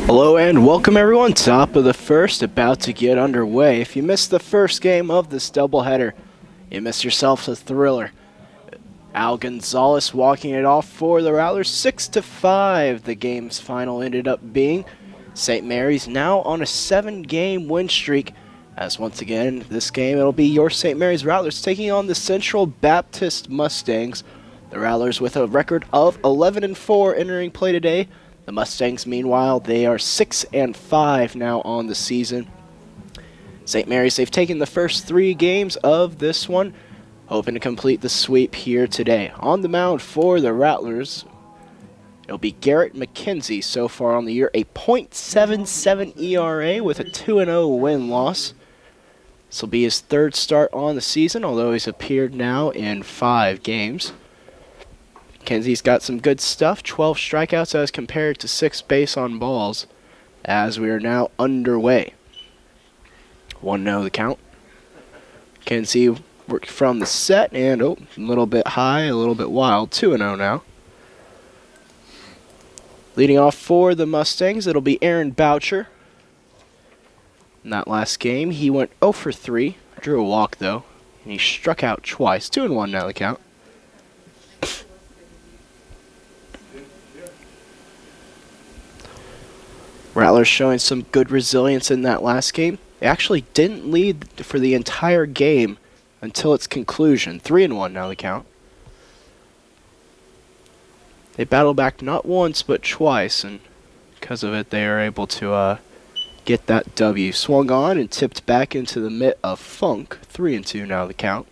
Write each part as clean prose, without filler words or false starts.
Hello and welcome everyone, top of the first, about to get underway. If you missed the first game of this doubleheader, you missed yourself a thriller. Al Gonzalez walking it off for the Rattlers, 6-5 the game's final ended up being. St. Mary's now on a 7-game win streak, as once again, this game it'll be your St. Mary's Rattlers taking on the Central Baptist Mustangs. The Rattlers with a record of 11-4 entering play today. The Mustangs, meanwhile, they are 6-5 now on the season. St. Mary's, they've taken the first 3 games of this one, hoping to complete the sweep here today. On the mound for the Rattlers, it'll be Garrett McKenzie so far on the year, a .77 ERA with a 2-0 win-loss. This will be his 3rd start on the season, although he's appeared now in 5 games. McKenzie's got some good stuff, 12 strikeouts as compared to 6 base on balls, as we are now underway. 1-0 the count. McKenzie worked from the set, and a little bit high, a little bit wild, 2-0 now. Leading off for the Mustangs, it'll be Aaron Boucher. In that last game, he went 0 for 3, drew a walk though, and he struck out twice, 2-1 now the count. Rattlers showing some good resilience in that last game. They actually didn't lead for the entire game until its conclusion. 3-1 now the count. They battled back not once but twice, and because of it they are able to get that W. Swung on and tipped back into the mitt of Funk. 3-2 now the count.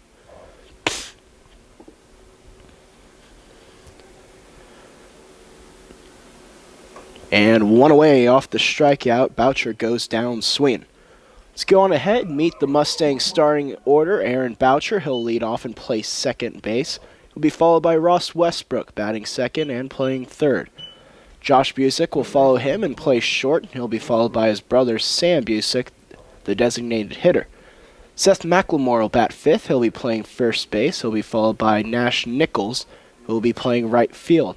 And one away off the strikeout, Boucher goes down swinging. Let's go on ahead and meet the Mustangs starting order. Aaron Boucher, he'll lead off and play second base. He'll be followed by Ross Westbrook, batting second and playing third. Josh Busick will follow him and play short. He'll be followed by his brother Sam Busick, the designated hitter. Seth McLemore will bat fifth. He'll be playing first base. He'll be followed by Nash Nichols, who will be playing right field.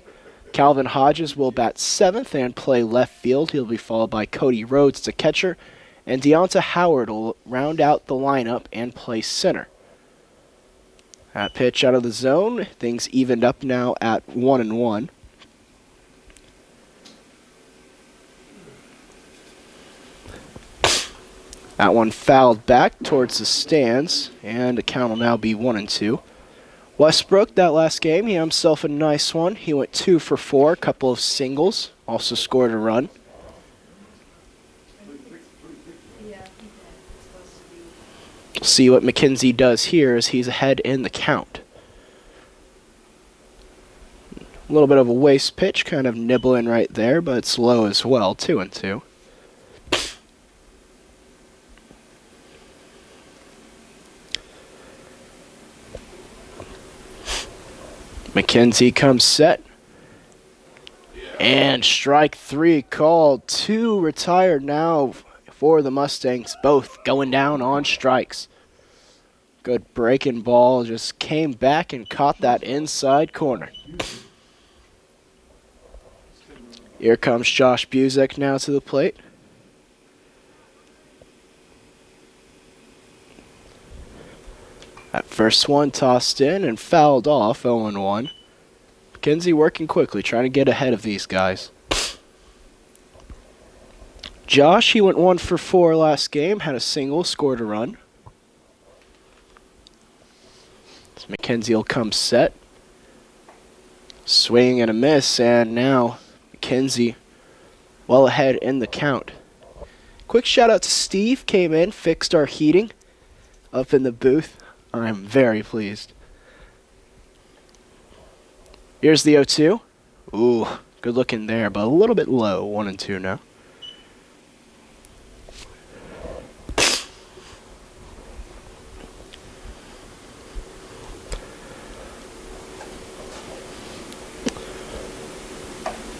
Calvin Hodges will bat 7th and play left field. He'll be followed by Cody Rhodes, the catcher, and Deonta Howard will round out the lineup and play center. That pitch out of the zone. Things evened up now at 1-1. That one fouled back towards the stands, and the count will now be 1-2. Westbrook, that last game, he had himself a nice one. He went 2 for 4, a couple of singles, also scored a run. See what McKenzie does here as he's ahead in the count. A little bit of a waste pitch, kind of nibbling right there, but it's low as well, 2-2. McKenzie comes set. And strike 3 called. 2 retired now for the Mustangs, both going down on strikes. Good breaking ball, just came back and caught that inside corner. Here comes Josh Busick now to the plate. That first one tossed in and fouled off, 0-1. McKenzie working quickly, trying to get ahead of these guys. Josh, he went 1 for 4 last game, had a single, scored a run. So McKenzie will come set. Swing and a miss, and now McKenzie well ahead in the count. Quick shout out to Steve, came in, fixed our heating up in the booth. I'm very pleased. Here's the 0-2. Ooh, good looking there, but a little bit low. 1-2 now.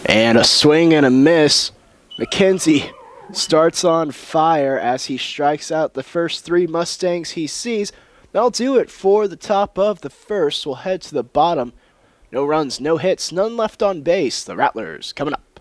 And a swing and a miss. McKenzie starts on fire as he strikes out the first 3 Mustangs he sees. That'll do it for the top of the first. We'll head to the bottom. No runs, no hits, none left on base. The Rattlers coming up.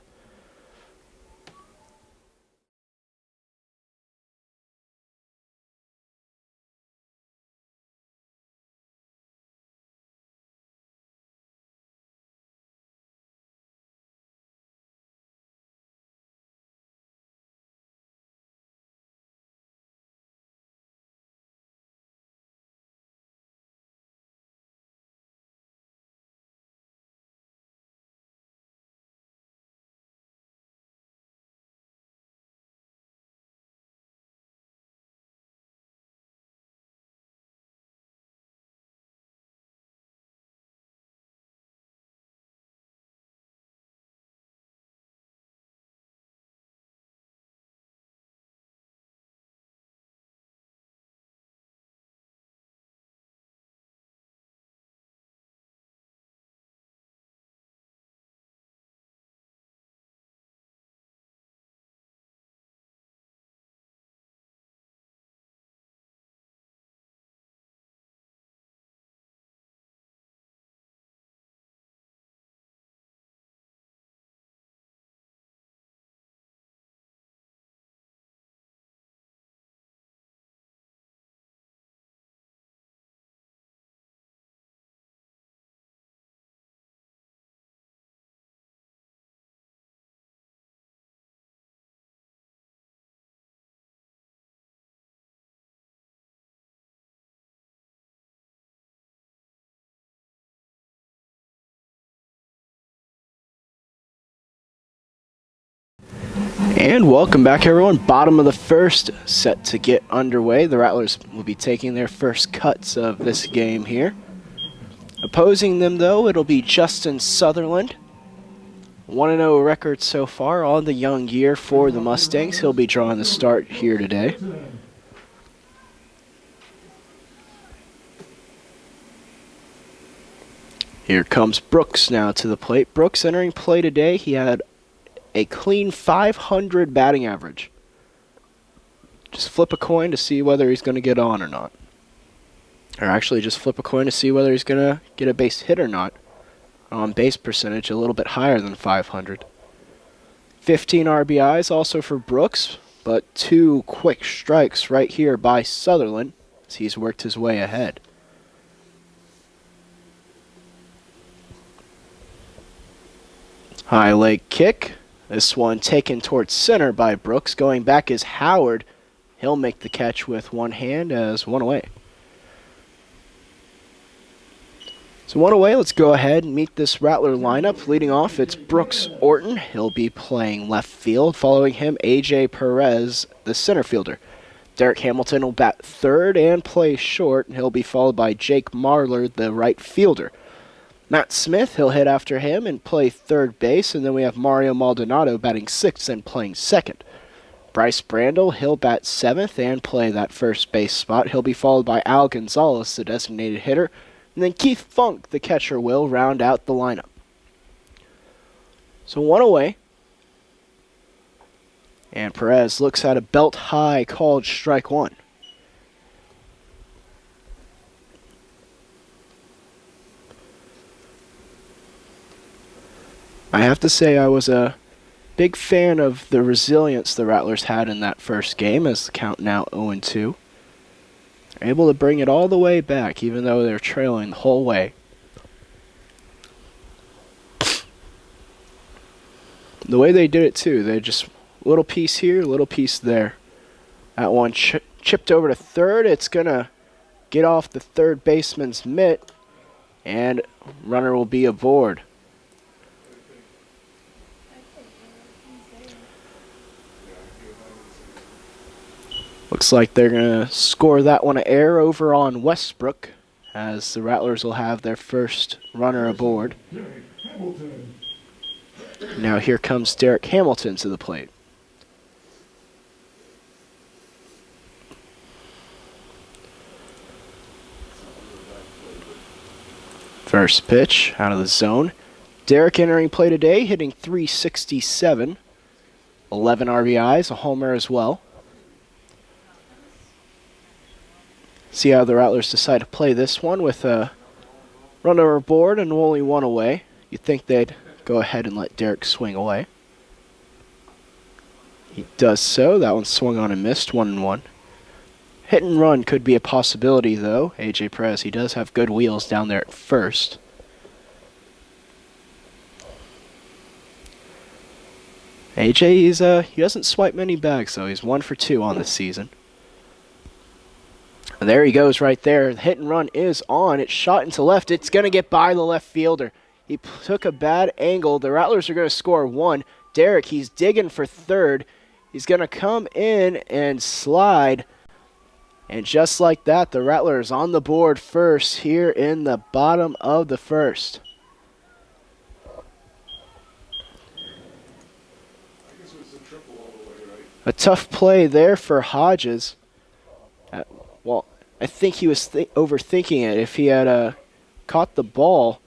And welcome back, everyone. Bottom of the first, set to get underway. The Rattlers will be taking their first cuts of this game here. Opposing them, though, it'll be Justin Sutherland. 1-0 record so far on the young year for the Mustangs. He'll be drawing the start here today. Here comes Brooks now to the plate. Brooks entering play today. He had a clean .500 batting average. Just flip a coin to see whether he's going to get on or not. Or actually just flip a coin to see whether he's going to get a base hit or not. On base percentage, a little bit higher than .500. 15 RBIs also for Brooks, but 2 quick strikes right here by Sutherland as he's worked his way ahead. High leg kick. This one taken towards center by Brooks. Going back is Howard. He'll make the catch with one hand as one away. So one away, let's go ahead and meet this Rattler lineup. Leading off, it's Brooks Orton. He'll be playing left field. Following him, AJ Perez, the center fielder. Derek Hamilton will bat third and play short. He'll be followed by Jake Marler, the right fielder. Matt Smith, he'll hit after him and play third base. And then we have Mario Maldonado batting sixth and playing second. Bryce Brandel, he'll bat seventh and play that first base spot. He'll be followed by Al Gonzalez, the designated hitter. And then Keith Funk, the catcher, will round out the lineup. So one away. And Perez looks at a belt high called strike one. I have to say I was a big fan of the resilience the Rattlers had in that first game, as the count now 0-2. They're able to bring it all the way back, even though they're trailing the whole way. The way they did it, too, they just a little piece here, a little piece there. That one chipped over to third. It's going to get off the third baseman's mitt, and runner will be aboard. Looks like they're going to score that one to air over on Westbrook, as the Rattlers will have their first runner aboard. Now here comes Derek Hamilton to the plate. First pitch out of the zone. Derek entering play today, hitting .367. 11 RBIs, a homer as well. See how the Rattlers decide to play this one with a runner aboard and only one away. You'd think they'd go ahead and let Derek swing away. He does so. That one swung on and missed, 1-1. Hit and run could be a possibility, though. AJ Perez, he does have good wheels down there at first. AJ, he doesn't swipe many bags, though. He's 1 for 2 on this season. And there he goes right there. The hit and run is on. It's shot into left. It's going to get by the left fielder. He took a bad angle. The Rattlers are going to score one. Derek, he's digging for third. He's going to come in and slide. And just like that, the Rattlers on the board first here in the bottom of the first. A tough play there for Hodges. Well, I think he was overthinking it. If he had caught the ball,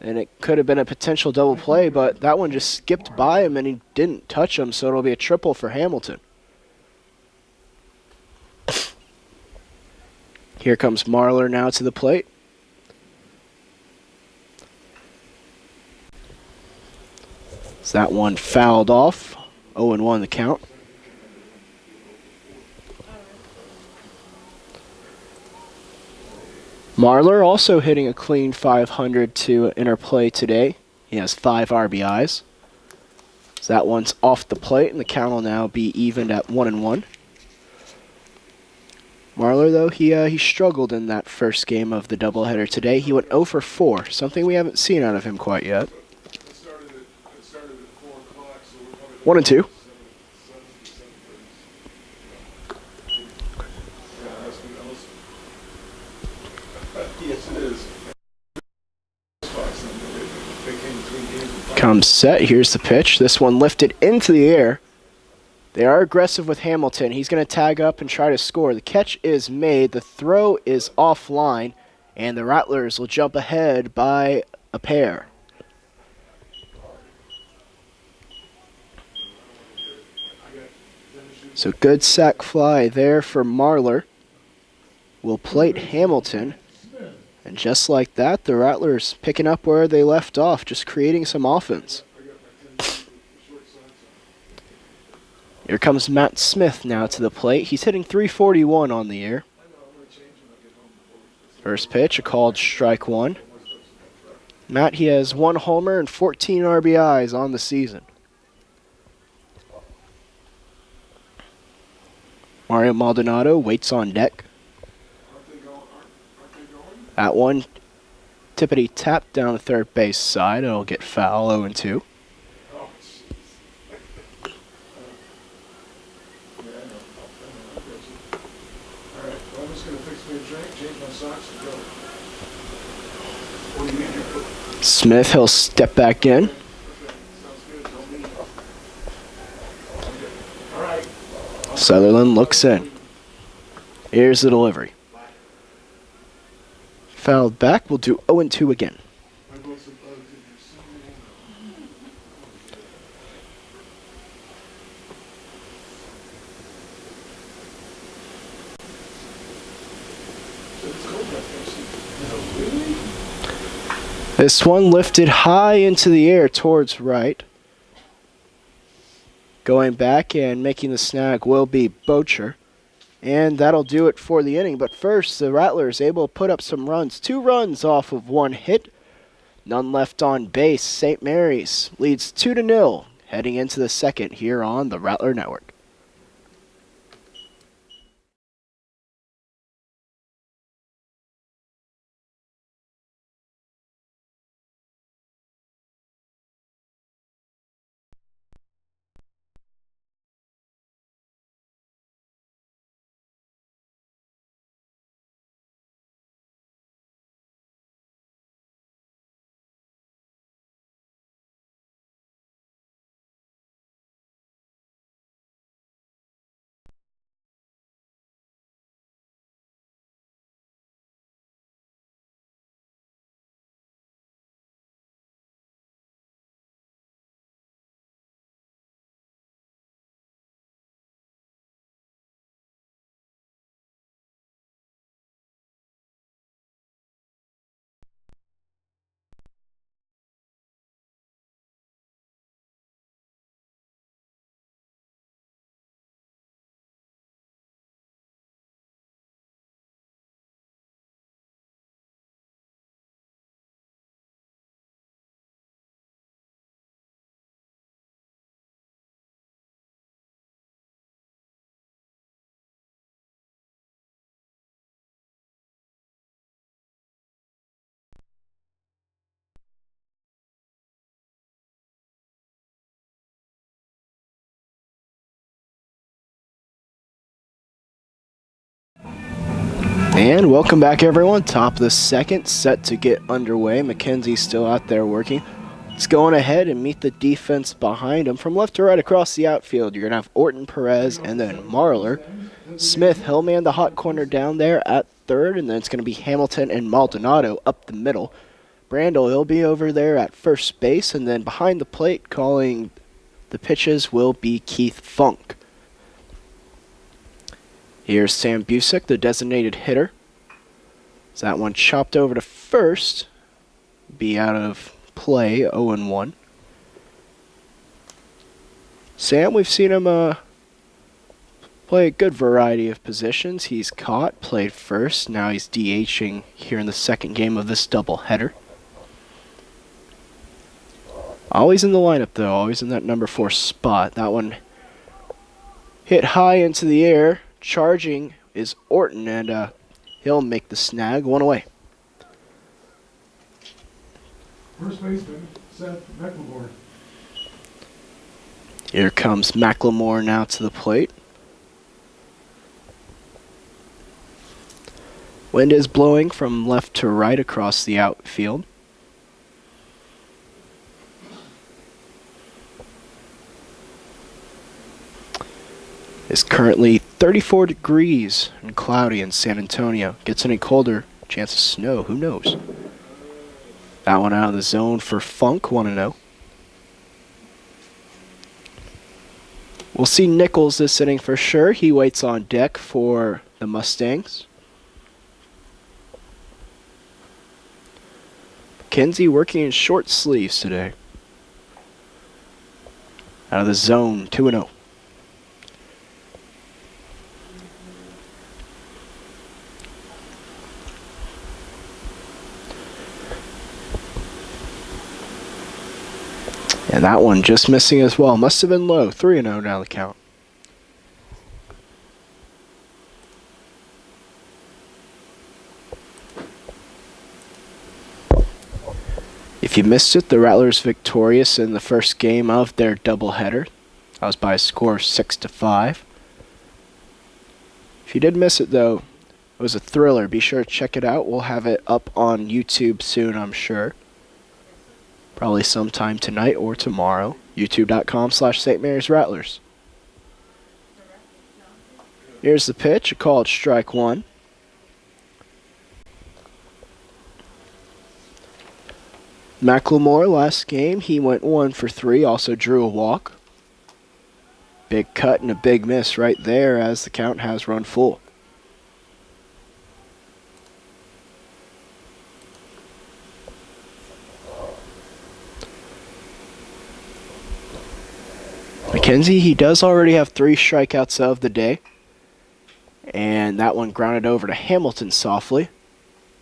and it could have been a potential double play, but that one just skipped by him and he didn't touch him, so it'll be a triple for Hamilton. Here comes Marler now to the plate. So that one fouled off. 0-1 the count. Marler also hitting a clean .500 to interplay today. He has 5 RBIs. So that one's off the plate, and the count will now be evened at 1-1. Marler, though, he struggled in that first game of the doubleheader today. He went 0 for 4, something we haven't seen out of him quite yet. 1-2. Comes set. Here's the pitch. This one lifted into the air. They are aggressive with Hamilton. He's going to tag up and try to score. The catch is made. The throw is offline, and the Rattlers will jump ahead by a pair. So good sac fly there for Marlar. Will plate Hamilton. And just like that, the Rattlers picking up where they left off, just creating some offense. Here comes Matt Smith now to the plate. He's hitting .341 on the year. First pitch, a called strike one. Matt, he has 1 homer and 14 RBIs on the season. Mario Maldonado waits on deck. That one, tippity tap down the third base side. It'll get foul, 0-2. Smith, he'll step back in. Sutherland looks in. Here's the delivery. Fouled back, we'll do 0-2 again. This one lifted high into the air towards right. Going back and making the snag will be Bocher. And that'll do it for the inning. But first, the Rattlers able to put up some runs. 2 runs off of 1 hit. None left on base. St. Mary's leads 2-0 heading into the second here on the Rattler Network. And welcome back, everyone. Top of the second, set to get underway. McKenzie's still out there working. Let's go on ahead and meet the defense behind him. From left to right across the outfield, you're going to have Orton, Perez, and then Marlar. Smith, he'll man the hot corner down there at third, and then it's going to be Hamilton and Maldonado up the middle. Brandel, he'll be over there at first base, and then behind the plate calling the pitches will be Keith Funk. Here's Sam Busick, the designated hitter. So that one chopped over to first. Be out of play, 0-1. Sam, we've seen him play a good variety of positions. He's caught, played first. Now he's DHing here in the second game of this doubleheader. Always in the lineup, though. Always in that number 4 spot. That one hit high into the air. Charging is Orton, and he'll make the snag. 1 away. First baseman, Seth McLemore. Here comes McLemore now to the plate. Wind is blowing from left to right across the outfield. It's currently 34 degrees and cloudy in San Antonio. Gets any colder, chance of snow, who knows? That one out of the zone for Funk, 1-0. We'll see Nichols this inning for sure. He waits on deck for the Mustangs. McKenzie working in short sleeves today. Out of the zone, 2-0. And that one just missing as well. Must have been low. 3-0 now the count. If you missed it, the Rattlers victorious in the first game of their doubleheader. That was by a score of 6-5. If you did miss it, though, it was a thriller. Be sure to check it out. We'll have it up on YouTube soon, I'm sure. Probably sometime tonight or tomorrow. YouTube.com/St. Mary's Rattlers. Here's the pitch. A called strike one. McLemore last game, he went 1 for 3, also drew a walk. Big cut and a big miss right there as the count has run full. McKenzie, he does already have 3 strikeouts of the day. And that one grounded over to Hamilton softly.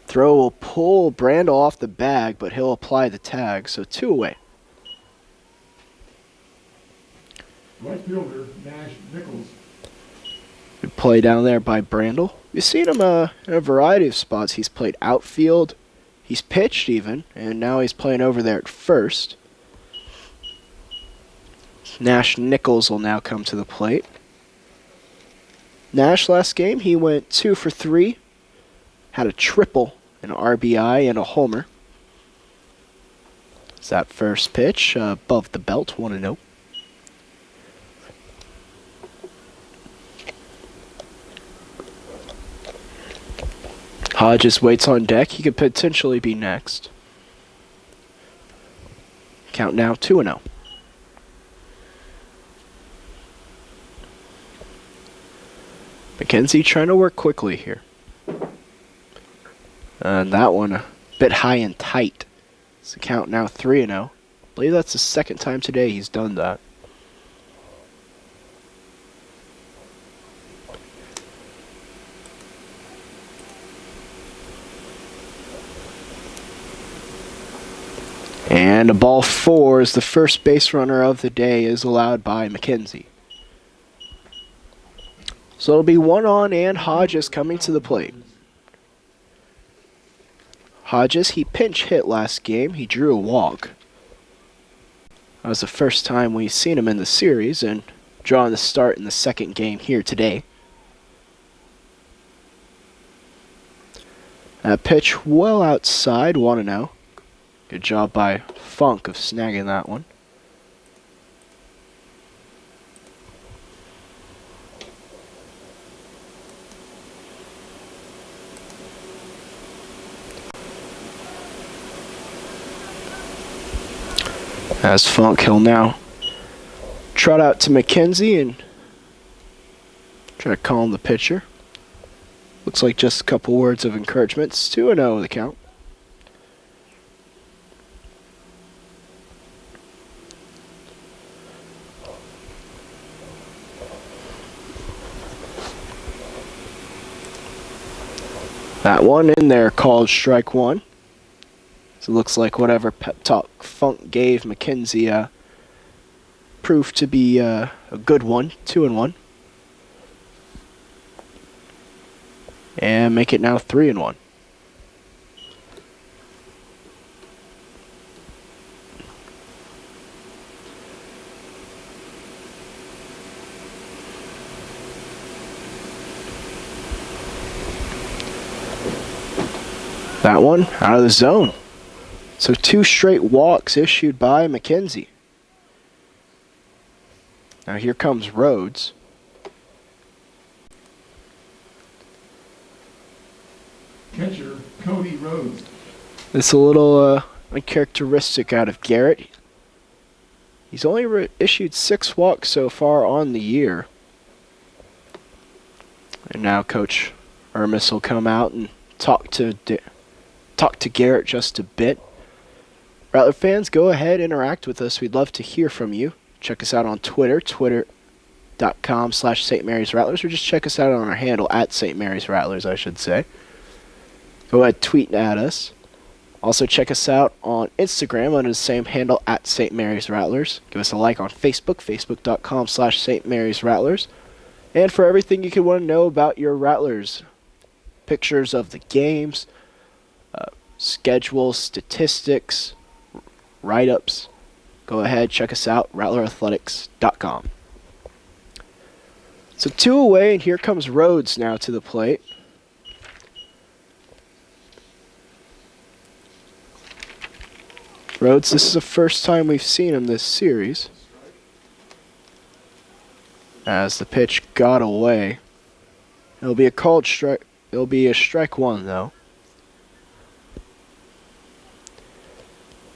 Throw will pull Brandel off the bag, but he'll apply the tag, so 2 away. Right fielder, Nichols. Good play down there by Brandel. You've seen him in a variety of spots. He's played outfield, he's pitched even, and now he's playing over there at first. Nichols will now come to the plate. Nash last game, he went 2 for 3. Had a triple, an RBI, and a homer. It's that first pitch above the belt, 1-0. Hodges waits on deck. He could potentially be next. Count now 2-0. McKenzie trying to work quickly here. And that one a bit high and tight. It's the count now 3-0. I believe that's the second time today he's done that. And a ball 4 as the first base runner of the day is allowed by McKenzie. So it'll be 1 on and Hodges coming to the plate. Hodges, he pinch hit last game. He drew a walk. That was the first time we've seen him in the series and drawing the start in the second game here today. That pitch well outside, 1-0. Good job by Funk of snagging that one. As Funk, he'll now trot out to McKenzie and try to calm the pitcher. Looks like just a couple words of encouragement. It's 2-0 the count. That one in there called strike one. So it looks like whatever pep talk Funk gave McKenzie proved to be a good one. 2-1. And make it now 3-1. That one out of the zone. So 2 straight walks issued by McKenzie. Now here comes Rhodes. Catcher, Cody Rhodes. It's a little uncharacteristic out of Garrett. He's only issued 6 walks so far on the year. And now Coach Ermis will come out and talk to Garrett just a bit. Rattler fans, go ahead, interact with us. We'd love to hear from you. Check us out on Twitter, twitter.com/St. Mary's Rattlers, or just check us out on our handle at St. Mary's Rattlers, I should say. Go ahead, tweet at us. Also, check us out on Instagram under the same handle at St. Mary's Rattlers. Give us a like on Facebook, facebook.com/St. Mary's Rattlers. And for everything you could want to know about your Rattlers, pictures of the games, schedules, statistics, write-ups, go ahead, check us out, rattlerathletics.com. So 2 away, and here comes Rhodes now to the plate. Rhodes, this is the first time we've seen him this series. As the pitch got away. It'll be a called strike. It'll be a strike 1, though.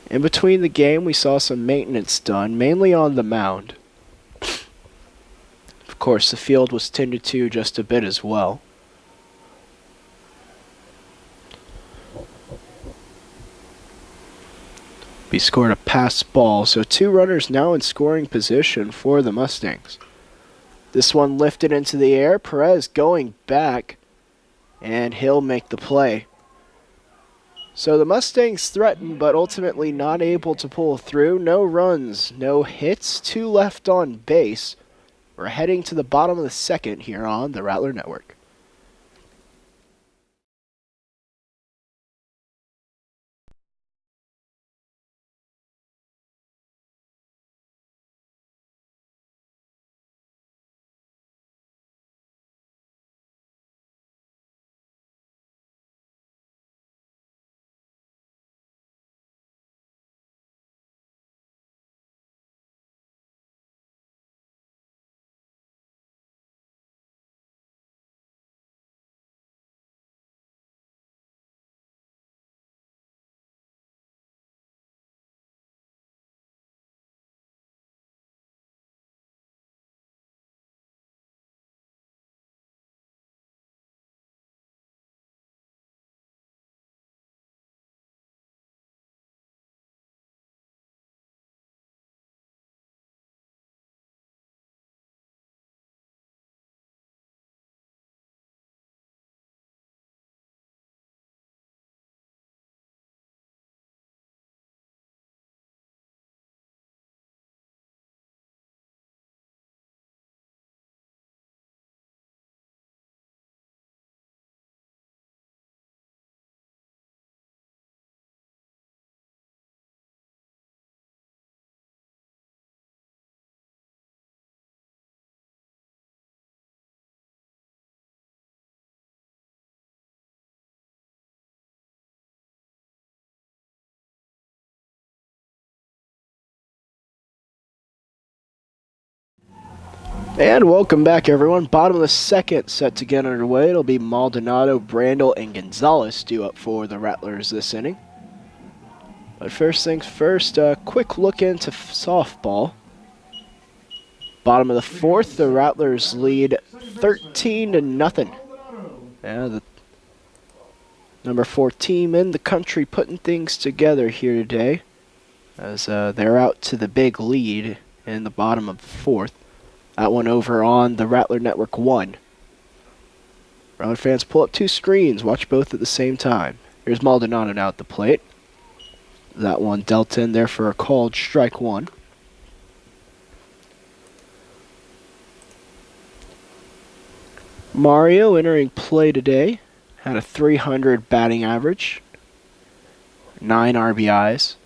In between the game, we saw some maintenance done, mainly on the mound. Of course, the field was tended to just a bit as well. He scored a pass ball, so 2 runners now in scoring position for the Mustangs. This one lifted into the air. Perez going back, and he'll make the play. So the Mustangs threatened, but ultimately not able to pull through. No runs, no hits, 2 left on base. We're heading to the bottom of the 2nd here on the Rattler Network. And welcome back, everyone. Bottom of the 2nd set to get underway. It'll be Maldonado, Brandel, and Gonzalez due up for the Rattlers this inning. But first things first, a quick look into softball. Bottom of the 4th, the Rattlers lead 13-0. Yeah, the number 4 team in the country putting things together here today, as they're out to the big lead in the bottom of the 4th. That one over on the Rattler Network 1. Rattler fans, pull up 2 screens. Watch both at the same time. Here's Maldonado now at the plate. That one dealt in there for a called strike 1. Mario entering play today. Had a .300 batting average. 9 RBIs.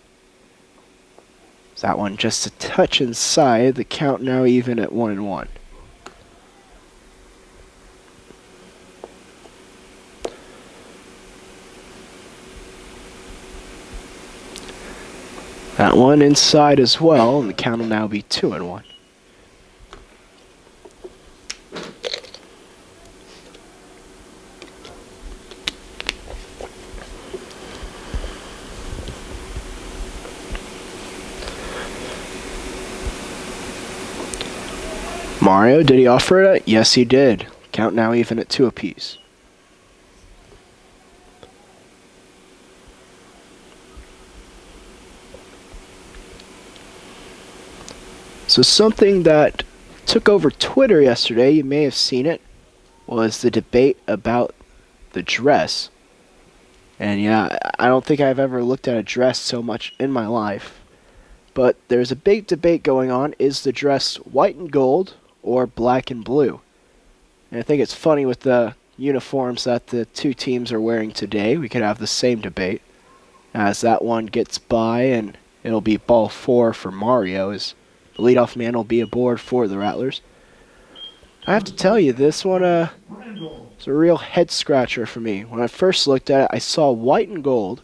That one just a touch inside. The count now even at 1-1. That one inside as well, and the count will now be 2-1. Mario, did he offer it? Yes, he did. Count now even at 2 apiece. So something that took over Twitter yesterday, you may have seen it, was the debate about the dress. And yeah, I don't think I've ever looked at a dress so much in my life. But there's a big debate going on. Is the dress white and gold or black and blue? And I think it's funny with the uniforms that the two teams are wearing today. We could have the same debate as that one gets by, and it'll be ball 4 for Mario as the leadoff man will be aboard for the Rattlers. I have to tell you, this one is a real head scratcher for me. When I first looked at it, I saw white and gold.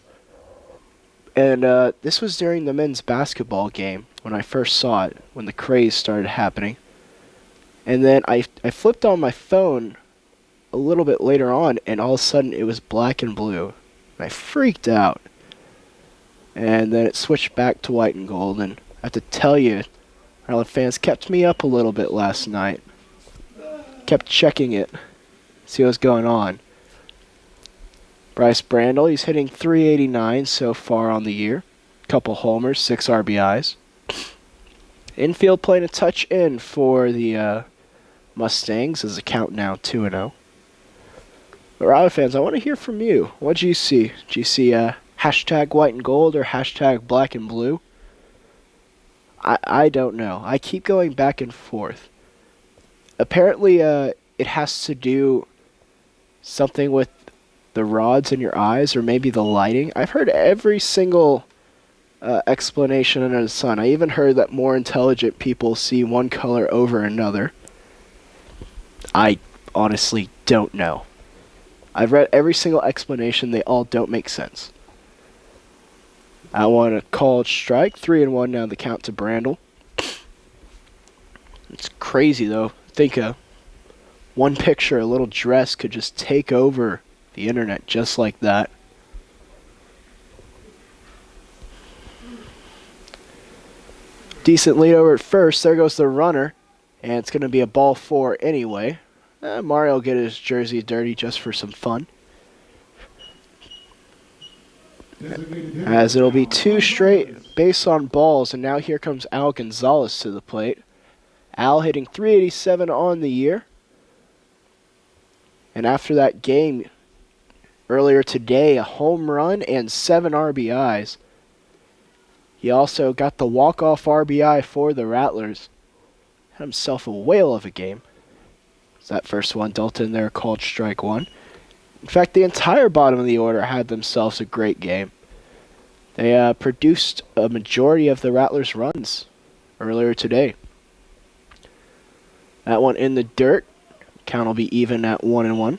And this was during the men's basketball game when I first saw it, when the craze started happening. And then I flipped on my phone a little bit later on, and all of a sudden it was black and blue. And I freaked out. And then it switched back to white and gold. And I have to tell you, Maryland fans kept me up a little bit last night. Kept checking it, see what's going on. Bryce Brandel, he's hitting .389 so far on the year. Couple homers, 6 RBIs. Infield playing a touch in for the Mustangs as the count now 2-0. But Rattler fans, I want to hear from you. What did you see? Did you see hashtag white and gold or hashtag black and blue? I don't know. I keep going back and forth. Apparently, it has to do something with the rods in your eyes or maybe the lighting. I've heard every single explanation under the sun. I even heard that more intelligent people see one color over another. I honestly don't know. I've read every single explanation. They all don't make sense. I want a called strike. 3-1 now the count to Brandel. It's crazy, though. Think one picture, a little dress, could just take over the internet just like that. Decent lead over at first. There goes the runner. And it's going to be a ball 4 anyway. Mario will get his jersey dirty just for some fun. As it'll be 2 straight base on balls. And now here comes Al Gonzalez to the plate. Al hitting .387 on the year. And after that game earlier today, a home run and 7 RBIs. He also got the walk-off RBI for the Rattlers. Had himself a whale of a game. So that first one dealt in there, called strike 1. In fact, the entire bottom of the order had themselves a great game. They produced a majority of the Rattlers' runs earlier today. That one in the dirt. Count will be even at 1-1.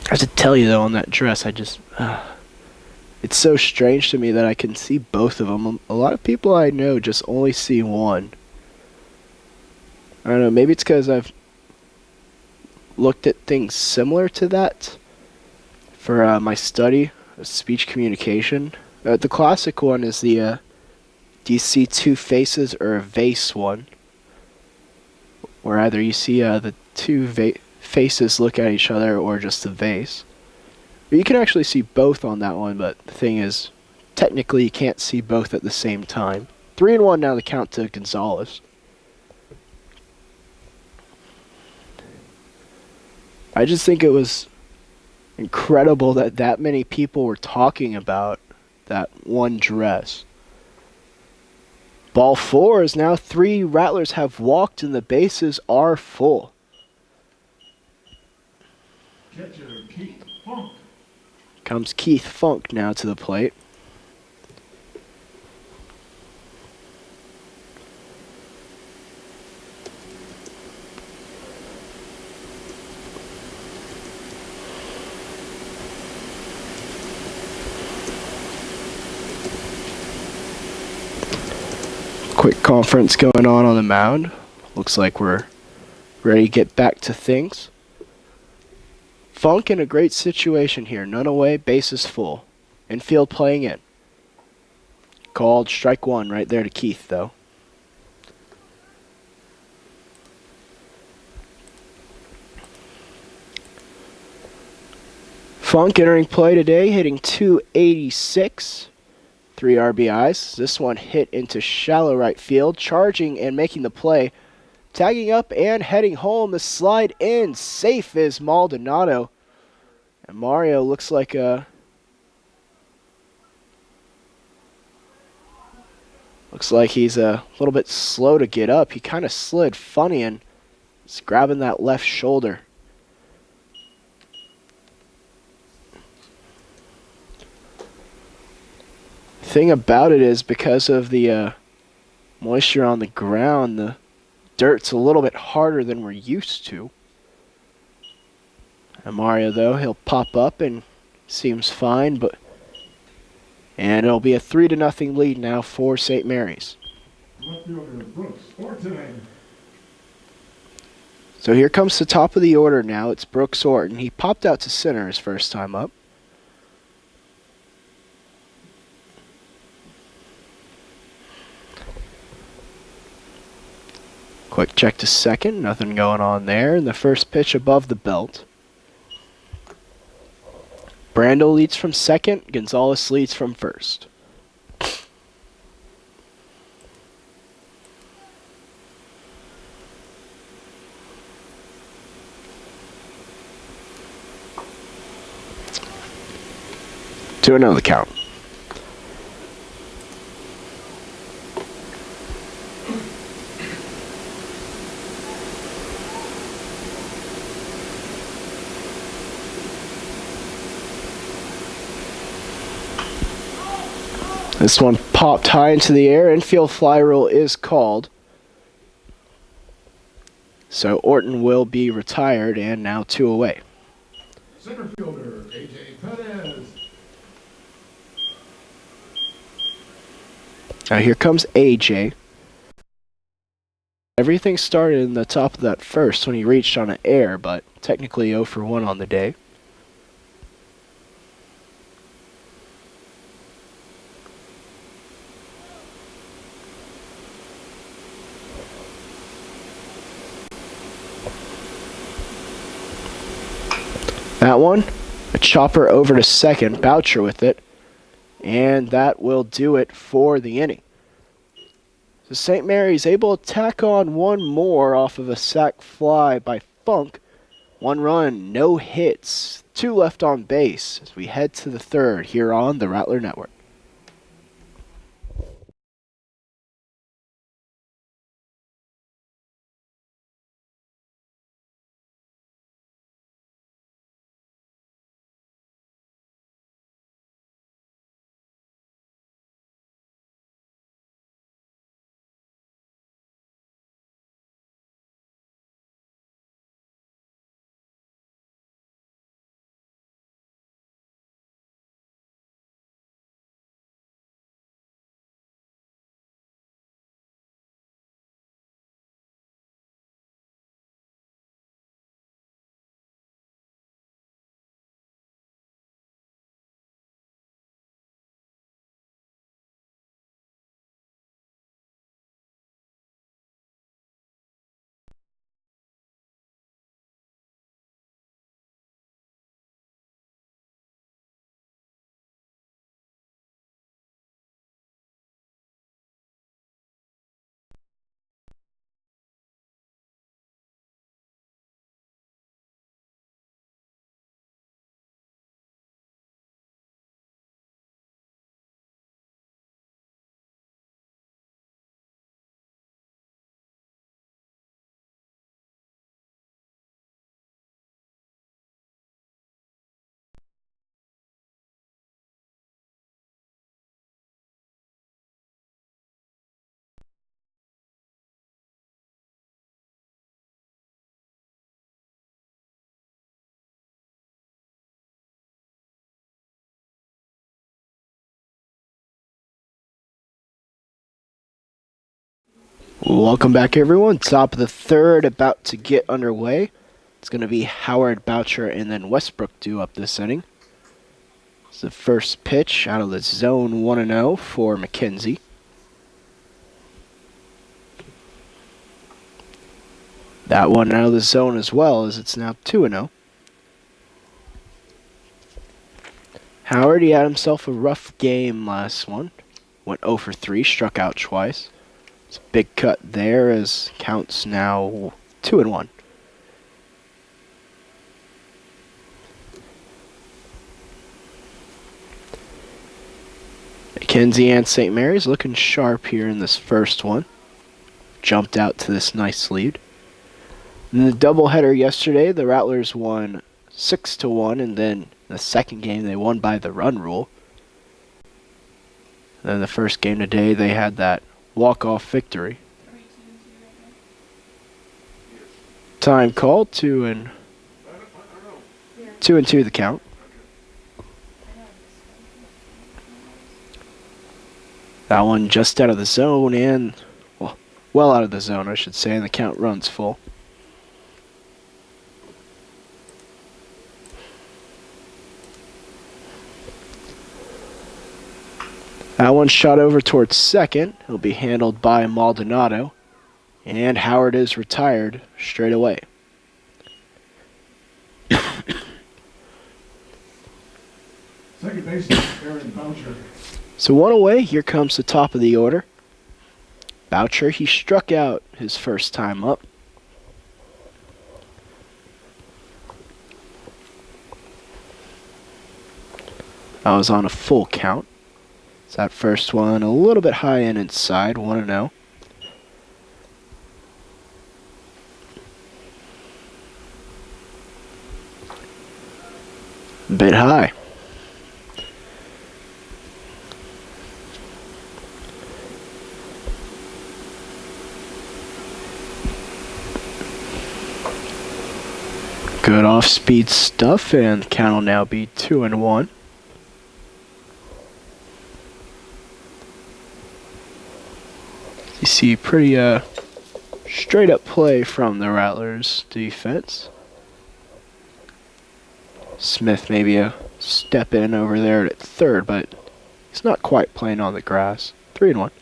I have to tell you, though, on that dress, it's so strange to me that I can see both of them. A lot of people I know just only see one. I don't know, maybe it's because I've looked at things similar to that for my study of speech communication. The classic one is the, do you see 2 faces or a vase one? Where either you see the 2 faces look at each other or just the vase. But you can actually see both on that one, but the thing is, technically you can't see both at the same time. 3-1 now the count to Gonzalez. I just think it was incredible that many people were talking about that one dress. Ball 4 is now 3 Rattlers have walked and the bases are full. Catcher Keith Funk. Comes Keith Funk now to the plate. Quick conference going on the mound. Looks like we're ready to get back to things. Funk in a great situation here. None away, bases full. Infield playing in. Called strike one right there to Keith, though. Funk entering play today, hitting .286, 3 RBIs. This one hit into shallow right field, charging and making the play. Tagging up and heading home. The slide in. Safe is Maldonado. And Mario looks like he's a little bit slow to get up. He kind of slid funny and is grabbing that left shoulder. Thing about it is because of the moisture on the ground, the dirt's a little bit harder than we're used to. And Mario, though, he'll pop up and seems fine, and it'll be a 3-0 lead now for St. Mary's. Left fielder Brooks Orton. So here comes the top of the order now. It's Brooks Orton. He popped out to center his first time up. Quick check to second. Nothing going on there. And the first pitch above the belt. Brando leads from second. Gonzalez leads from first. To another count. This one popped high into the air. Infield fly rule is called. So Orton will be retired and now 2 away. Center fielder AJ Perez. Now here comes AJ. Everything started in the top of that first when he reached on an air, but technically 0 for 1 on the day. That one, a chopper over to second, Boucher with it, and that will do it for the inning. So St. Mary's able to tack on one more off of a sac fly by Funk. 1 run, no hits, 2 left on base as we head to the third here on the Rattler Network. Welcome back, everyone. Top of the third, about to get underway. It's going to be Howard, Boucher, and then Westbrook due up this inning. It's the first pitch out of the zone 1-0 for McKenzie. That one out of the zone as well, as it's now 2-0. Howard, he had himself a rough game last one. Went 0 for 3, struck out twice. It's a big cut there as counts now 2-1. McKenzie and St. Mary's looking sharp here in this first one. Jumped out to this nice lead. In the doubleheader yesterday, the Rattlers won 6-1, and then the second game they won by the run rule. Then the first game today, they had that walk-off victory. Time called, 2-2 the count. That one just out of the zone and, well out of the zone, I should say, and the count runs full. That one shot over towards second. It'll be handled by Maldonado. And Howard is retired straight away. Second baseman, Aaron Boucher. So one away, here comes the top of the order. Boucher, he struck out his first time up. That was on a full count. So that first one a little bit high and inside, 1-0. Bit high. Good off-speed stuff, and the count will now be 2-1. You see pretty straight up play from the Rattlers defense. Smith maybe a step in over there at third, but he's not quite playing on the grass. 3-1.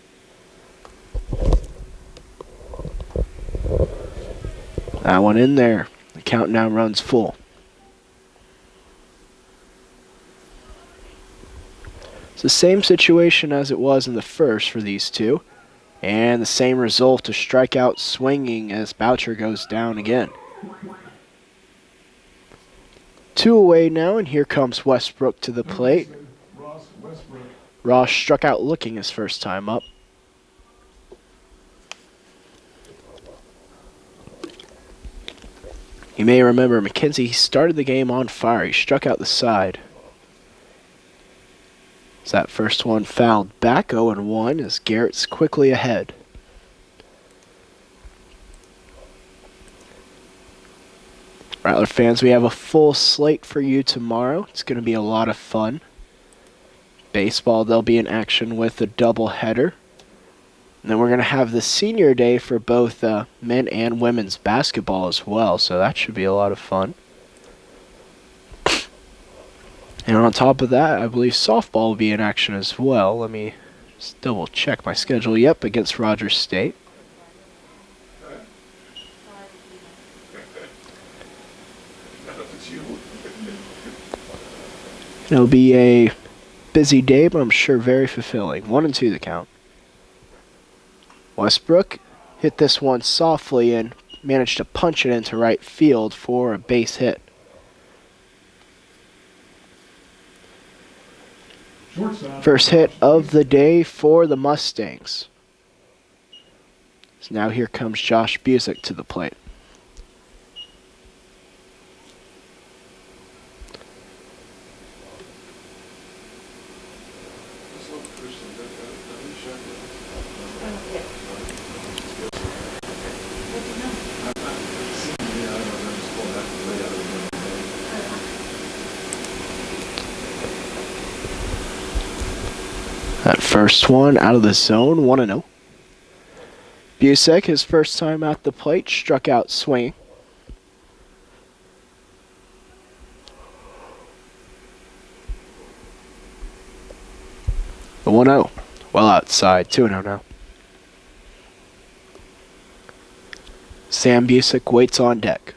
That one in there. The count now runs full. It's the same situation as it was in the first for these two. And the same result, a strikeout swinging as Boucher goes down again. 2 away now, and here comes Westbrook to the plate. Ross struck out looking his first time up. You may remember McKenzie, he started the game on fire. He struck out the side. So that first one fouled back, 0-1, as Garrett's quickly ahead. Rattler fans, we have a full slate for you tomorrow. It's going to be a lot of fun. Baseball, they'll be in action with a doubleheader. And then we're going to have the senior day for both men and women's basketball as well, so that should be a lot of fun. And on top of that, I believe softball will be in action as well. Let me just double check my schedule. Yep, against Rogers State. It'll be a busy day, but I'm sure very fulfilling. 1-2 the count. Westbrook hit this one softly and managed to punch it into right field for a base hit. First hit of the day for the Mustangs. So now here comes Josh Busick to the plate. That first one out of the zone, 1-0. Busick, his first time at the plate, struck out swinging. 1-0. Well outside, 2-0 now. Sam Busick waits on deck.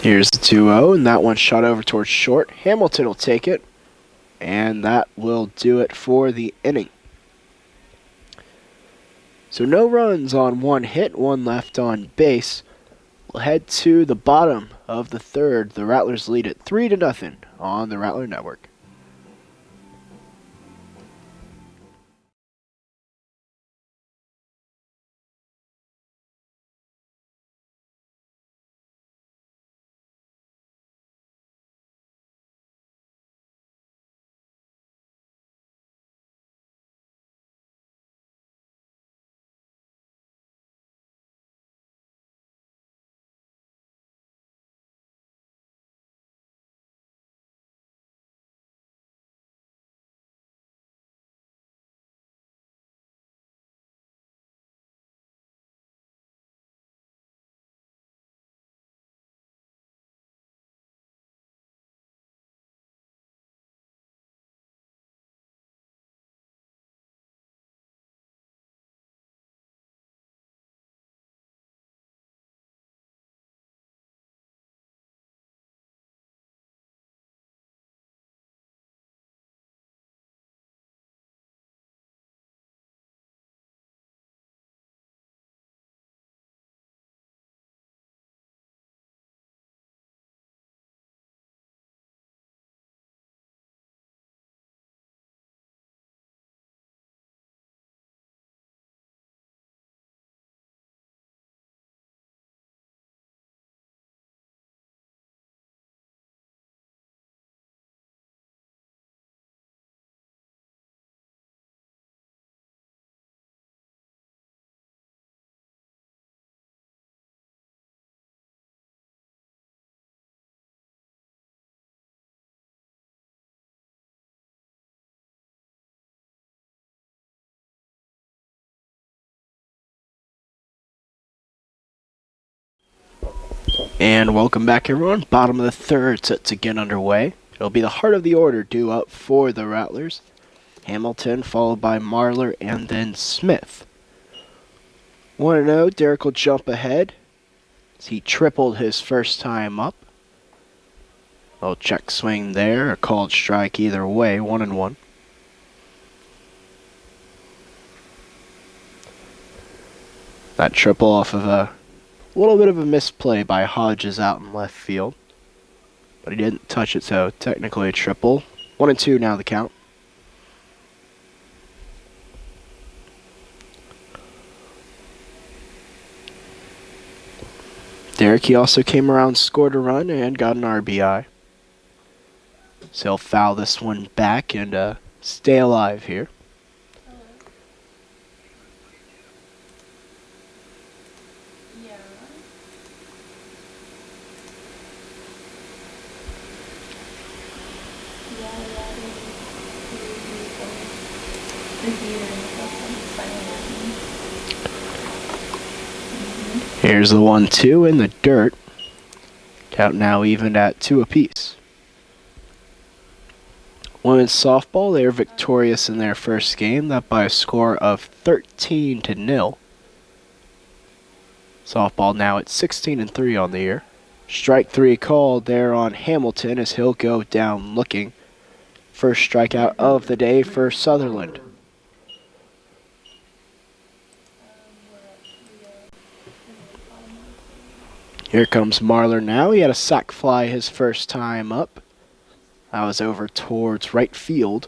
Here's the 2-0, and that one shot over towards short. Hamilton will take it, and that will do it for the inning. So no runs on one hit, one left on base. We'll head to the bottom of the third. The Rattlers lead it 3-0 on the Rattler Network. And welcome back, everyone. Bottom of the third set to get underway. It'll be the heart of the order due up for the Rattlers. Hamilton, followed by Marlar, and then Smith. 1-0, Derek will jump ahead as he tripled his first time up. Little check swing there, a called strike either way, 1-1. That triple off of a little bit of a misplay by Hodges out in left field. But he didn't touch it, so technically a triple. 1-2 now the count. Derek, he also came around, scored a run, and got an RBI. So he'll foul this one back and stay alive here. Here's the 1-2 in the dirt. Count now even at 2 apiece. Women's softball, they are victorious in their first game, that by a score of 13-0. Softball now at 16-3 on the year. Strike 3 called there on Hamilton as he'll go down looking. First strikeout of the day for Sutherland. Here comes Marlar now. He had a sac fly his first time up. That was over towards right field.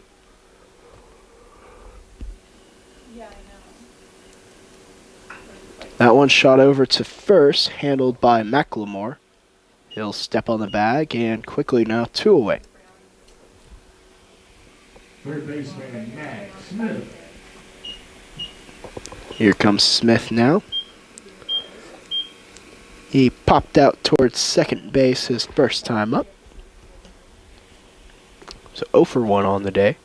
That one shot over to first, handled by McLemore. He'll step on the bag and quickly now 2 away. Third baseman, Max Smith. Here comes Smith now. He popped out towards second base his first time up. So 0 for 1 on the day.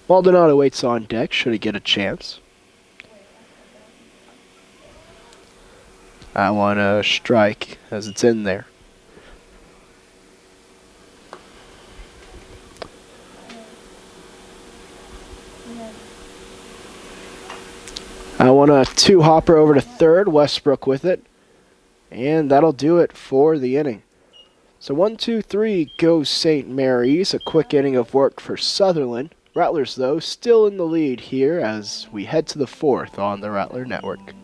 Maldonado waits on deck should he get a chance. I want to strike as it's in there. I want a two-hopper over to third, Westbrook with it. And that'll do it for the inning. So 1-2-3 goes St. Mary's. A quick inning of work for Sutherland. Rattlers, though, still in the lead here as we head to the fourth on the Rattler Network.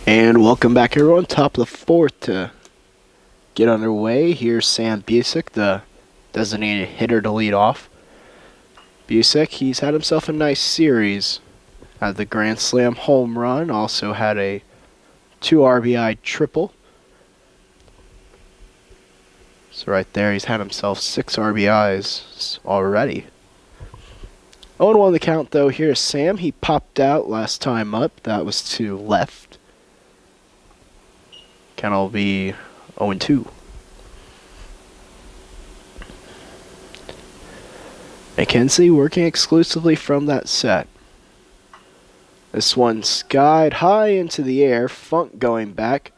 And welcome back, everyone. Top of the fourth to get underway. Here's Sam Busick, the designated hitter to lead off. Busick, he's had himself a nice series. Had the Grand Slam home run, also had a 2 RBI triple. So right there, he's had himself 6 RBIs already. 0-1 the count, though. Here's Sam. He popped out last time up. That was to left. Count will be 0-2. McKenzie working exclusively from that set. This one skied high into the air. Funk going back.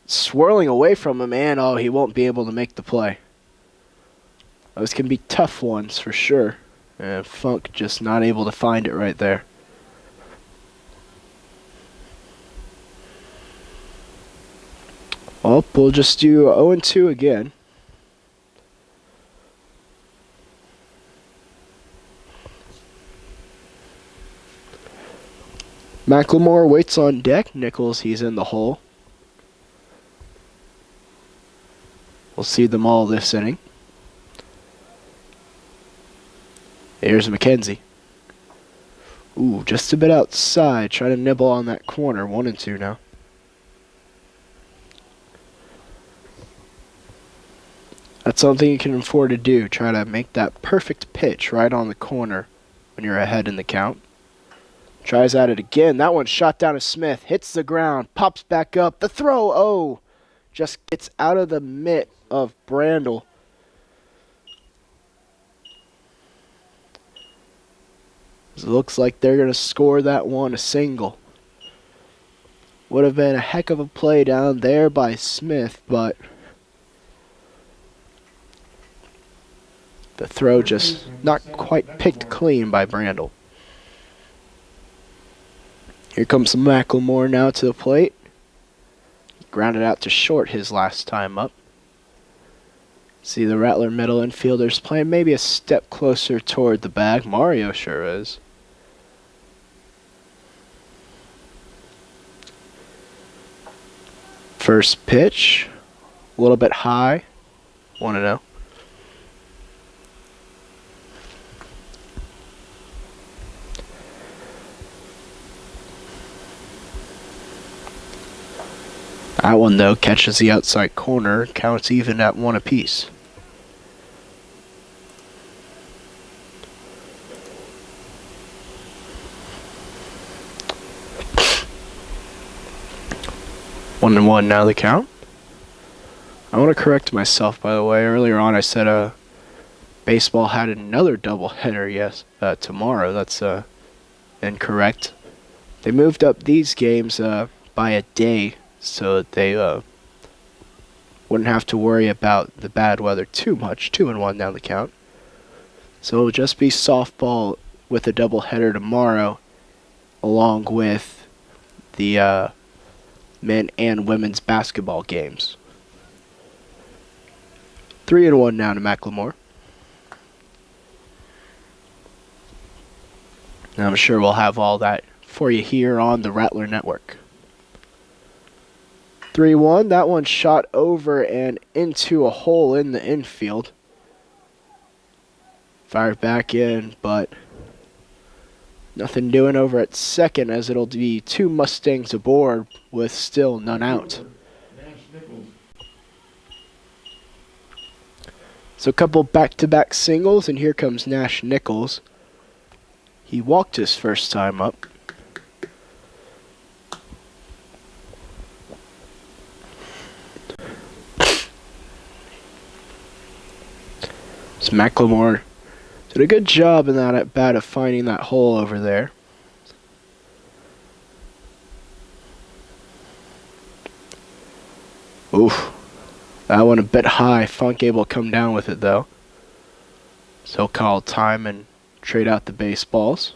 Swirling away from him, and he won't be able to make the play. Those can be tough ones for sure. And Funk just not able to find it right there. Well, we'll just do 0-2 again. McLemore waits on deck. Nichols, he's in the hole. We'll see them all this inning. Here's McKenzie. Ooh, just a bit outside. Trying to nibble on that corner. 1-2 now. That's something you can afford to do. Try to make that perfect pitch right on the corner when you're ahead in the count. Tries at it again. That one shot down to Smith. Hits the ground. Pops back up. The throw. Just gets out of the mitt of Brandel. It looks like they're going to score that one a single. Would have been a heck of a play down there by Smith, but the throw just not quite picked clean by Brandel. Here comes McLemore now to the plate. He grounded out to short his last time up. See the Rattler middle infielders playing maybe a step closer toward the bag. Mario sure is. First pitch, a little bit high. 1-0. That one, though, catches the outside corner, counts even at 1 apiece. One and one now the count. I want to correct myself, by the way. Earlier on I said baseball had another doubleheader tomorrow. That's incorrect. They moved up these games by a day so that they wouldn't have to worry about the bad weather too much. 2 and 1 now the count. So it'll just be softball with a doubleheader tomorrow, along with the men and women's basketball games. 3 and 1 now to Macklemore. And I'm sure we'll have all that for you here on the Rattler Network. 3-1. That one shot over and into a hole in the infield. Fired back in, but nothing doing over at second, as it'll be 2 Mustangs aboard with still none out. So a couple back-to-back singles, and here comes Nash Nichols. He walked his first time up. So Macklemore did a good job in that at bat of finding that hole over there. Oof. That one a bit high. Funk able to come down with it, though. So he'll call time and trade out the baseballs.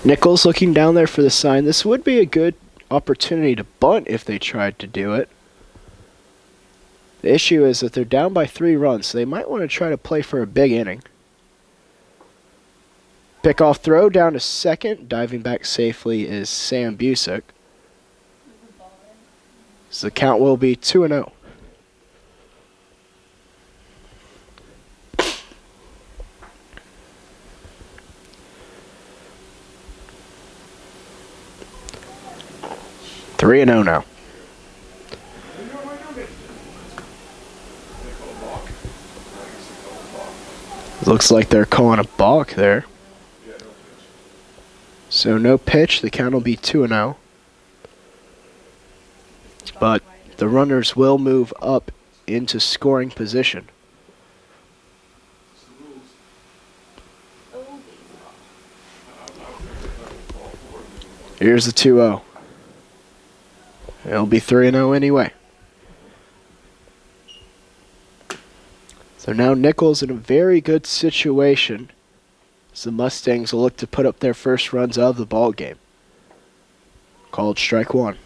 Nichols looking down there for the sign. This would be a good opportunity to bunt if they tried to do it. The issue is that they're down by 3 runs, so they might want to try to play for a big inning. Pickoff throw down to second. Diving back safely is Sam Busick. So the count will be 2-0. Three and 0 now. Looks like they're calling a balk there. So no pitch. The count will be 2-0. But the runners will move up into scoring position. Here's the 2-0. It'll be 3-0 anyway. So now Nichols in a very good situation, as the Mustangs will look to put up their first runs of the ball game. Called strike 1.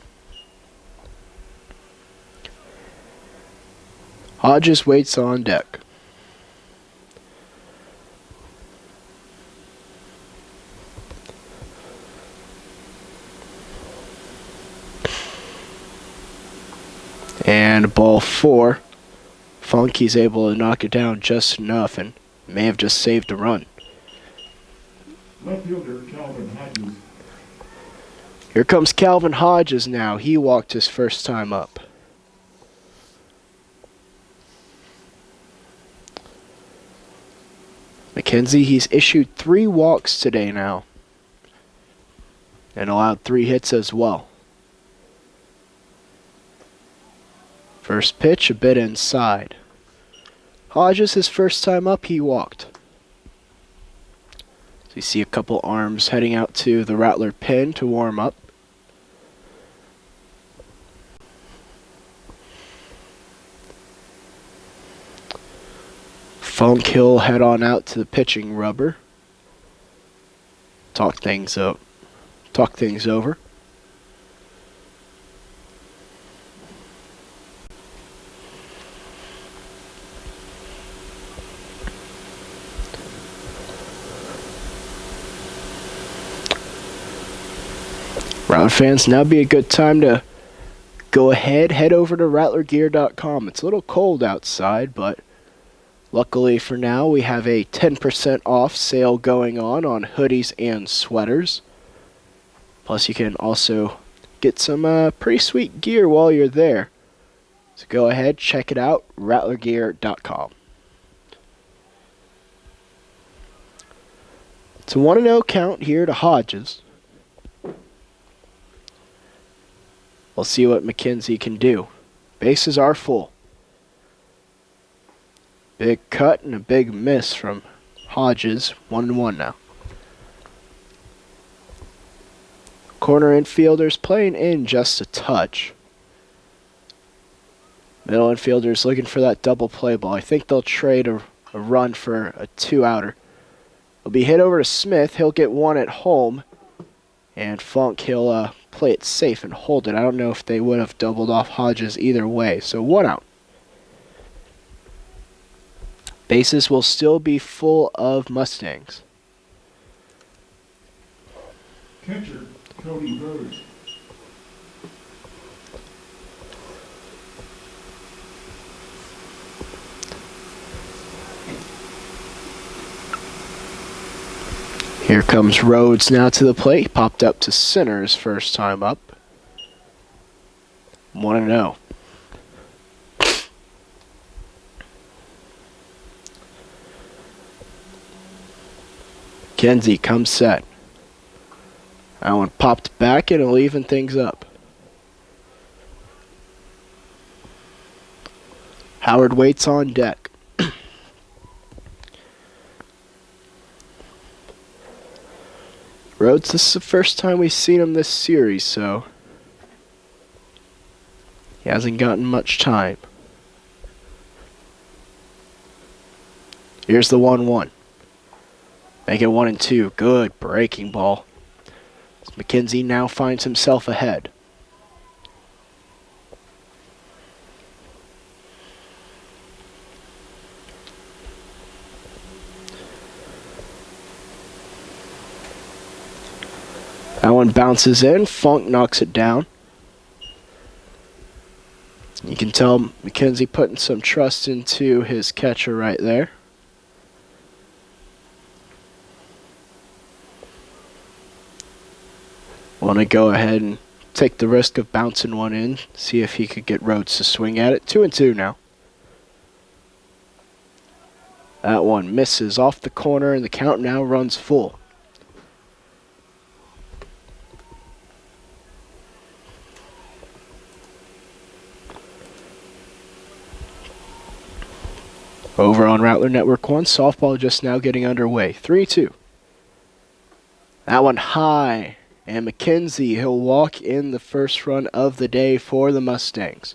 Hodges waits on deck. And ball 4. Funky's able to knock it down just enough and may have just saved a run. Left fielder Calvin Hodges. Here comes Calvin Hodges now. He walked his first time up. McKenzie, he's issued 3 walks today now. And allowed 3 hits as well. First pitch, a bit inside. Hodges, his first time up, he walked. So you see a couple arms heading out to the Rattler pen to warm up. Funk Hill head on out to the pitching rubber. Talk things over. Rattler fans, now be a good time to go ahead, head over to rattlergear.com. It's a little cold outside, but Luckily for now, we have a 10% off sale going on hoodies and sweaters. Plus, you can also get some pretty sweet gear while you're there. So go ahead, check it out, rattlergear.com. It's a 1-0 count here to Hodges. We'll see what McKenzie can do. Bases are full. Big cut and a big miss from Hodges. 1-1 now. Corner infielders playing in just a touch. Middle infielders looking for that double play ball. I think they'll trade a run for a 2-outer. It'll be hit over to Smith. He'll get one at home. And Funk, he'll play it safe and hold it. I don't know if they would have doubled off Hodges either way. So 1 out. Bases will still be full of Mustangs. Catcher, Cody Rhodes. Here comes Rhodes now to the plate. Popped up to center his first time up. 1-0. Kenzie comes set. That one popped back and it'll even things up. Howard waits on deck. Rhodes, this is the first time we've seen him this series, so he hasn't gotten much time. Here's the 1-1. Make it 1-2. Good breaking ball. McKenzie now finds himself ahead. That one bounces in. Funk knocks it down. You can tell McKenzie putting some trust into his catcher right there. Want to go ahead and take the risk of bouncing one in, see if he could get Rhodes to swing at it. 2-2 now. That one misses off the corner, and the count now runs full. Over on Rattler Network 1, softball just now getting underway. 3-2. That one high. And McKenzie, he'll walk in the first run of the day for the Mustangs.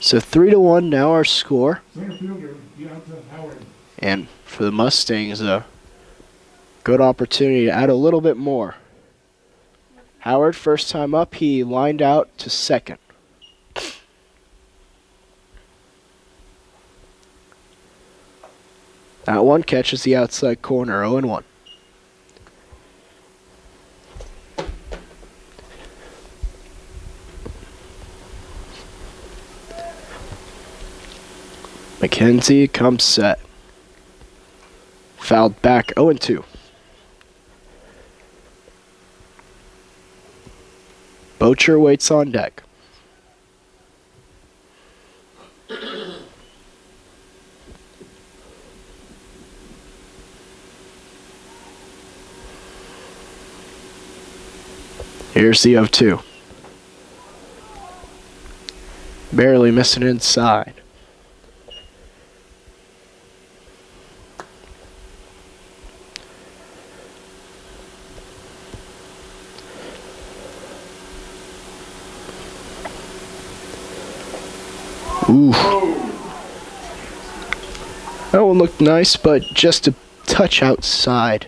So 3-1 now our score. Center fielder, Deonta Howard. And for the Mustangs, a good opportunity to add a little bit more. Howard, first time up, he lined out to second. That one catches the outside corner, 0-1. McKenzie comes set. Fouled back, 0-2. Bocher waits on deck. Here's the 0-2. Barely missing inside. Ooh. That one looked nice, but just a touch outside.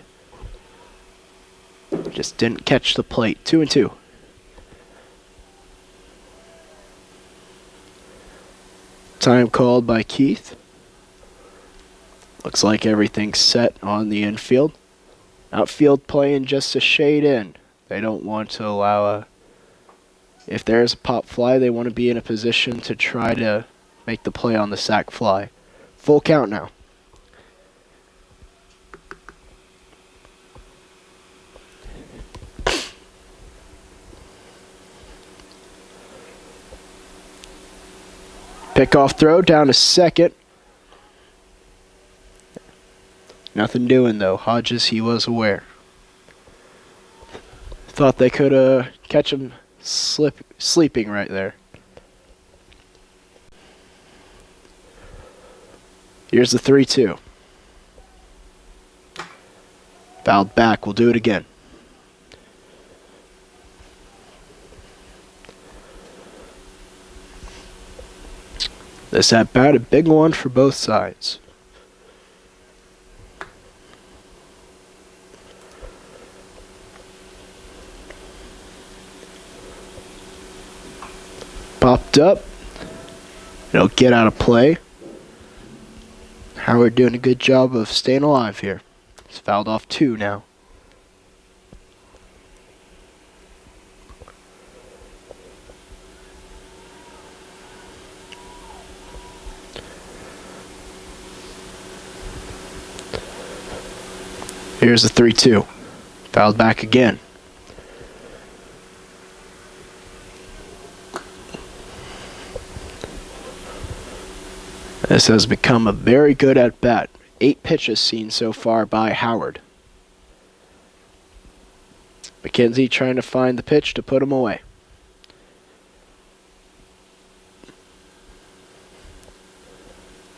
Just didn't catch the plate. 2-2. Time called by Keith. Looks like everything's set on the infield. Outfield playing just a shade in. They don't want to allow If there's a pop fly, they want to be in a position to try to make the play on the sac fly. Full count now. Pickoff throw down to second. Nothing doing though. Hodges, he was aware. Thought they could catch him sleeping right there. Here's the 3-2. Fouled back. We'll do it again. This at bat, a big one for both sides. Popped up. It'll get out of play. Howard doing a good job of staying alive here. He's fouled off 2 now. Here's the 3-2. Fouled back again. This has become a very good at-bat. 8 pitches seen so far by Howard. McKenzie trying to find the pitch to put him away.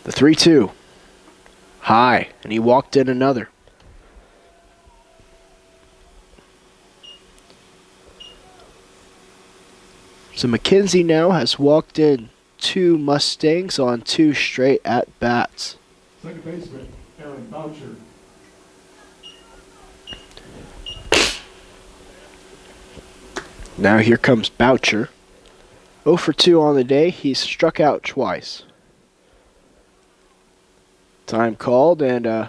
The 3-2. High, and he walked in another. So McKenzie now has walked in 2 Mustangs on 2 straight at-bats. Second baseman, Aaron Boucher. Now here comes Boucher. 0 for 2 on the day. He's struck out twice. Time called, and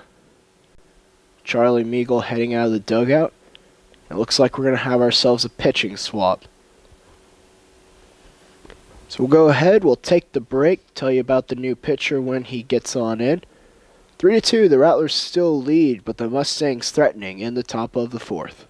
Charlie Meagle heading out of the dugout. It looks like we're going to have ourselves a pitching swap. So we'll go ahead, we'll take the break, tell you about the new pitcher when he gets on in. 3-2, the Rattlers still lead, but the Mustangs threatening in the top of the 4th.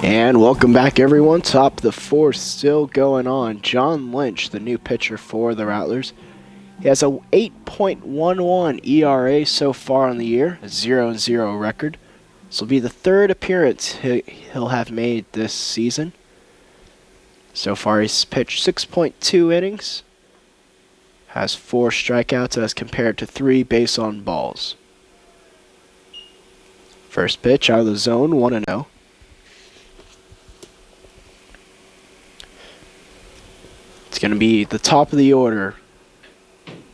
And welcome back, everyone. Top of the 4th still going on. John Lynch, the new pitcher for the Rattlers. He has a 8.11 ERA so far on the year, a 0-0 record. This will be the 3rd appearance he'll have made this season. So far he's pitched 6.2 innings, has 4 strikeouts as compared to 3 base on balls. First pitch out of the zone, 1-0. It's going to be the top of the order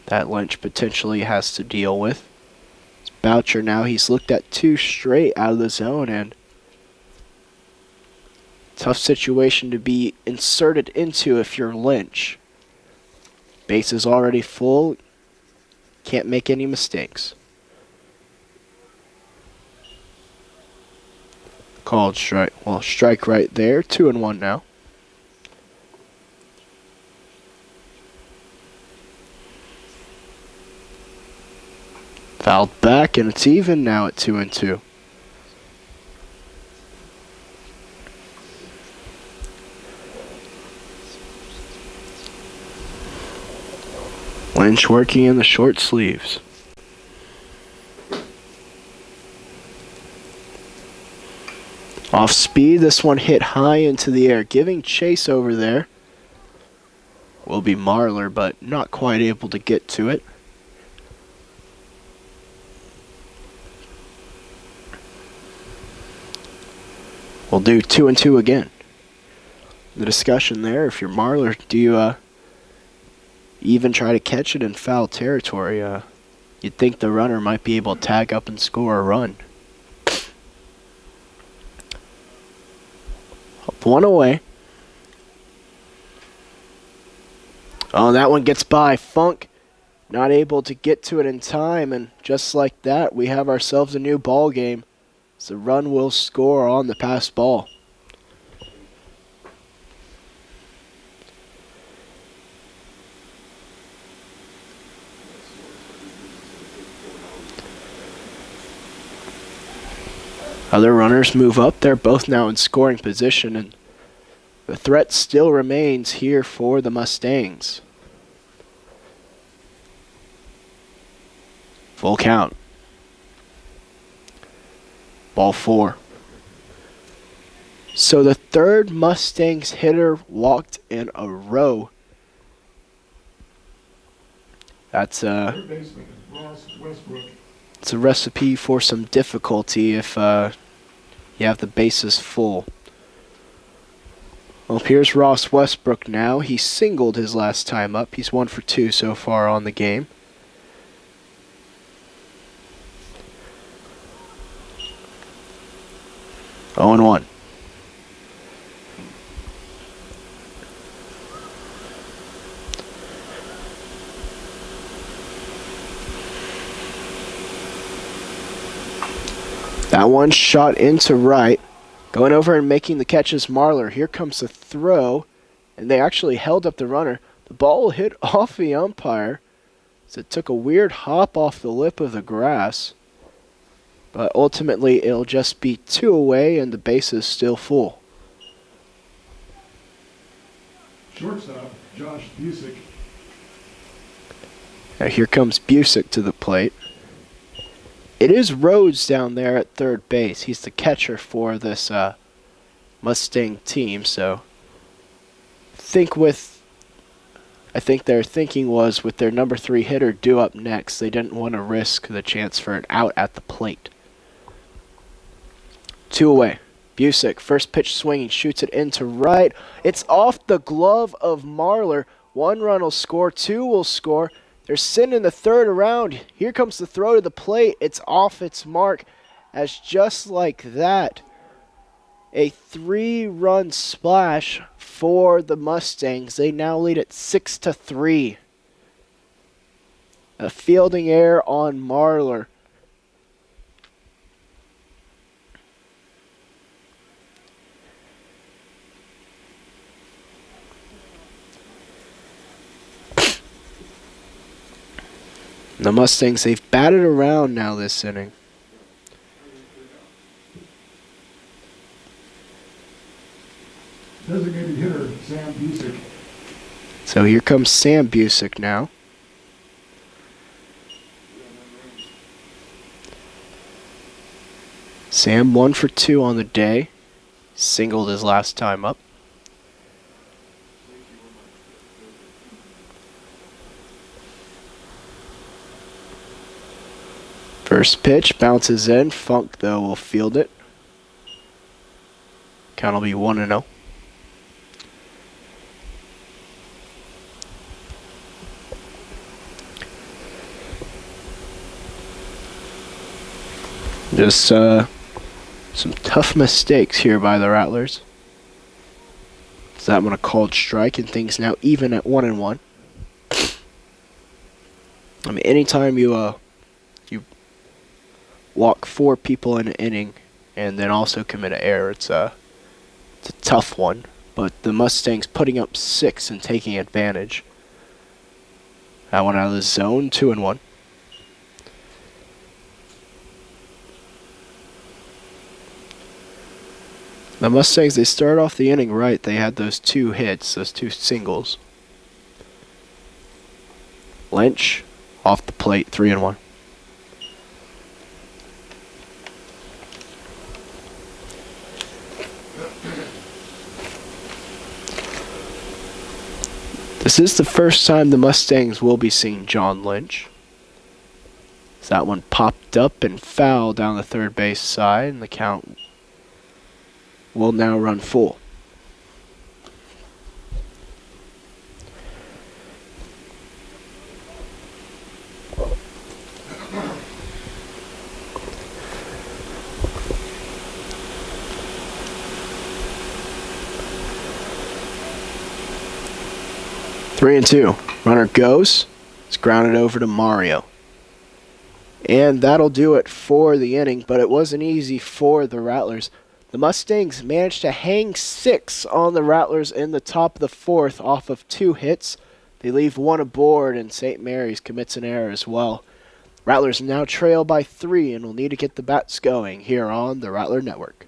that Lynch potentially has to deal with. It's Boucher now. He's looked at 2 straight out of the zone, and tough situation to be inserted into if you're Lynch. Base is already full. Can't make any mistakes. Called strike. Well, strike right there. 2-1 now. Fouled back, and it's even now at 2-2. Lynch working in the short sleeves. Off speed, this one hit high into the air, giving chase over there. Will be Marler, but not quite able to get to it. We'll do 2-2 again. The discussion there, if you're Marler, do you even try to catch it in foul territory? You'd think the runner might be able to tag up and score a run. Up 1 away. Oh, that one gets by. Funk not able to get to it in time, and just like that, we have ourselves a new ball game. The run will score on the pass ball. Other runners move up. They're both now in scoring position, and the threat still remains here for the Mustangs. Full count. Ball 4. So the third Mustangs hitter walked in a row. That's Third baseman, Ross Westbrook. it's a recipe for some difficulty if you have the bases full. Well, here's Ross Westbrook now. He singled his last time up. He's 1 for 2 so far on the game. Oh, and 1. That one shot into right. Going over and making the catch is Marler. Here comes the throw, and they actually held up the runner. The ball will hit off the umpire, so it took a weird hop off the lip of the grass. But ultimately, it'll just be 2 away, and the base is still full. Shortstop, Josh Busick. Now here comes Busick to the plate. It is Rhodes down there at third base. He's the catcher for this Mustang team, so I think their thinking was with their number 3 hitter due up next, they didn't want to risk the chance for an out at the plate. 2 away. Busick, first pitch swinging, shoots it into right. It's off the glove of Marler. 1 run will score, 2 will score. They're sending the third around. Here comes the throw to the plate. It's off its mark, as just like that, a 3-run splash for the Mustangs. They now lead at 6-3. A fielding error on Marler. The Mustangs, they've batted around now this inning. Designated hitter, Sam Busick. So here comes Sam Busick now. Sam 1 for 2 on the day. Singled his last time up. First pitch bounces in. Funk, though, will field it. Count will be 1-0. Just some tough mistakes here by the Rattlers. So that one a called strike, and things now even at 1-1. I mean, anytime you walk 4 people in an inning and then also commit an error, it's a tough one. But the Mustangs putting up 6 and taking advantage. That one out of the zone, 2-1. The Mustangs, they started off the inning right. They had those 2 hits, those 2 singles. Lynch off the plate, 3-1. This is the first time the Mustangs will be seeing John Lynch. So that one popped up and fouled down the third base side, and the count will now run full. Three and two. Runner goes. It's grounded over to Mario. And that'll do it for the inning, but it wasn't easy for the Rattlers. The Mustangs managed to hang 6 on the Rattlers in the top of the 4th off of 2 hits. They leave 1 aboard, and St. Mary's commits an error as well. Rattlers now trail by 3 and will need to get the bats going here on the Rattler Network.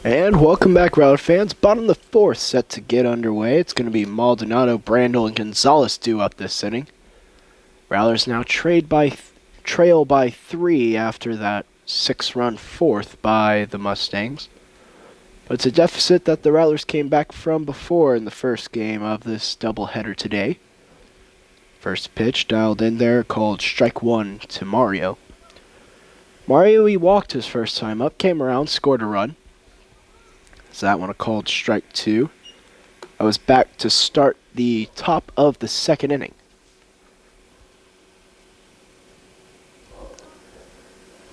And welcome back, Rattler fans. Bottom of the 4th set to get underway. It's going to be Maldonado, Brandel, and Gonzalez due up this inning. Rattlers now trail by 3 after that 6-run 4th by the Mustangs. But it's a deficit that the Rattlers came back from before in the first game of this doubleheader today. First pitch dialed in there, called strike 1 to Mario. Mario, he walked his first time up, came around, scored a run. So that one a called strike 2. I was back to start the top of the 2nd inning.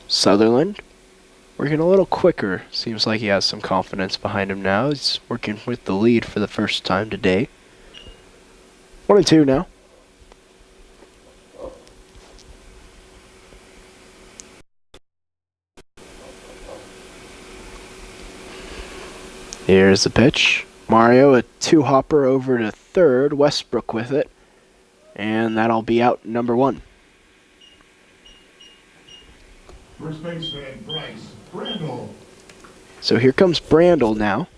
Sutherland working a little quicker. Seems like he has some confidence behind him now. He's working with the lead for the first time today. 1-2 now. Here's the pitch. Mario, a 2-hopper over to third. Westbrook with it. And that'll be out number 1. First baseman Bryce Brandel. So here comes Brandel now.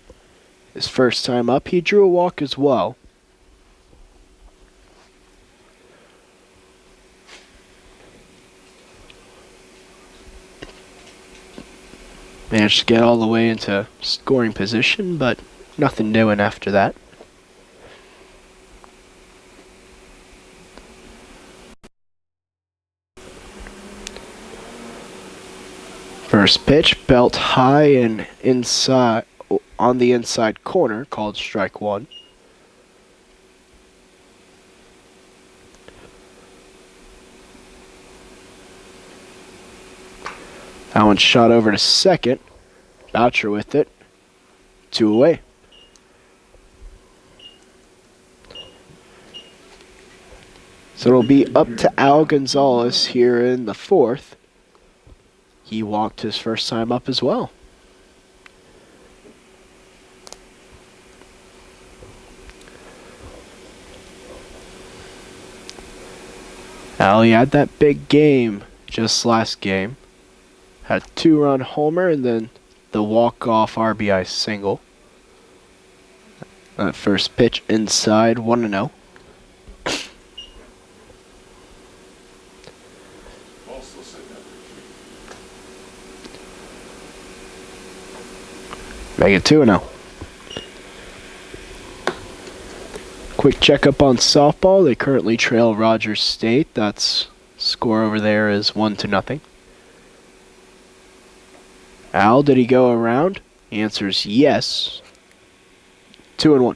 His first time up. He drew a walk as well. Managed to get all the way into scoring position, but nothing doing after that. First pitch, belt high and inside on the inside corner, called strike one. That one shot over to second. Boucher with it. 2 away. So it'll be up to Al Gonzalez here in the fourth. He walked his first time up as well. Al, he had that big game just last game. Had a 2-run homer and then the walk-off RBI single. That first pitch inside, 1-0. Make it 2-0. Quick checkup on softball. They currently trail Rogers State. That's score over there is 1-0. Al, did he go around? The answer is yes. 2-1.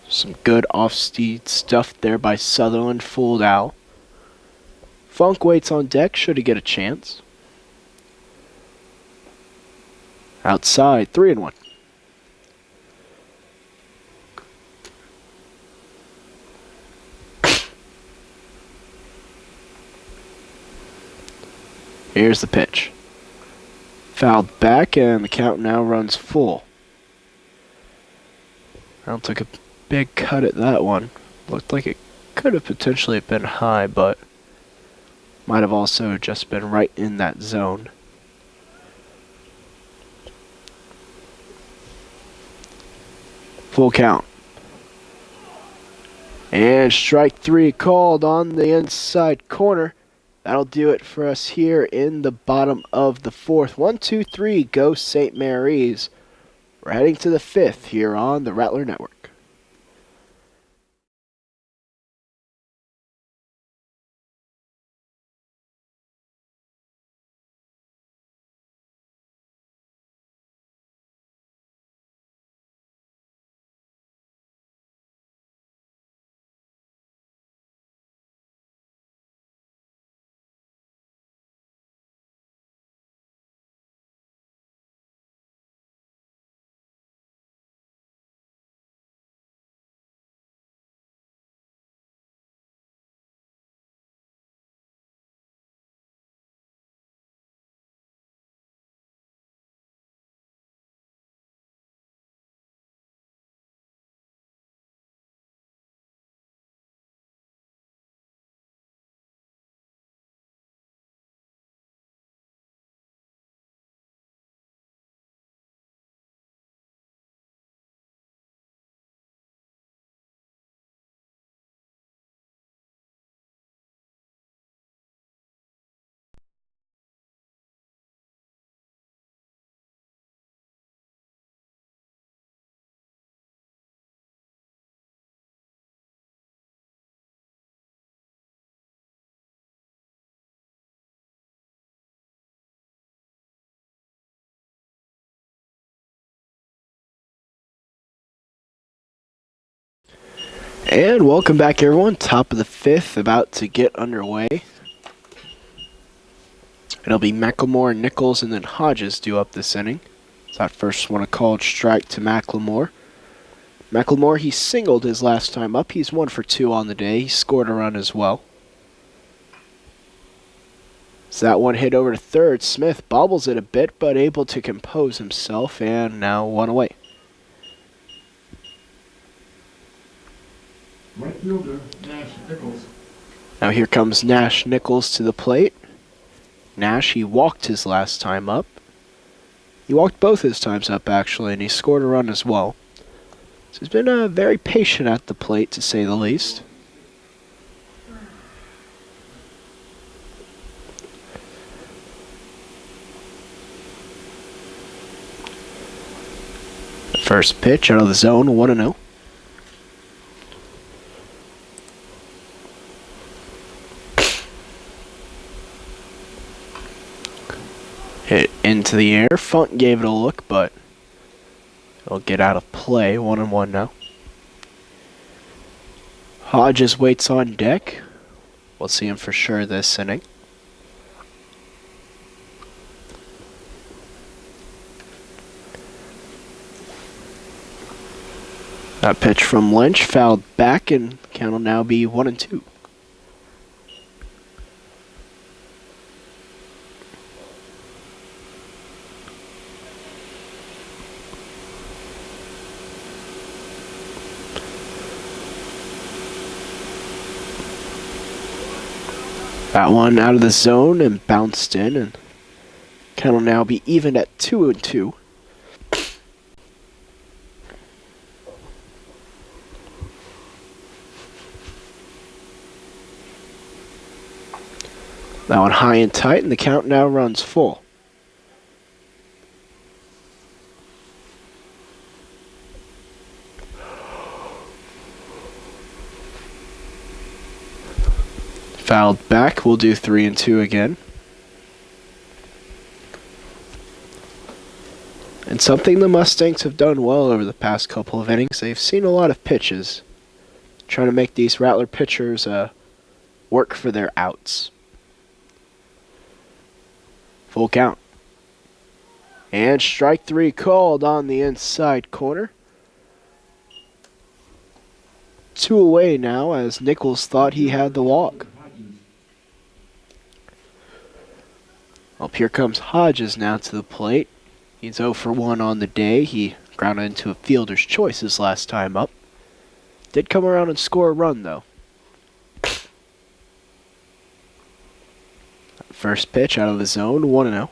Some good off-speed stuff there by Sutherland. Fooled Al. Funk waits on deck. Should he get a chance? Outside, 3-1. Here's the pitch. Fouled back, and the count now runs full. Al took a big cut at that one. Looked like it could have potentially been high, but might have also just been right in that zone. Full count. And strike three called on the inside corner. That'll do it for us here in the bottom of the fourth. 1-2-3, go St. Mary's. We're heading to the fifth here on the Rattler Network. And welcome back, everyone. Top of the fifth, about to get underway. It'll be McLemore, Nichols, and then Hodges due up this inning. So that first one a called strike to McLemore. McLemore, he singled his last time up. He's 1 for 2 on the day. He scored a run as well. So that one hit over to third. Smith bobbles it a bit, but able to compose himself, and now 1 away. Right fielder, Nash Nichols. Now here comes Nash Nichols to the plate. Nash, he walked his last time up. He walked both his times up, actually, and he scored a run as well. So he's been very patient at the plate, to say the least. First pitch out of the zone, 1-0. Hit into the air. Funk gave it a look, but it'll get out of play. 1-1 now. Hodges waits on deck. We'll see him for sure this inning. That pitch from Lynch fouled back, and count will now be 1-2. That one out of the zone and bounced in, and count will now be even at 2-2. That one high and tight, and the count now runs full. Fouled back, we'll do 3-2 again. And something the Mustangs have done well over the past couple of innings, they've seen a lot of pitches, trying to make these Rattler pitchers work for their outs. Full count. And strike 3 called on the inside corner. 2 away now, as Nichols thought he had the walk. Up here comes Hodges now to the plate. He's 0 for 1 on the day. He grounded into a fielder's choice his last time up. Did come around and score a run, though. First pitch out of the zone, 1-0.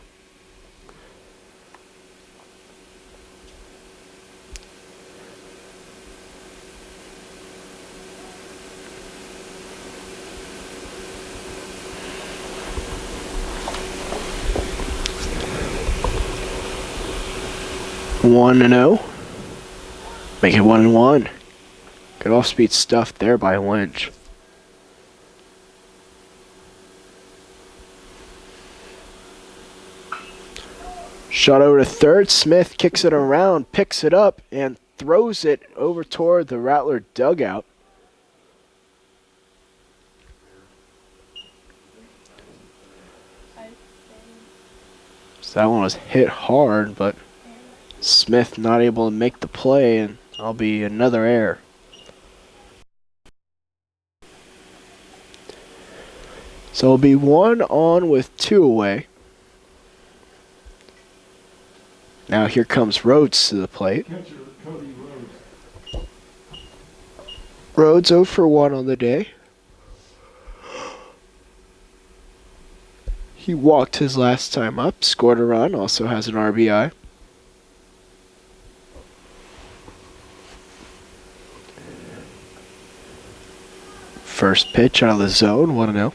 One and 0. Make it 1-1. Good off-speed stuff there by Lynch. Shot over to third. Smith kicks it around, picks it up, and throws it over toward the Rattler dugout. So that one was hit hard, but Smith not able to make the play, and that'll be another error. So it'll be 1 on with 2 away. Now here comes Rhodes to the plate. Rhodes 0 for 1 on the day. He walked his last time up, scored a run, also has an RBI. First pitch out of the zone, 1-0.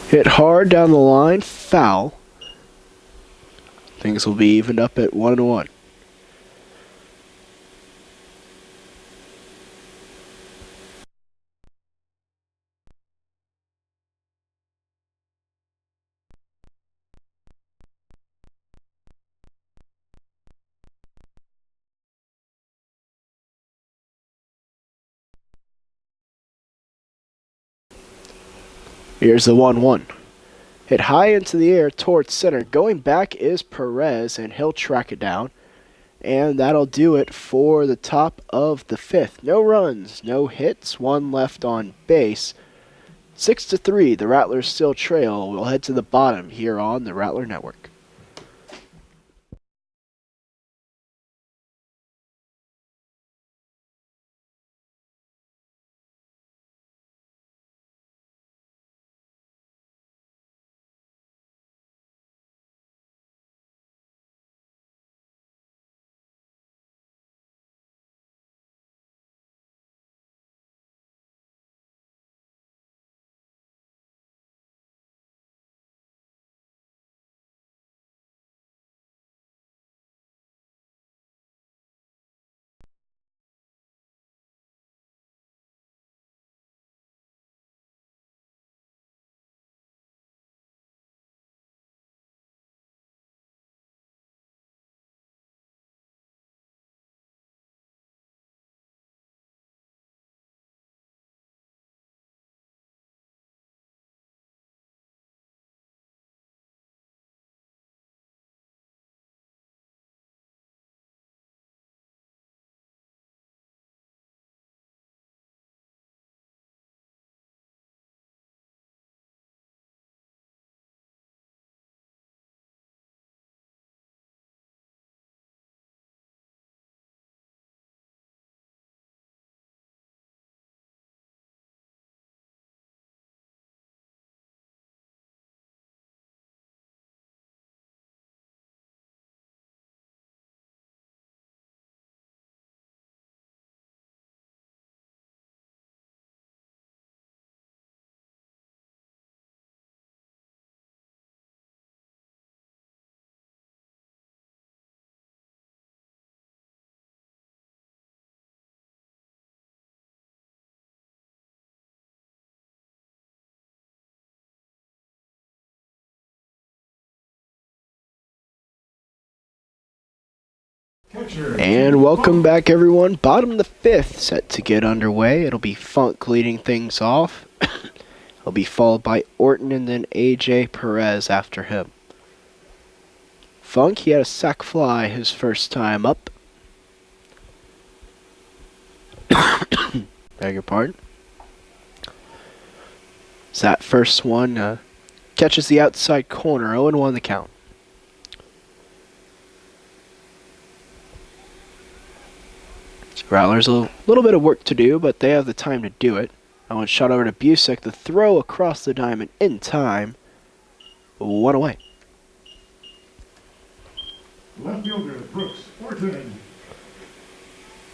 Hit hard down the line, foul. Things will be evened up at 1-1. Here's the 1-1. Hit high into the air towards center. Going back is Perez, and he'll track it down. And that'll do it for the top of the 5th. No runs, no hits, 1 left on base. 6-3, the Rattlers still trail. We'll head to the bottom here on the Rattler Network. Catcher. And welcome back, everyone. Bottom of the fifth set to get underway. It'll be Funk leading things off. He'll be followed by Orton and then AJ Perez after him. Funk, he had a sac fly his first time up. Beg your pardon. So that first one catches the outside corner, 0-1 the count. Rattlers a little bit of work to do, but they have the time to do it. That one shot over to Busick, the throw across the diamond in time. 1 away. Left fielder, Brooks, Orton.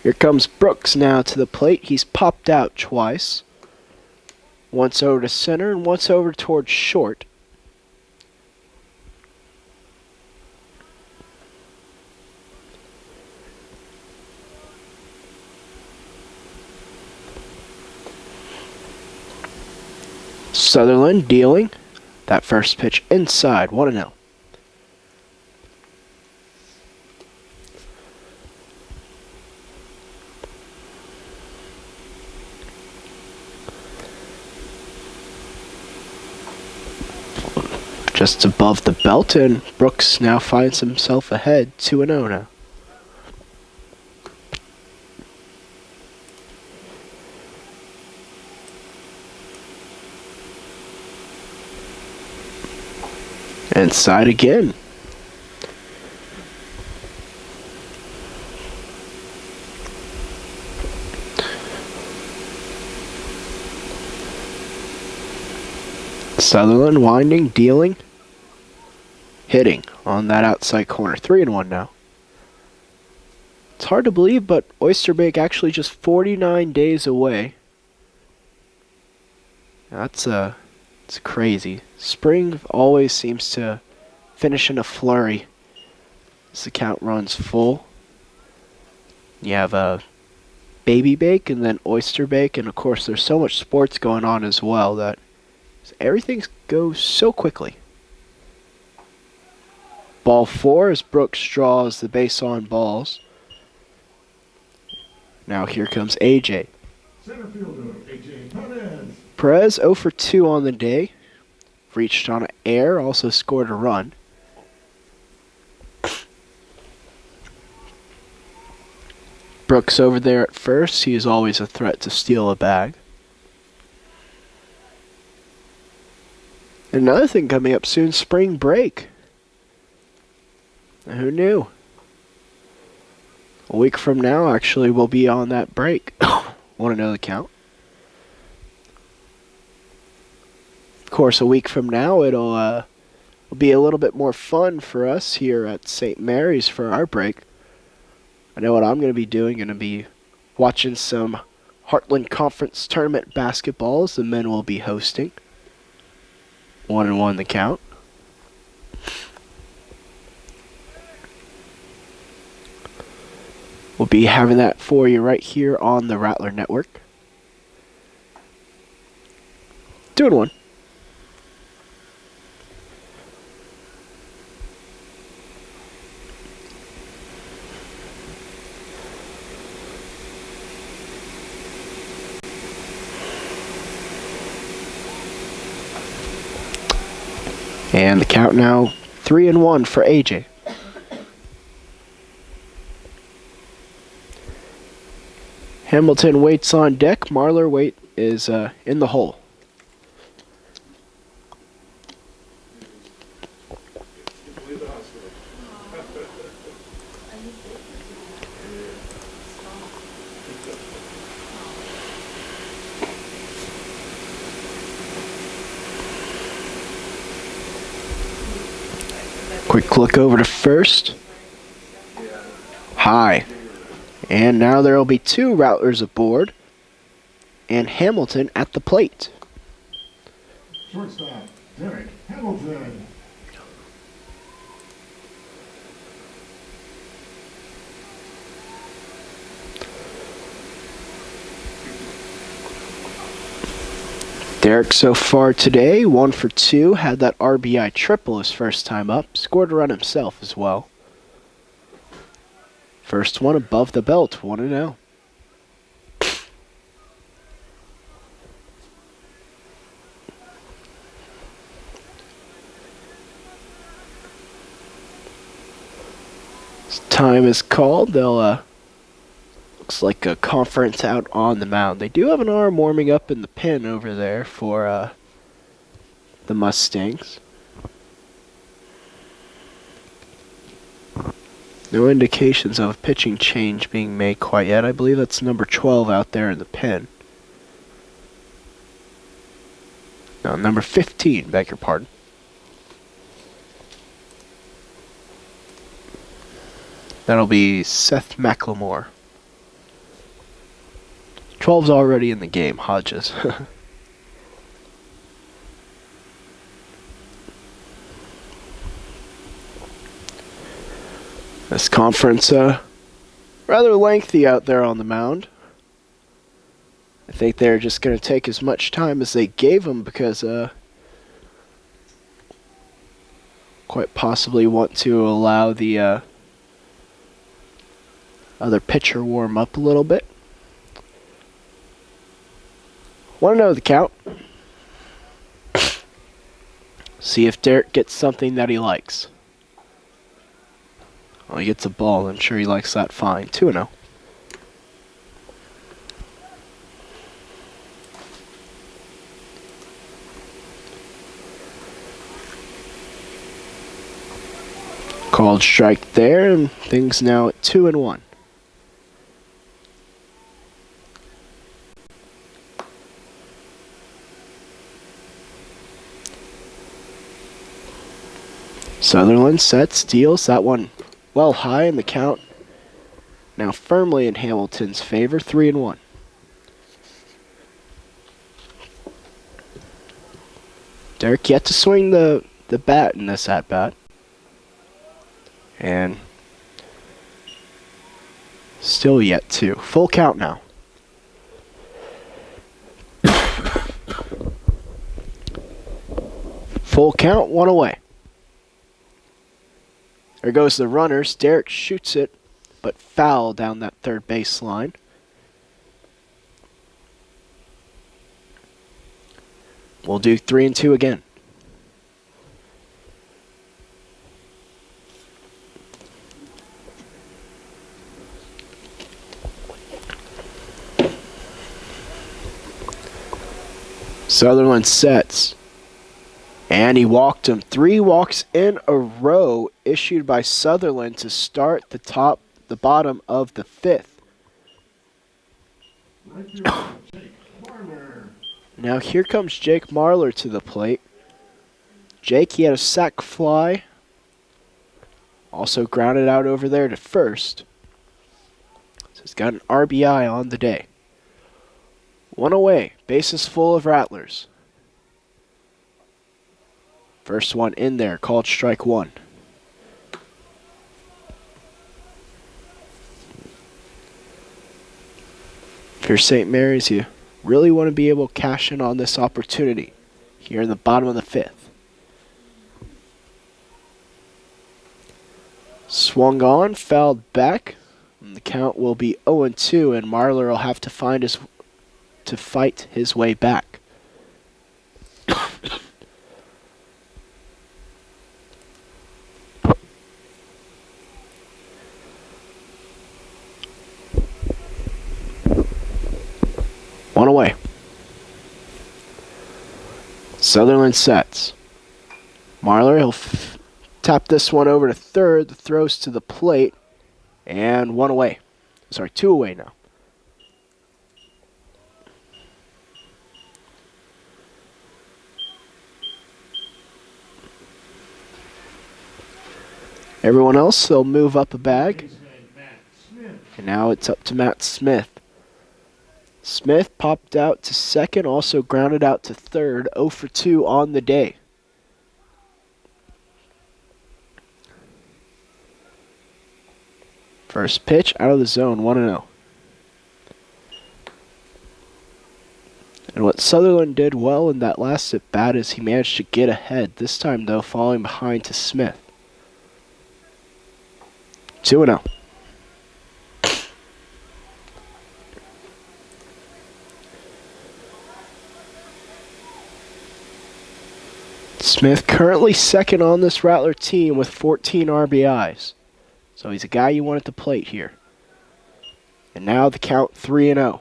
Here comes Brooks now to the plate. He's popped out twice. Once over to center and once over towards short. Sutherland dealing. That first pitch inside, 1-0. Just above the belt, and Brooks now finds himself ahead, 2-0 now. Inside again. Sutherland winding, dealing, hitting on that outside corner. 3-1 now. It's hard to believe, but Oysterbake actually just 49 days away. It's crazy. Spring always seems to finish in a flurry as the count runs full. You have a baby bake and then oyster bake, and of course there's so much sports going on as well that everything goes so quickly. Ball 4 as Brooks draws the base on balls. Now here comes AJ. Center fielder, AJ Perez. Perez 0 for 2 on the day. Reached on an air, also scored a run. Brooks over there at first. He is always a threat to steal a bag. Another thing coming up soon, spring break. Who knew? A week from now, actually, we'll be on that break. Want to know the count? Of course, a week from now, it'll be a little bit more fun for us here at St. Mary's for our break. I know what I'm going to be doing. Going to be watching some Heartland Conference Tournament basketballs. The men will be hosting. 1-1 the count. We'll be having that for you right here on the Rattler Network. 2-1. And the count now 3-1 for AJ. Hamilton waits on deck. Marlar is in the hole. Quick look over to first. High. And now there will be 2 Rattlers aboard. And Hamilton at the plate. Shortstop, Derek Hamilton. Derek so far today, 1 for 2, had that RBI triple his first time up, scored a run himself as well. First one above the belt, 1-0. Time is called. They'll looks like a conference out on the mound. They do have an arm warming up in the pen over there for the Mustangs. No indications of a pitching change being made quite yet. I believe that's number 12 out there in the pen. No, number 15, beg your pardon. That'll be Seth McLemore. 12's already in the game, Hodges. This conference, rather lengthy out there on the mound. I think they're just going to take as much time as they gave them because quite possibly want to allow the other pitcher warm up a little bit. Want to know the count. See if Derek gets something that he likes. Well, he gets a ball. I'm sure he likes that fine. 2-0. Called strike there, and things now at 2-1. Sutherland sets, deals that one well high in the count. Now firmly in Hamilton's favor, 3-1. Derek yet to swing the bat in this at-bat. And still yet to. Full count now. Full count, 1 away. There goes the runners. Derek shoots it, but foul down that third base line. We'll do 3-2 again. Sutherland sets. And he walked him. 3 walks in a row issued by Sutherland to start the bottom of the 5th. Now here comes Jake Marler to the plate. Jake, he had a sac fly. Also grounded out over there to first. So he's got an RBI on the day. 1 away. Bases full of Rattlers. First one in there, called strike 1. If you're St. Mary's, you really want to be able to cash in on this opportunity here in the bottom of the 5th. Swung on, fouled back, and the count will be 0-2, and Marler will have to fight his way back. One away. Sutherland sets. Marler, he'll tap this one over to third. The throw's to the plate. And 1 away. Sorry, 2 away now. Everyone else, they'll move up a bag. And now it's up to Matt Smith. Smith popped out to second, also grounded out to third, 0 for 2 on the day. First pitch out of the zone, 1-0. And what Sutherland did well in that last at bat is he managed to get ahead, this time though falling behind to Smith. 2-0. Smith currently second on this Rattler team with 14 RBIs. So he's a guy you want at the plate here. And now the count 3-0.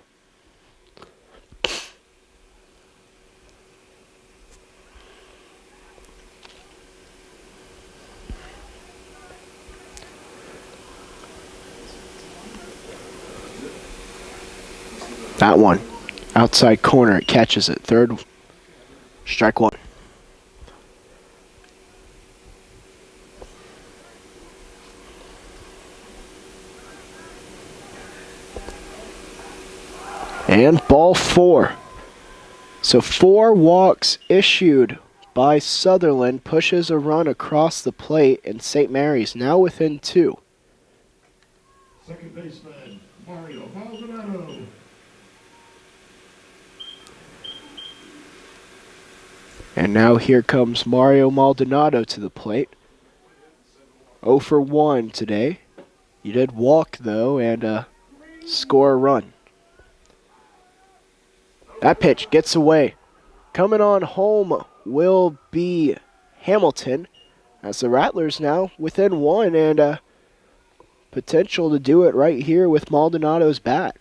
That one. Outside corner. It catches it. Third. Strike one. And ball four. So 4 walks issued by Sutherland pushes a run across the plate, and St. Mary's now within 2. Second baseman, Mario Maldonado. And now here comes Mario Maldonado to the plate. 0 for 1 today. You did walk, though, and score a run. That pitch gets away. Coming on home will be Hamilton, as the Rattlers now within 1, and potential to do it right here with Maldonado's bat.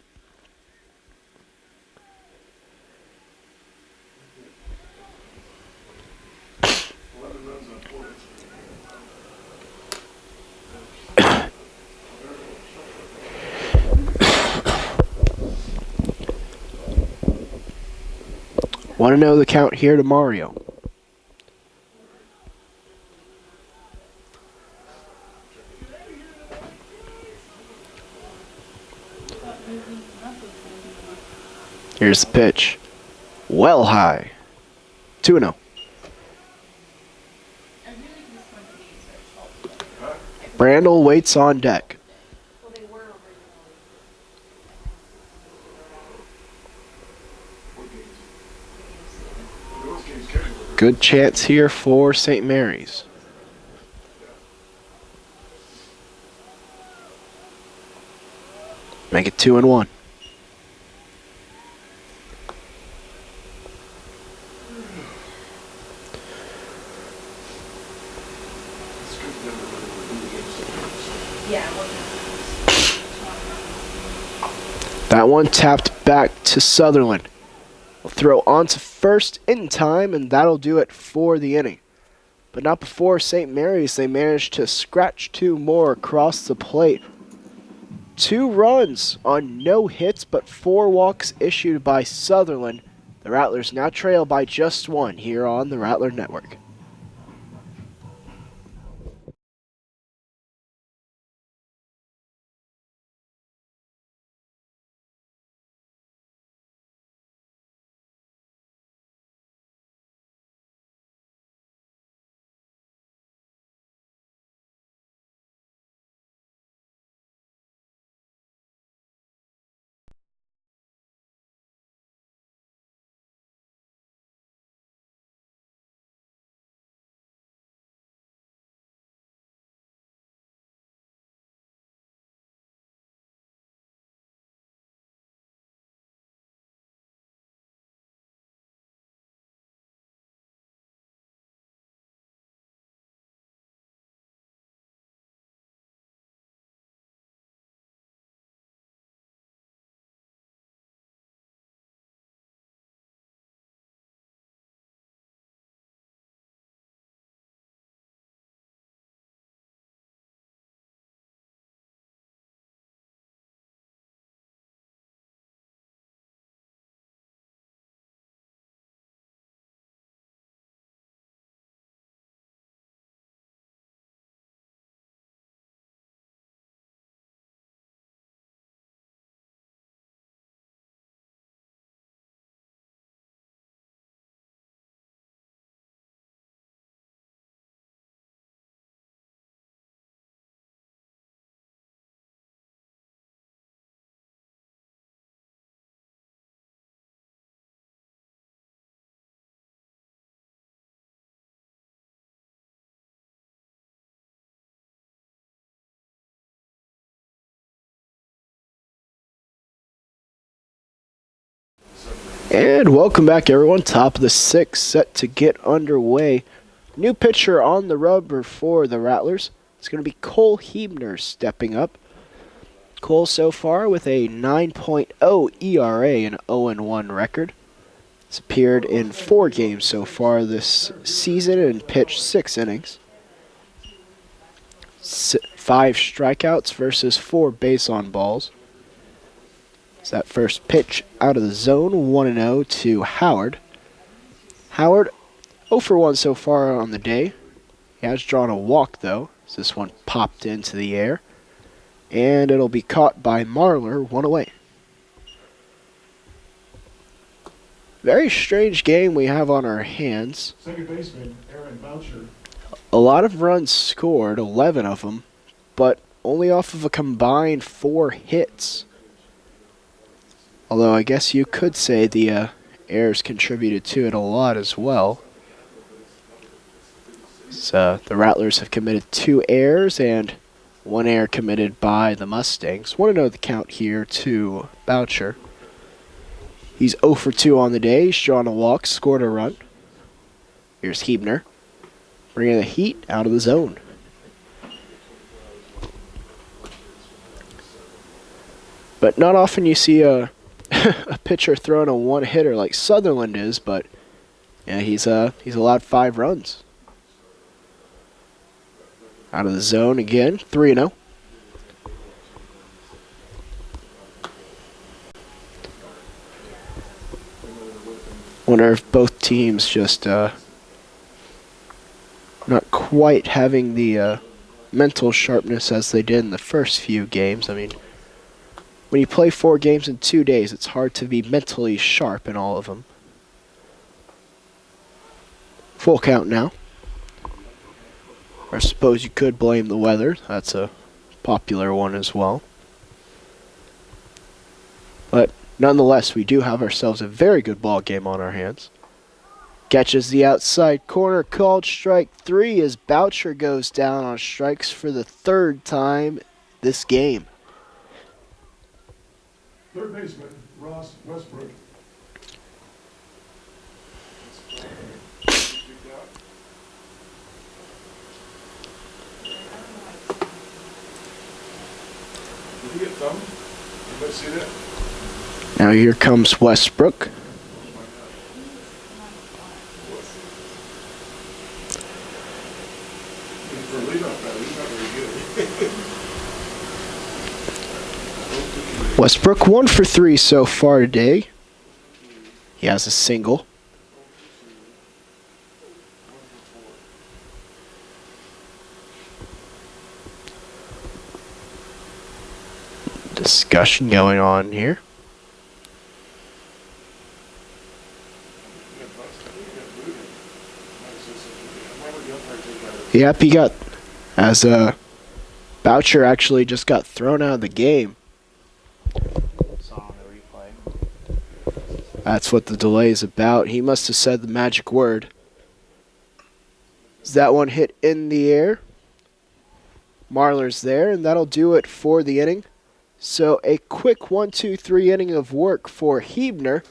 Want to know the count here to Mario. Here's the pitch. Well high. 2-0. Brandel waits on deck. Good chance here for St. Mary's. Make it 2-1. That one tapped back to Sutherland. Will throw onto first in time, and that'll do it for the inning. But not before St. Mary's. They managed to scratch 2 more across the plate. 2 runs on no hits, but 4 walks issued by Sutherland. The Rattlers now trail by just 1 here on the Rattler Network. And welcome back, everyone. Top of the 6th, set to get underway. New pitcher on the rubber for the Rattlers. It's going to be Cole Hebner stepping up. Cole so far with a 9.0 ERA and 0-1 record. He's appeared in 4 games so far this season and pitched 6 innings. 5 strikeouts versus 4 base on balls. It's that first pitch out of the zone, 1-0 to Howard. Howard 0 for 1 so far on the day. He has drawn a walk though, so this one popped into the air. And it'll be caught by Marler, 1 away. Very strange game we have on our hands. Second baseman, Aaron Boucher. A lot of runs scored, 11 of them, but only off of a combined 4 hits. Although I guess you could say the errors contributed to it a lot as well. So the Rattlers have committed 2 errors and 1 error committed by the Mustangs. Want to know the count here to Boucher. He's 0 for 2 on the day. He's drawn a walk, scored a run. Here's Hebner, bringing the heat out of the zone. But not often you see a a pitcher throwing a 1-hitter like Sutherland is, but yeah, he's allowed 5 runs. Out of the zone again, 3-0. Wonder if both teams just not quite having the mental sharpness as they did in the first few games. I mean, when you play 4 games in 2 days, it's hard to be mentally sharp in all of them. Full count now. I suppose you could blame the weather. That's a popular one as well. But nonetheless, we do have ourselves a very good ball game on our hands. Catches the outside corner, called strike 3 as Boucher goes down on strikes for the 3rd time this game. Third baseman, Ross Westbrook. Did he get thumbed? Anybody see that? Now here comes Westbrook. For a leadoff batter, he's not very good. Westbrook 1 for 3 so far today. He has a single. Discussion going on here. Yep, he got, as Boucher actually just got thrown out of the game. That's what the delay is about. He must have said the magic word. Is that one hit in the air? Marler's there, and that'll do it for the inning. So a quick 1-2-3 inning of work for Hebner.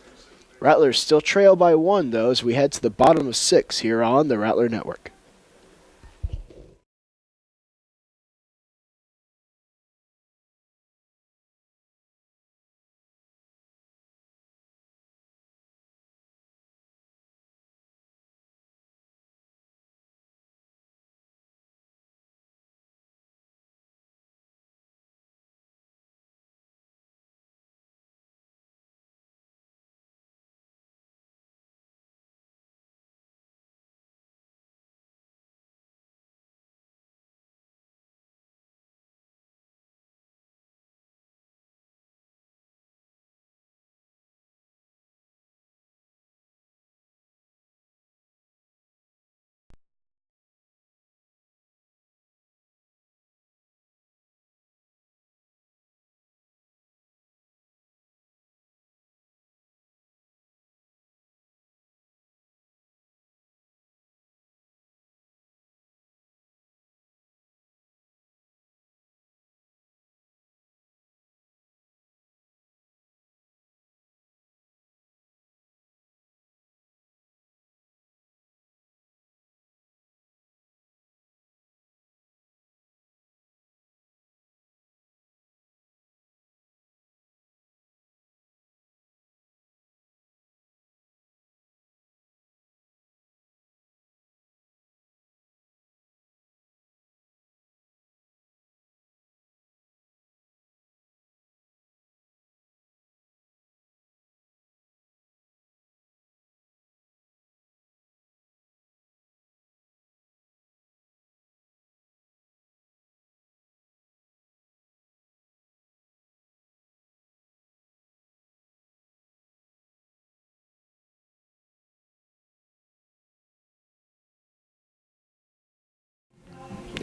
Rattlers still trail by 1, though, as we head to the bottom of 6 here on the Rattler Network.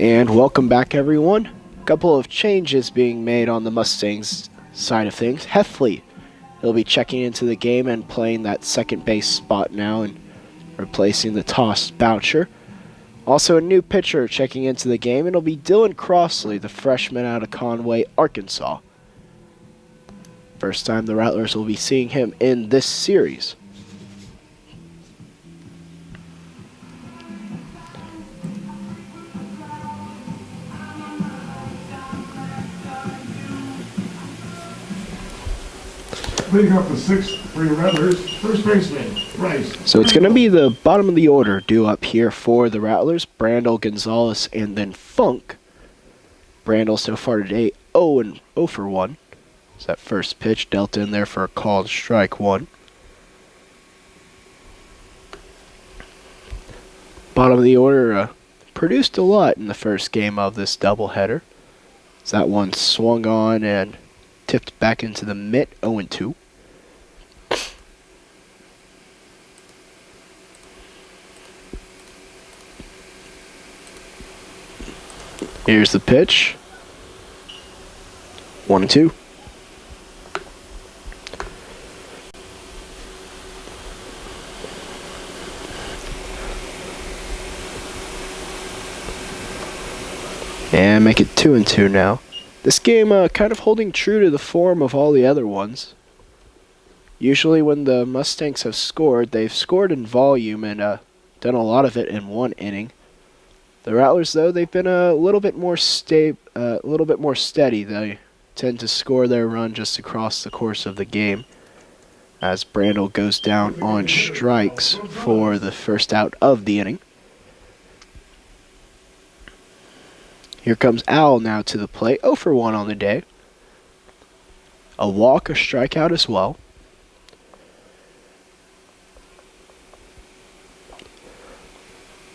And welcome back, everyone. A couple of changes being made on the Mustangs side of things. Heffley, he'll be checking into the game and playing that second base spot now and replacing the tossed Boucher. Also a new pitcher checking into the game, and it'll be Dylan Crossley, the freshman out of Conway, Arkansas. First time the Rattlers will be seeing him in this series. Leading up the sixth for your Rattlers, first baseman, Rice. So it's going to be the bottom of the order due up here for the Rattlers. Brandel, Gonzalez, and then Funk. Brandel so far today 0 for 1. It's that first pitch dealt in there for a called strike 1. Bottom of the order produced a lot in the first game of this doubleheader. So that one swung on and tipped back into the mitt, 0-2. Here's the pitch. 1-2. And make it 2-2 now. This game kind of holding true to the form of all the other ones. Usually when the Mustangs have scored, they've scored in volume and done a lot of it in one inning. The Rattlers, though, they've been a little bit more steady. They tend to score their run just across the course of the game, as Brandel goes down on strikes for the first out of the inning. Here comes Al now to the plate, 0 for 1 on the day. A walk, a strikeout as well.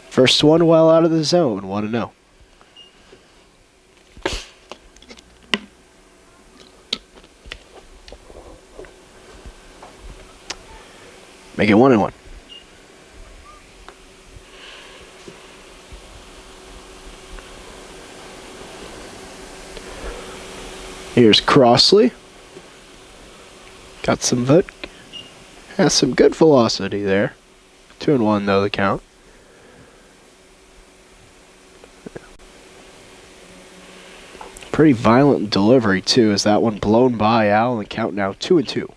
First one well out of the zone, 1-0. Make it 1-1. Here's Crossley. Got some has some good velocity there. 2-1 though the count. Pretty violent delivery too, as that one blown by Al, and the count now 2-2.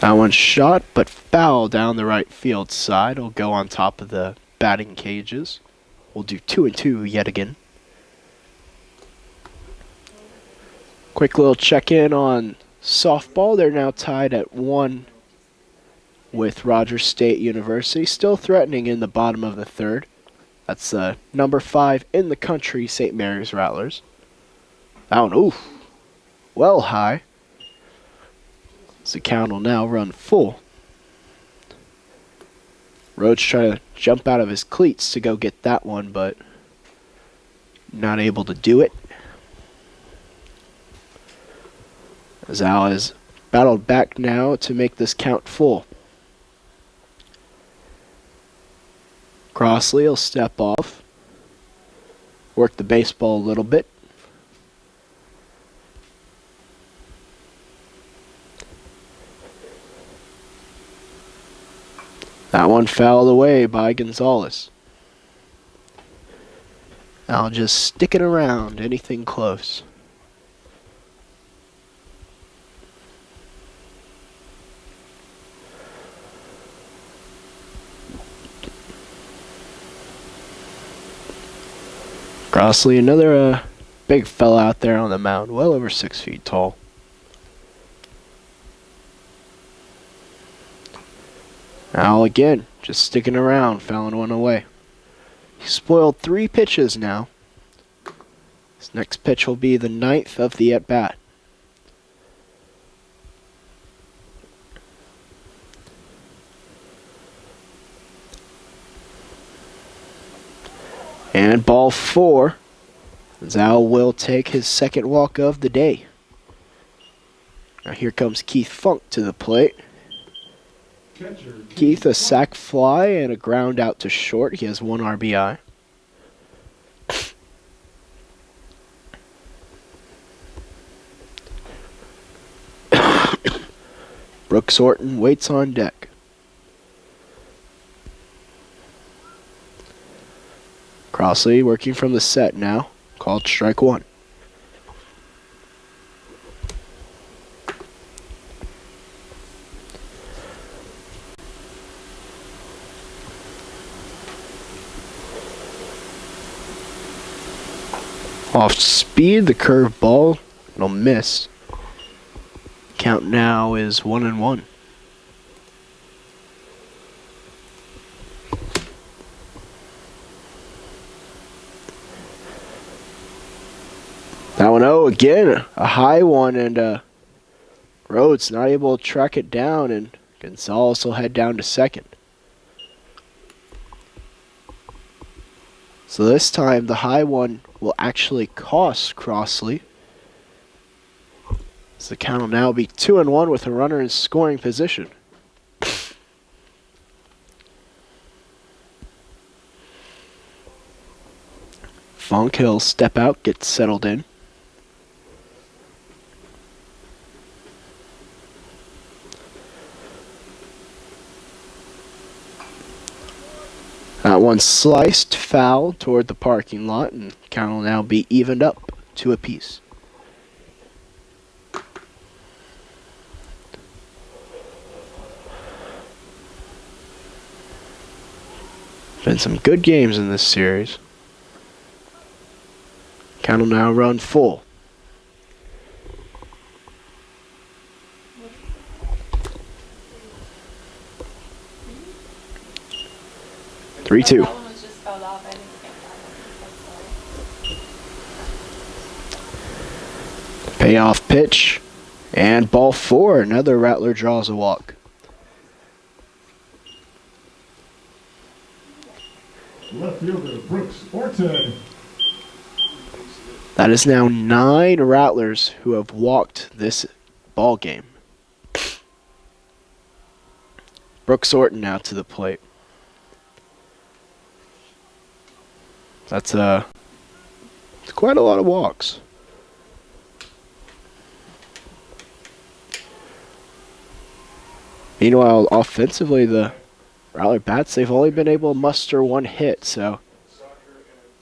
That one's shot, but foul down the right field side. Will go on top of the batting cages. We'll do 2-2 yet again. Quick little check-in on softball. They're now tied at 1 with Rogers State University. Still threatening in the bottom of the third. That's number 5 in the country, St. Mary's Rattlers. That one, oof, well high. So the count will now run full. Rhodes trying to jump out of his cleats to go get that one, but not able to do it. As Al has battled back now to make this count full. Crossley will step off. Work the baseball a little bit. That one fouled away by Gonzalez. Al just sticking around, anything close. Crossley, another big fella out there on the mound, well over 6 feet tall. Al again, just sticking around, fouling one away. He spoiled 3 pitches now. His next pitch will be the 9th of the at-bat. And ball 4. Zal will take his second walk of the day. Now here comes Keith Funk to the plate. Catcher. Keith, a sac fly and a ground out to short. He has 1 RBI. Brooks Orton waits on deck. Crossley working from the set now. Called strike 1. Off speed, the curve ball. It'll miss. Count now is 1-1. That 1-0 again, a high one, and Rhodes not able to track it down, and Gonzalez will head down to second. So this time the high one will actually cost Crossley. So the count will now be 2-1 with a runner in scoring position. Funk, he'll step out, get settled in. That one sliced foul toward the parking lot, and count will now be evened up 2 apiece. Been some good games in this series. Count will now run full. Three-two. That one was just spelled off. I didn't get that. Payoff pitch. And ball 4. Another Rattler draws a walk. Left fielder Brooks Orton. That is now 9 Rattlers who have walked this ball game. Brooks Orton now to the plate. That's it's quite a lot of walks. Meanwhile, offensively, the Rattler bats, they've only been able to muster 1 hit, so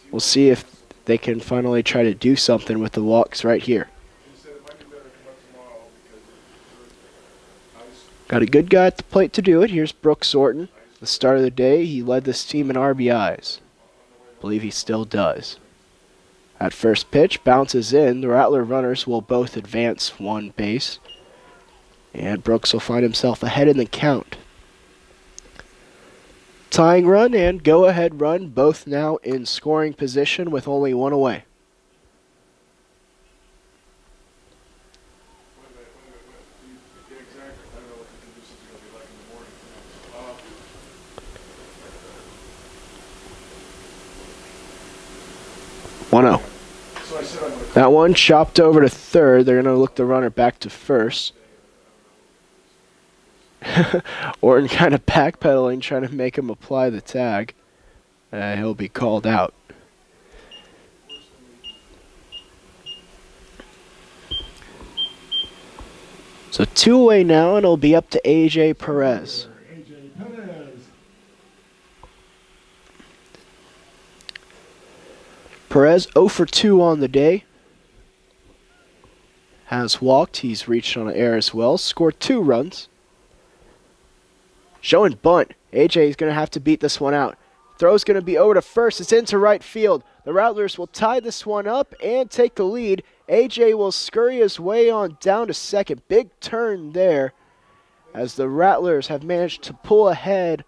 we'll see if they can finally try to do something with the walks right here. Got a good guy at the plate to do it. Here's Brooks Orton. The start of the day, he led this team in RBIs. Believe he still does. At first pitch, bounces in. The Rattler runners will both advance 1 base. And Brooks will find himself ahead in the count. Tying run and go-ahead run, both now in scoring position with only 1 away. One-oh. That one chopped over to third. They're going to look the runner back to first. Orton kind of backpedaling, trying to make him apply the tag. He'll be called out. So 2 away now, and it'll be up to A.J. Perez. Perez 0 for 2 on the day. Has walked. He's reached on an error as well. Scored 2 runs. Showing bunt. AJ is going to have to beat this one out. Throw's going to be over to first. It's into right field. The Rattlers will tie this one up and take the lead. AJ will scurry his way on down to second. Big turn there as the Rattlers have managed to pull ahead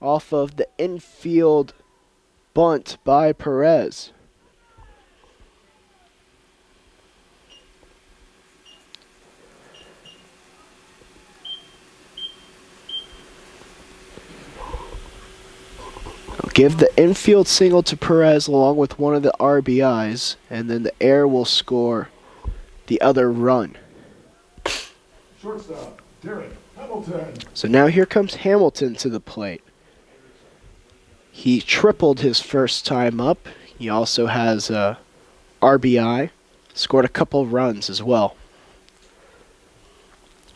off of the infield bunt by Perez. Give the infield single to Perez along with one of the RBIs, and then the air will score the other run. Shortstop, Derek Hamilton. So now here comes Hamilton to the plate. He tripled his first time up. He also has a RBI. Scored a couple runs as well.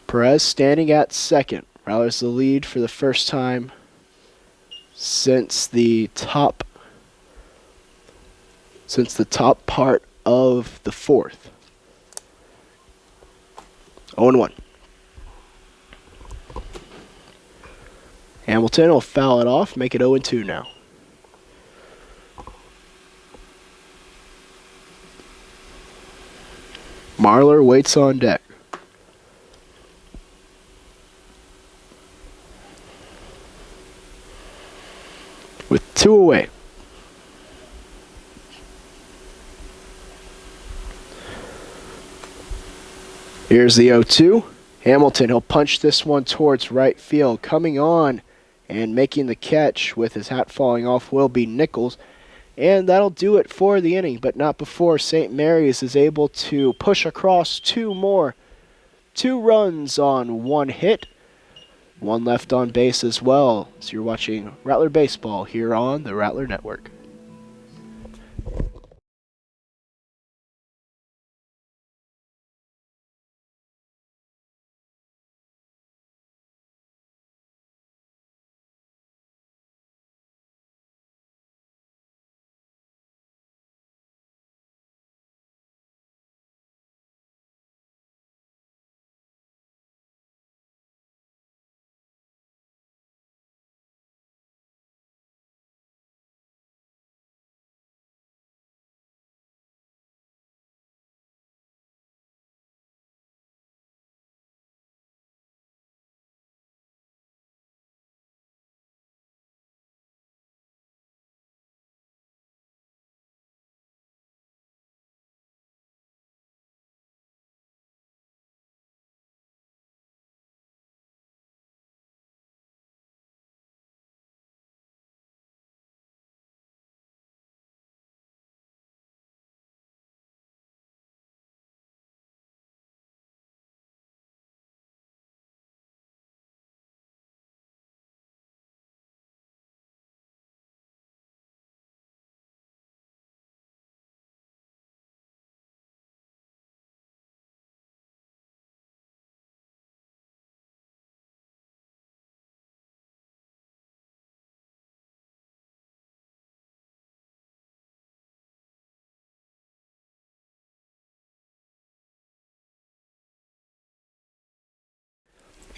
Perez standing at second. Rattlers the lead for the first time since the top part of the fourth. 0-1. Hamilton will foul it off, make it 0-2 now. Marlar waits on deck. With 2 away. Here's the 0-2. Hamilton, he'll punch this one towards right field. Coming on and making the catch with his hat falling off will be Nichols. And that'll do it for the inning, but not before St. Mary's is able to push across 2 more. 2 runs on 1 hit. 1 left on base as well. So you're watching Rattler Baseball here on the Rattler Network.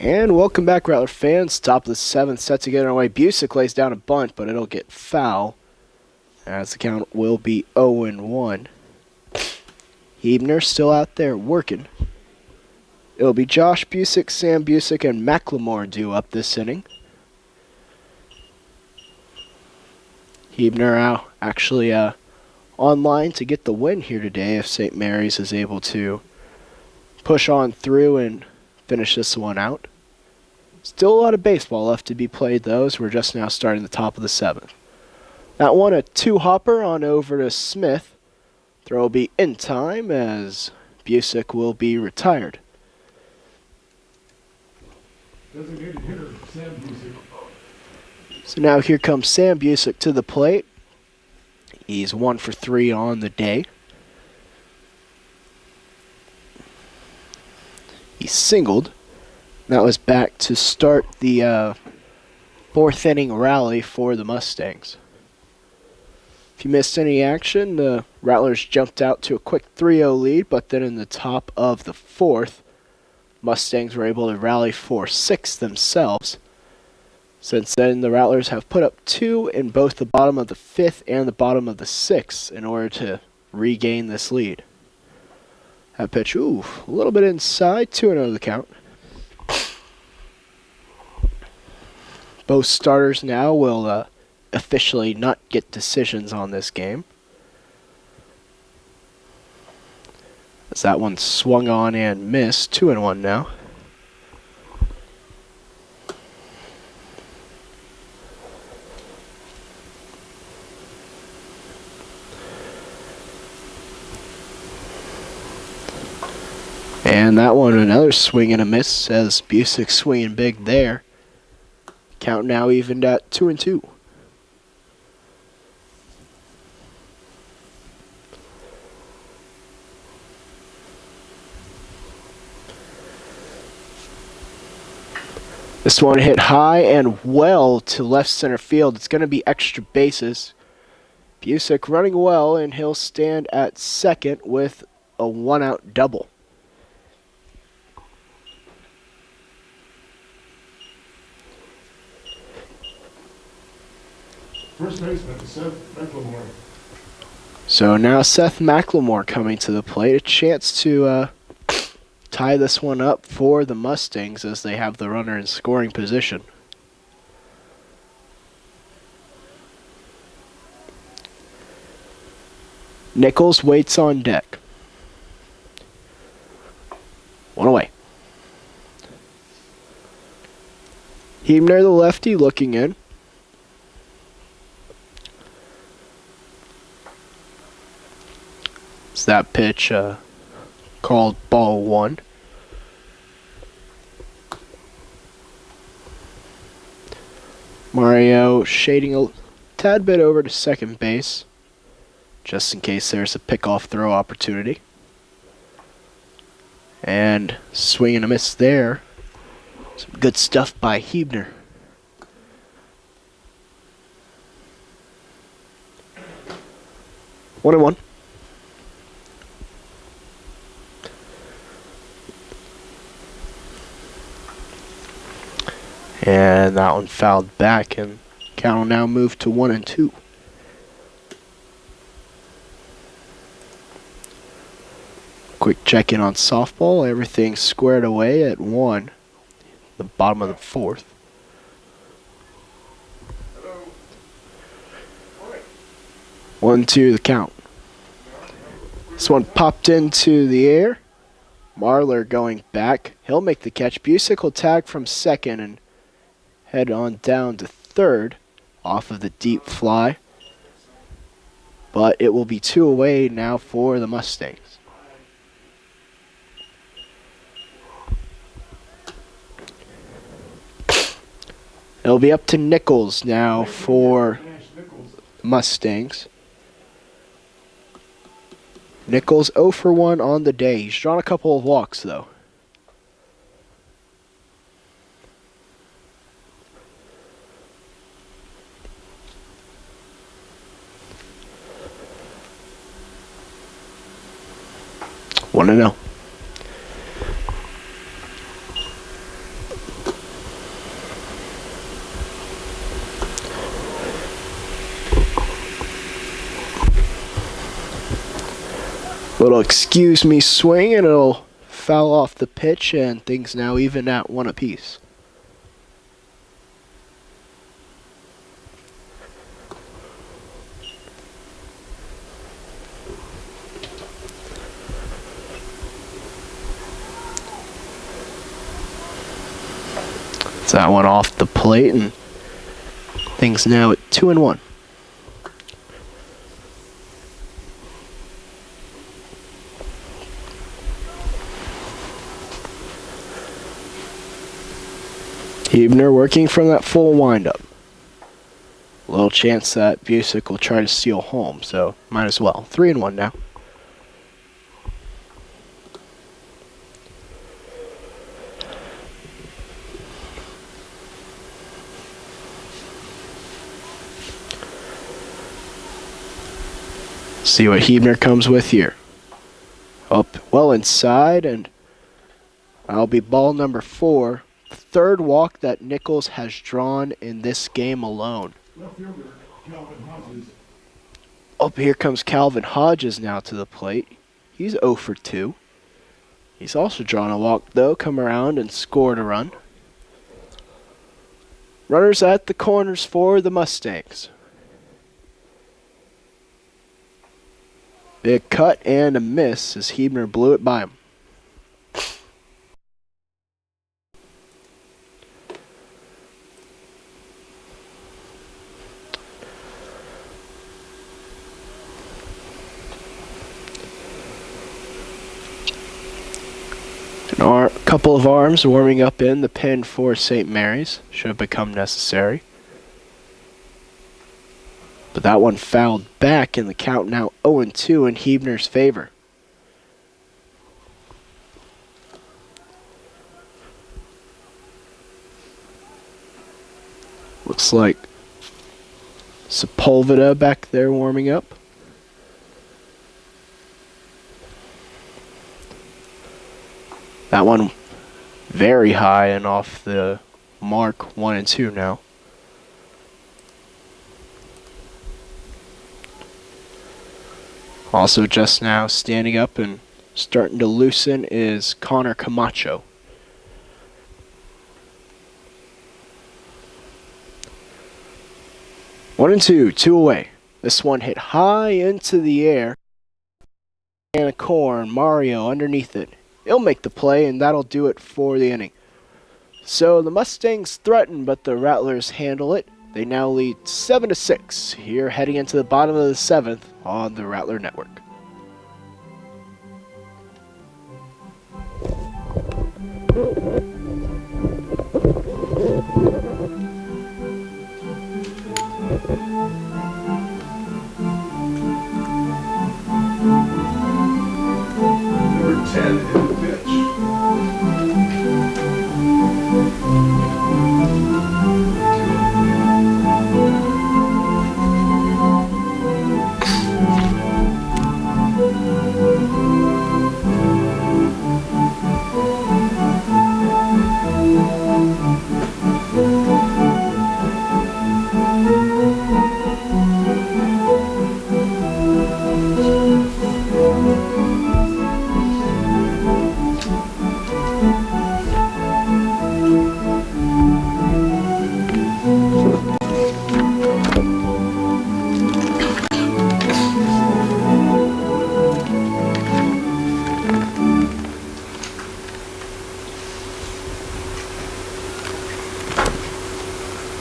And welcome back, Rattler fans. Top of the 7th, set to get underway. Busick lays down a bunt, but it'll get foul, as the count will be 0-1. Hebner still out there working. It'll be Josh Busick, Sam Busick, and McLemore due up this inning. Hebner out actually online to get the win here today if St. Mary's is able to push on through and finish this one out. Still a lot of baseball left to be played, though, as we're just now starting the top of the 7th. That one, a 2-hopper on over to Smith. Throw will be in time as Busick will be retired. Designated hitter, Sam Busick. So now here comes Sam Busick to the plate. He's 1 for 3 on the day. He singled. That was back to start the 4th inning rally for the Mustangs. If you missed any action, the Rattlers jumped out to a quick 3-0 lead, but then in the top of the 4th, Mustangs were able to rally for 6 themselves. Since then, the Rattlers have put up 2 in both the bottom of the 5th and the bottom of the 6th in order to regain this lead. That pitch, a little bit inside, 2-0 the count. Both starters now will officially not get decisions on this game, as that one swung on and missed. 2-1 now. And that one, another swing and a miss as Busick swinging big there. Count now evened at 2-2. This one hit high and well to left center field. It's going to be extra bases. Busick running well, and he'll stand at second with a one-out double. First baseman, Seth McLemore. So now Seth McLemore coming to the plate. A chance to tie this one up for the Mustangs as they have the runner in scoring position. Nichols waits on deck. One away. Hebner, the lefty, looking in. It's that pitch called ball one. Mario shading a tad bit over to second base, just in case there's a pickoff throw opportunity. And swing and a miss there. Some good stuff by Hebner. One and one. And that one fouled back, and count will now move to 1-2. Quick check in on softball. Everything's squared away at 1, the bottom of the fourth. Hello. 1-2 the count. This one popped into the air. Marlar going back. He'll make the catch. Busick will tag from second and head on down to third off of the deep fly. But it will be 2 away now for the Mustangs. It'll be up to Nichols now for Mustangs. Nichols 0 for 1 on the day. He's drawn a couple of walks, though. Want to know? Little excuse me swing, and it'll foul off the pitch, and things now even at 1 apiece. So that one off the plate, and things now at 2-1. Hebner working from that full windup. Little chance that Busick will try to steal home, so might as well. 3-1 now. See what Hebner comes with here. Up well inside, and that'll be ball number 4. Third walk that Nichols has drawn in this game alone. Left fielder, Calvin Hodges. Up here comes Calvin Hodges now to the plate. He's 0 for 2. He's also drawn a walk, though, come around and scored a run. Runners at the corners for the Mustangs. Big cut and a miss as Hebner blew it by him. Couple of arms warming up in the pin for St. Mary's. Should have become necessary. But that one fouled back, and the count now 0-2 in Huebner's favor. Looks like Sepulveda back there warming up. That one very high and off the mark, 1-2 now. Also just now standing up and starting to loosen is Connor Camacho. One and two away. This one hit high into the air. And a corn, Mario underneath it. He'll make the play, and that'll do it for the inning. So the Mustangs threaten, but the Rattlers handle it. They now lead 7-6 here heading into the bottom of the 7th on the Rattler Network. Number 10 in the pitch.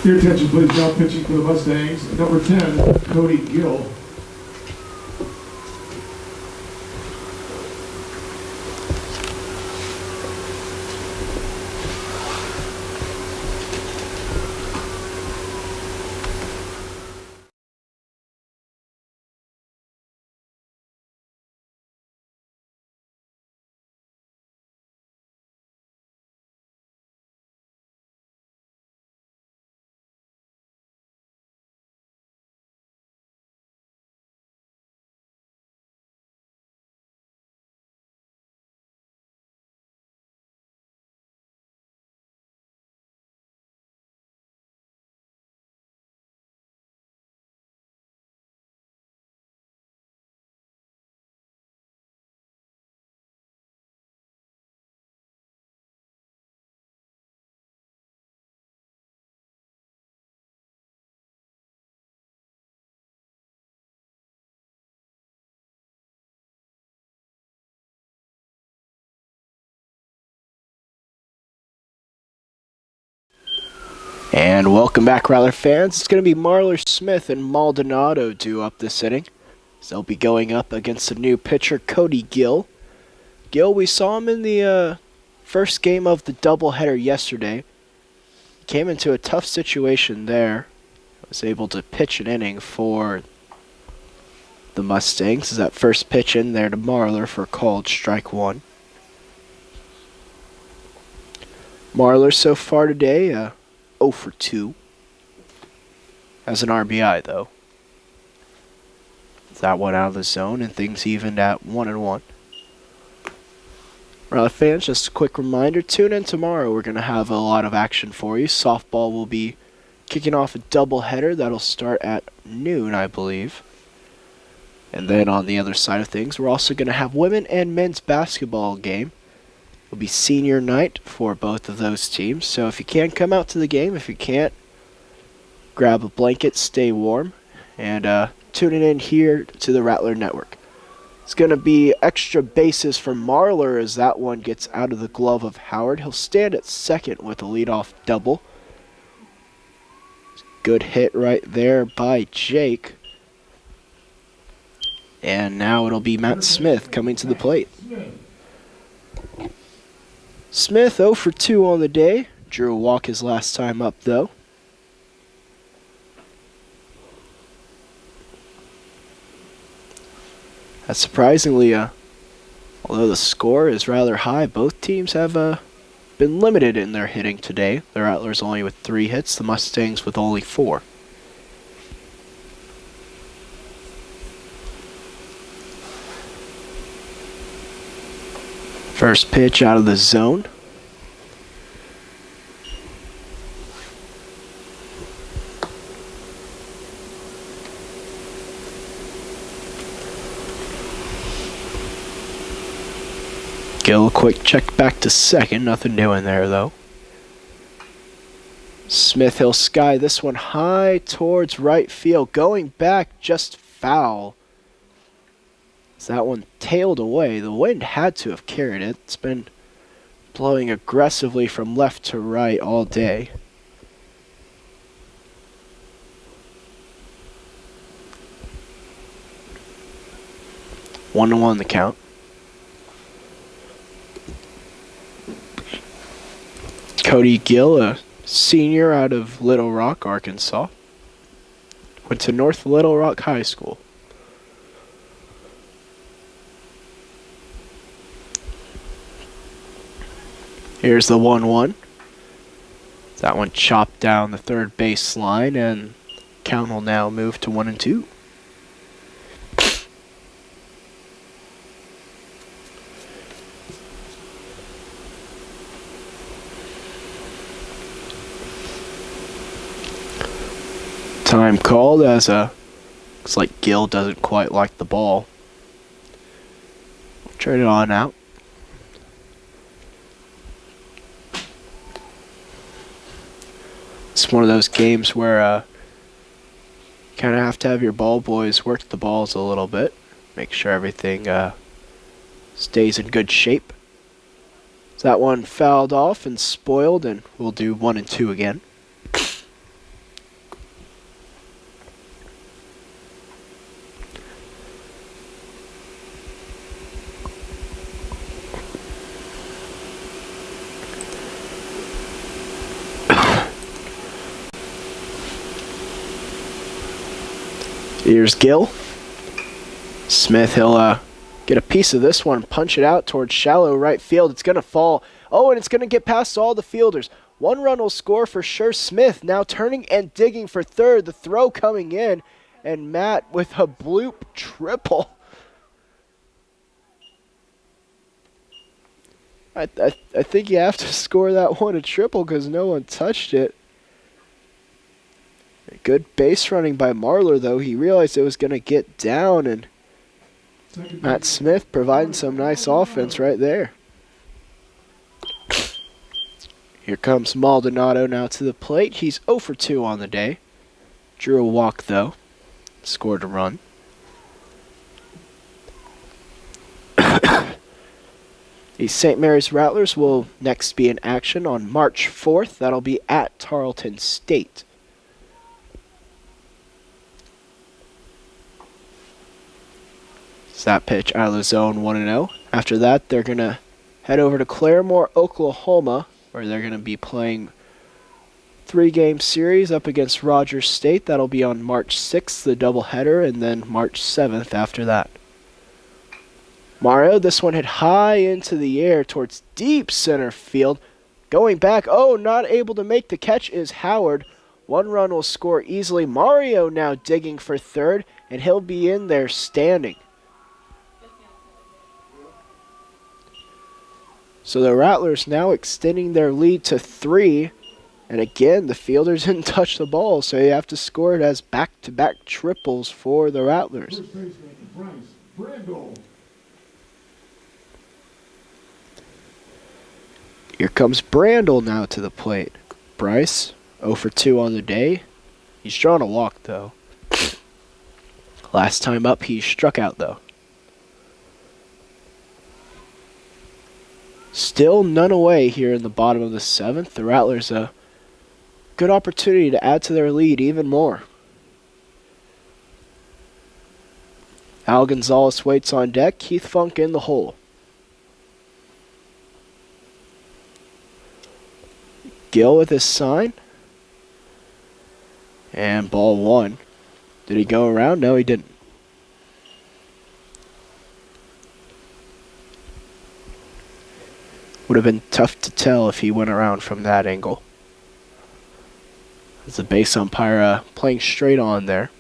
Your attention, please. Now pitching for the Mustangs, number 10, Cody Gill. And welcome back, Rattler fans. It's going to be Marler Smith and Maldonado due up this inning. So they'll be going up against the new pitcher, Cody Gill. Gill, we saw him in the first game of the doubleheader yesterday. He came into a tough situation there. Was able to pitch an inning for the Mustangs. That first pitch in there to Marler for called strike one. Marler so far today, 0 for 2. Has an RBI, though. That one out of the zone, and things evened at 1-1. Rattler fans, just a quick reminder, tune in tomorrow. We're going to have a lot of action for you. Softball will be kicking off a doubleheader. That'll start at noon, I believe. And then on the other side of things, we're also going to have women and men's basketball game. It'll be senior night for both of those teams. So if you can, come out to the game. If you can't, grab a blanket, stay warm, and tune in here to the Rattler Network. It's going to be extra bases for Marler as that one gets out of the glove of Howard. He'll stand at second with a leadoff double. Good hit right there by Jake. And now it'll be Matt Smith coming to the plate. Smith 0 for 2 on the day. Drew a walk his last time up, though. That's surprisingly, although the score is rather high, both teams have been limited in their hitting today. The Rattlers only with 3 hits, the Mustangs with only 4. First pitch out of the zone. Gill, quick check back to second. Nothing new in there, though. Smith, he'll sky this one high towards right field. Going back, just foul. As that one tailed away. The wind had to have carried it. It's been blowing aggressively from left to right all day. One to one the count. Cody Gill, a senior out of Little Rock, Arkansas. Went to North Little Rock High School. Here's the 1-1. That one chopped down the third base line, and count will now move to 1-2. Time called as looks like Gill doesn't quite like the ball. Trade it on out. It's one of those games where kind of have to have your ball boys work the balls a little bit. Make sure everything stays in good shape. So that one fouled off and spoiled, and we'll do 1-2 again. Here's Gill. Smith, he'll get a piece of this one, punch it out towards shallow right field. It's going to fall. Oh, and it's going to get past all the fielders. 1 run will score for sure. Smith now turning and digging for third. The throw coming in, and Matt with a bloop triple. I think you have to score that one a triple because no one touched it. Good base running by Marlar, though. He realized it was going to get down, and Matt Smith providing some nice offense right there. Here comes Maldonado now to the plate. He's 0 for 2 on the day. Drew a walk, though. Scored a run. The St. Mary's Rattlers will next be in action on March 4th. That'll be at Tarleton State. That pitch out of the zone, 1-0. After that, they're going to head over to Claremore, Oklahoma, where they're going to be playing 3-game series up against Rogers State. That'll be on March 6th, the doubleheader, and then March 7th after that. Mario, this one hit high into the air towards deep center field. Going back, oh, not able to make the catch is Howard. 1 run will score easily. Mario now digging for third, and he'll be in there standing. So the Rattlers now extending their lead to 3. And again, the fielders didn't touch the ball, so you have to score it as back-to-back triples for the Rattlers. First baseman, Bryce Brandel. Here comes Brandel now to the plate. Bryce, 0 for 2 on the day. He's drawn a walk, though. Last time up, he struck out, though. Still none away here in the bottom of the 7th. The Rattlers a good opportunity to add to their lead even more. Al Gonzalez waits on deck. Keith Funk in the hole. Gill with his sign. And ball one. Did he go around? No, he didn't. Would have been tough to tell if he went around from that angle. As the base umpire playing straight on there.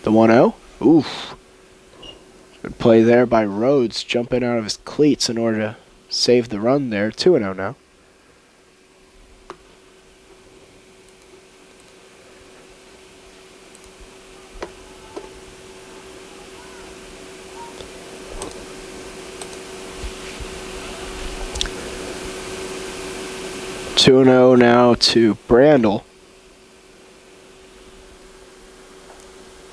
The 1-0. Oof. Good play there by Rhodes, jumping out of his cleats in order to save the run there. 2-0 now. Two and 0 now to Brandel.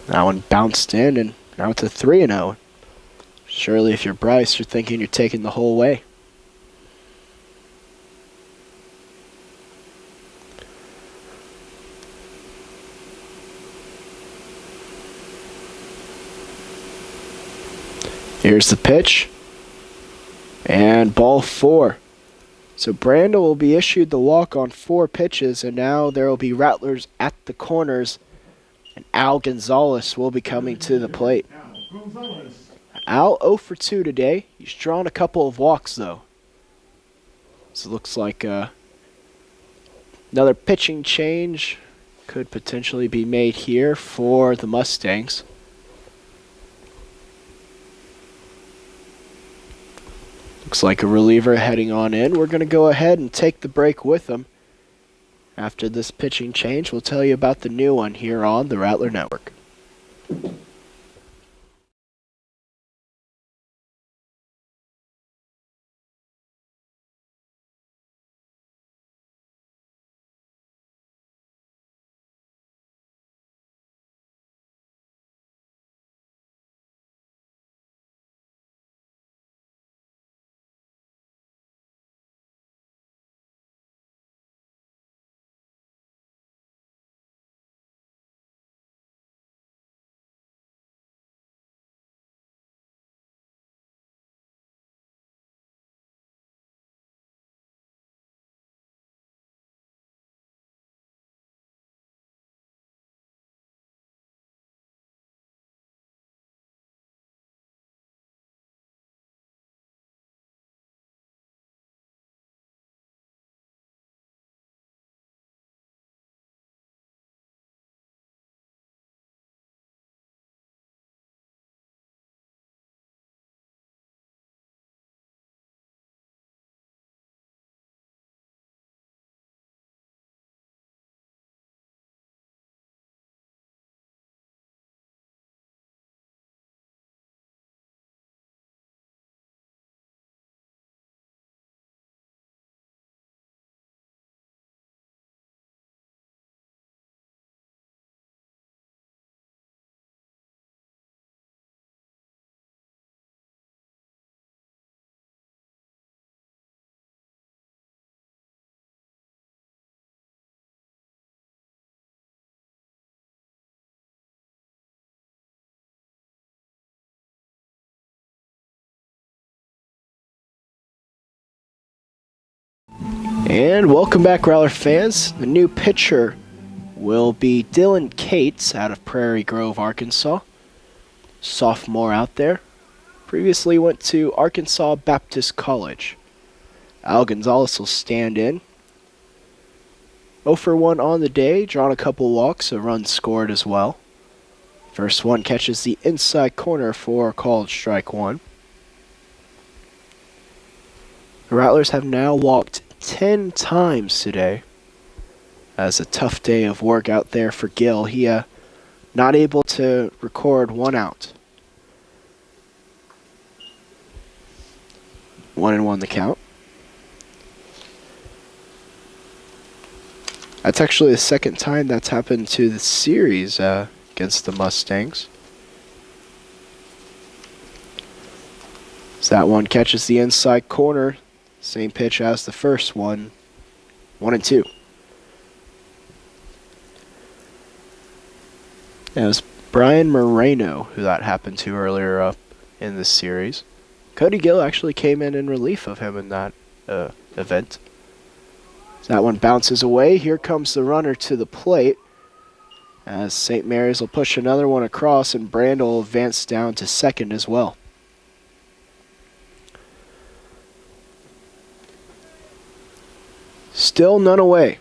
That one bounced in, and now it's a 3-0. Surely, if you're Bryce, you're thinking you're taking the whole way. Here's the pitch. And ball 4. So Brandel will be issued the walk on 4 pitches, and now there will be Rattlers at the corners, and Al Gonzalez will be coming to the plate. Al 0 for 2 today. He's drawn a couple of walks, though. So it looks like another pitching change could potentially be made here for the Mustangs. Looks like a reliever heading on in. We're going to go ahead and take the break with them. After this pitching change, we'll tell you about the new one here on the Rattler Network. And welcome back, Rattler fans. The new pitcher will be Dylan Cates out of Prairie Grove, Arkansas. Sophomore out there. Previously went to Arkansas Baptist College. Al Gonzalez will stand in. 0 for 1 on the day, drawn a couple walks, a run scored as well. First one catches the inside corner for a called strike 1. The Rattlers have now walked 10 times today. That's a tough day of work out there for Gill. He not able to record 1 out. 1-1 the count. That's actually the second time that's happened to the series against the Mustangs. So that one catches the inside corner. Same pitch as the first one. 1-2. It was Brian Moreno who that happened to earlier up in this series. Cody Gill actually came in relief of him in that event. So that one bounces away. Here comes the runner to the plate, as St. Mary's will push another one across, and Brandel will advance down to second as well. Still none away.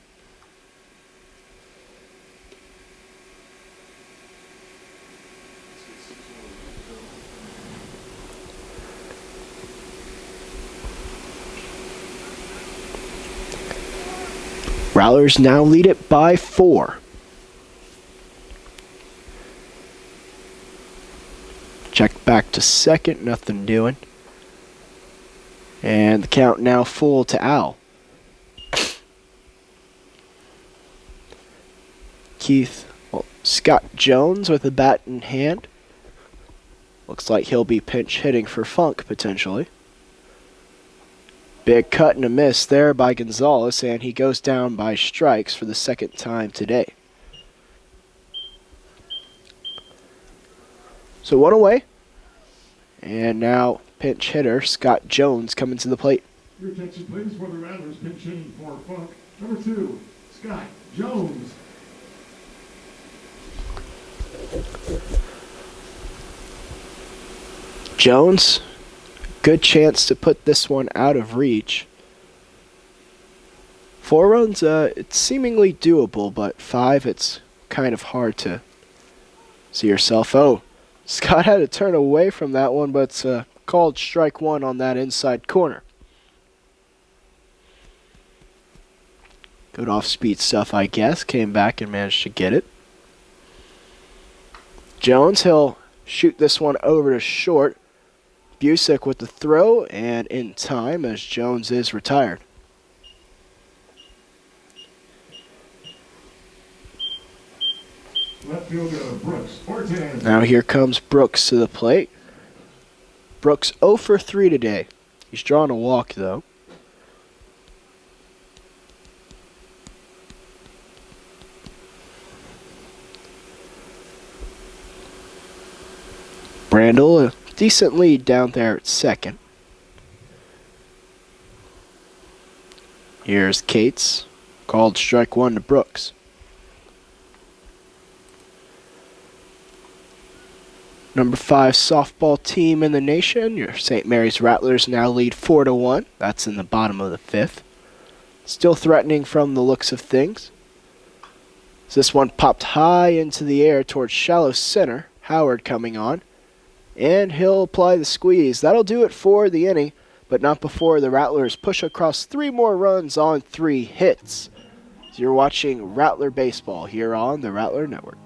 Rattlers now lead it by 4. Check back to second, nothing doing. And the count now full to Al. Scott Jones with a bat in hand. Looks like he'll be pinch hitting for Funk potentially. Big cut and a miss there by Gonzalez, and he goes down by strikes for the second time today. So one away. And now pinch hitter Scott Jones coming to the plate. Your attention, please, for the Rattlers pinch hitting for Funk. Number 2, Scott Jones. Jones, good chance to put this one out of reach. 4 runs, it's seemingly doable, but 5, it's kind of hard to see yourself. Oh, Scott had to turn away from that one, but it's called strike 1 on that inside corner. Good off-speed stuff, I guess. Came back and managed to get it. Jones, he'll shoot this one over to short. Busick with the throw, and in time as Jones is retired. Left fielder Brooks Ortez. Now here comes Brooks to the plate. Brooks 0 for 3 today. He's drawn a walk though. Brandel, a decent lead down there at second. Here's Cates, called strike 1 to Brooks. Number 5 softball team in the nation, your St. Mary's Rattlers now lead 4-1. That's in the bottom of the 5th. Still threatening from the looks of things. So this one popped high into the air towards shallow center. Howard coming on. And he'll apply the squeeze. That'll do it for the inning, but not before the Rattlers push across 3 more runs on 3 hits. So you're watching Rattler Baseball here on the Rattler Network.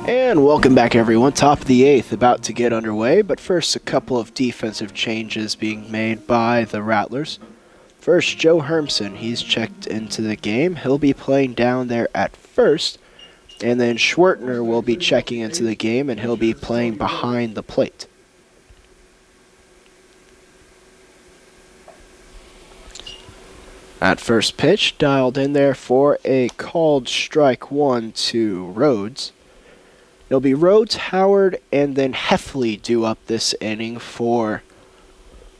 And welcome back, everyone. Top of the 8th, about to get underway, but first a couple of defensive changes being made by the Rattlers. First, Joe Hermson, he's checked into the game. He'll be playing down there at first. And then Schwertner will be checking into the game, and he'll be playing behind the plate. At first pitch, dialed in there for a called strike one to Rhodes. It'll be Rhodes, Howard, and then Heffley due up this inning for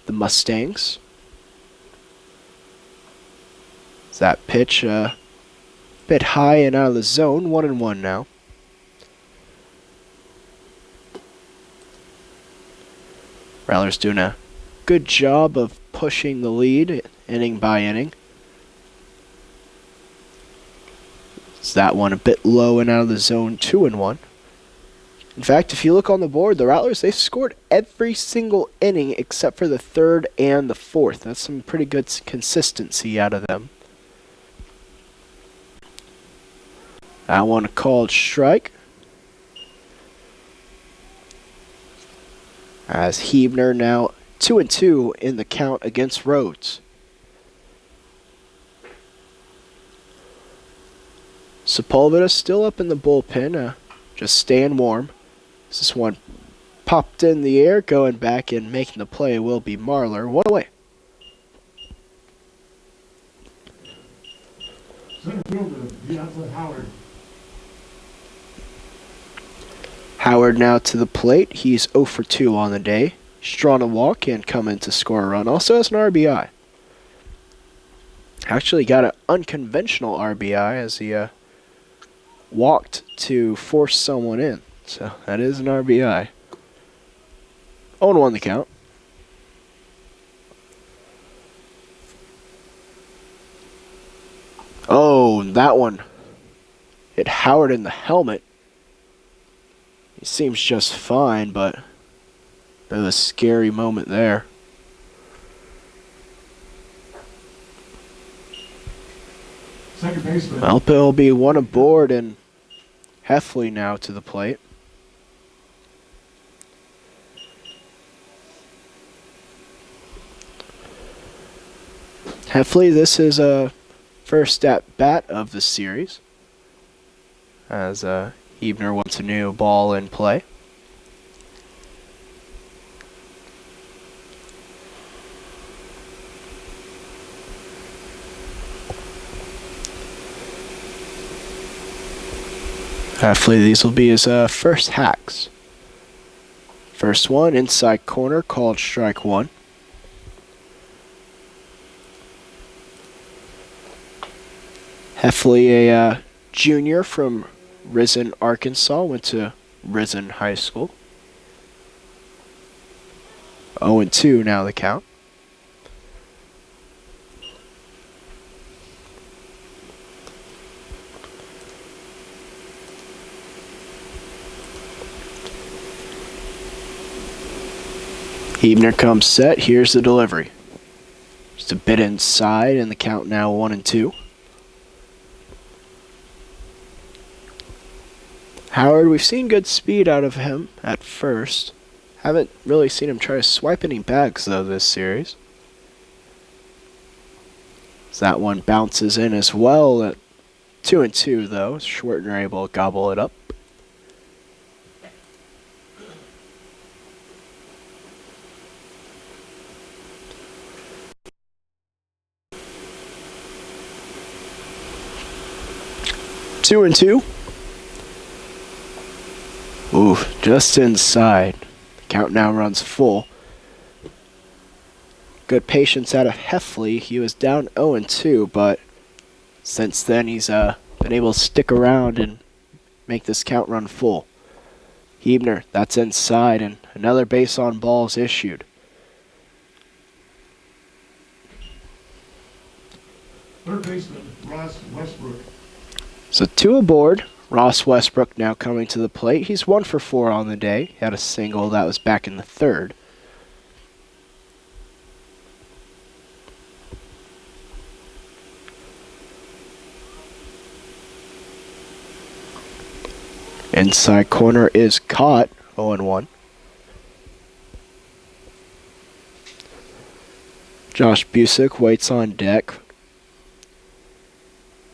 the Mustangs. That pitch a bit high and out of the zone, 1-1 now. Rattlers doing a good job of pushing the lead inning by inning. It's that one a bit low and out of the zone, 2-1. In fact, if you look on the board, the Rattlers, they've scored every single inning except for the third and the fourth. That's some pretty good consistency out of them. That one a called strike. As Hebner now 2-2 in the count against Rhodes. Sepulveda still up in the bullpen, just staying warm. This one popped in the air, going back and making the play will be Marlar. 1 away. Center fielder, Deontay Howard. Howard now to the plate. He's 0 for 2 on the day. He's drawn a walk and come in to score a run. Also has an RBI. Actually got an unconventional RBI as he walked to force someone in. So that is an RBI. 0-1 the count. Oh, that one hit Howard in the helmet. He seems just fine, but a bit of a scary moment there. Second baseman. Well, it'll be one aboard and Heffley now to the plate. Heffley, this is a first at bat of the series, as Hebner wants a new ball in play. Hopefully these will be his first hacks. First one, inside corner, called strike one. Heffley, a junior from Risen, Arkansas, went to Risen High School. 0-2 now the count. Hebner comes set. Here's the delivery. Just a bit inside, and the count now 1-2. Howard, we've seen good speed out of him at first. Haven't really seen him try to swipe any bags, though, this series. As that one bounces in as well at 2-2, though. Schwertner able to gobble it up. Two and two. Ooh, just inside. The count now runs full. Good patience out of Heffley. He was down 0-2, but since then he's been able to stick around and make this count run full. Hebner, that's inside, and another base on balls issued. Third baseman, Ross Westbrook. So two aboard. Ross Westbrook now coming to the plate. He's 1 for 4 on the day. He had a single that was back in the third. Inside corner is caught. 0-1. Josh Busick waits on deck.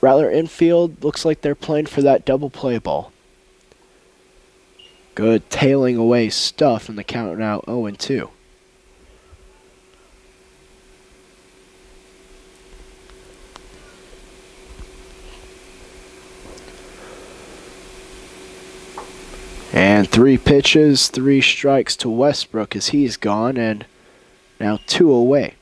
Rattler infield looks like they're playing for that double play ball. Good tailing away stuff, and the count now 0-2. And 3 pitches, 3 strikes to Westbrook as he's gone, and now 2 away.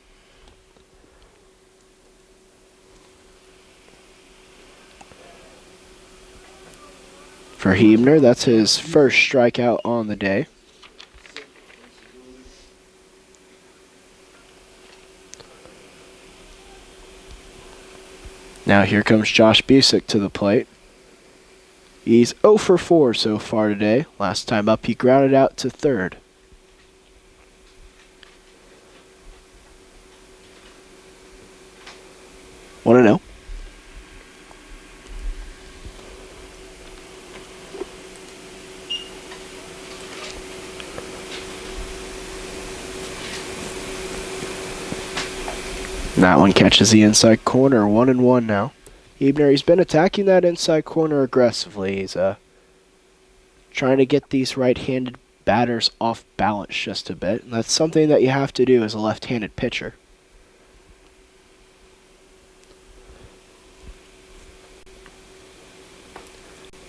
For Hebner, that's his first strikeout on the day. Now here comes Josh Busick to the plate. He's 0 for 4 so far today. Last time up, he grounded out to third. Want to know? That one catches the inside corner, 1-1 now. Ebner, he's been attacking that inside corner aggressively. He's trying to get these right-handed batters off balance just a bit. And that's something that you have to do as a left-handed pitcher.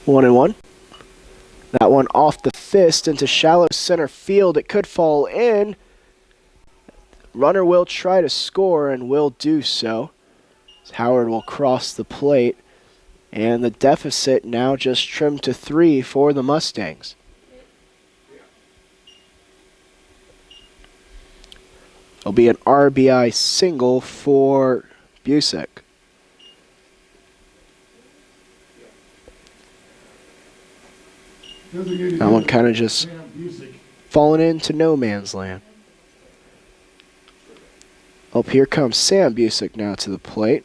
One and one. That one off the fist into shallow center field. It could fall in. Runner will try to score and will do so. Howard will cross the plate, and the deficit now just trimmed to 3 for the Mustangs. It'll be an RBI single for Busick. That one kind of just falling into no man's land. Oh, here comes Sam Busick now to the plate.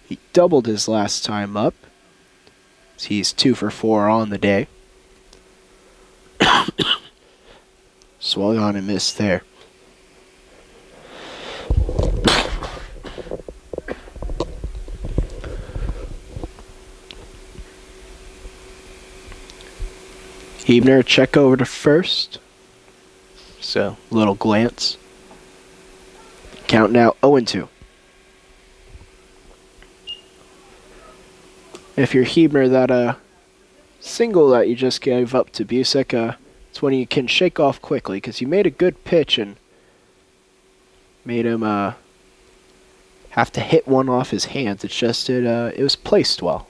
He doubled his last time up. He's 2 for 4 on the day. Swung on and missed there. Hebner check over to first. So, little glance. Count now 0-2. If you're Hebner, that single that you just gave up to Busick, it's when you can shake off quickly because you made a good pitch and made him have to hit one off his hands. It's just it was placed well.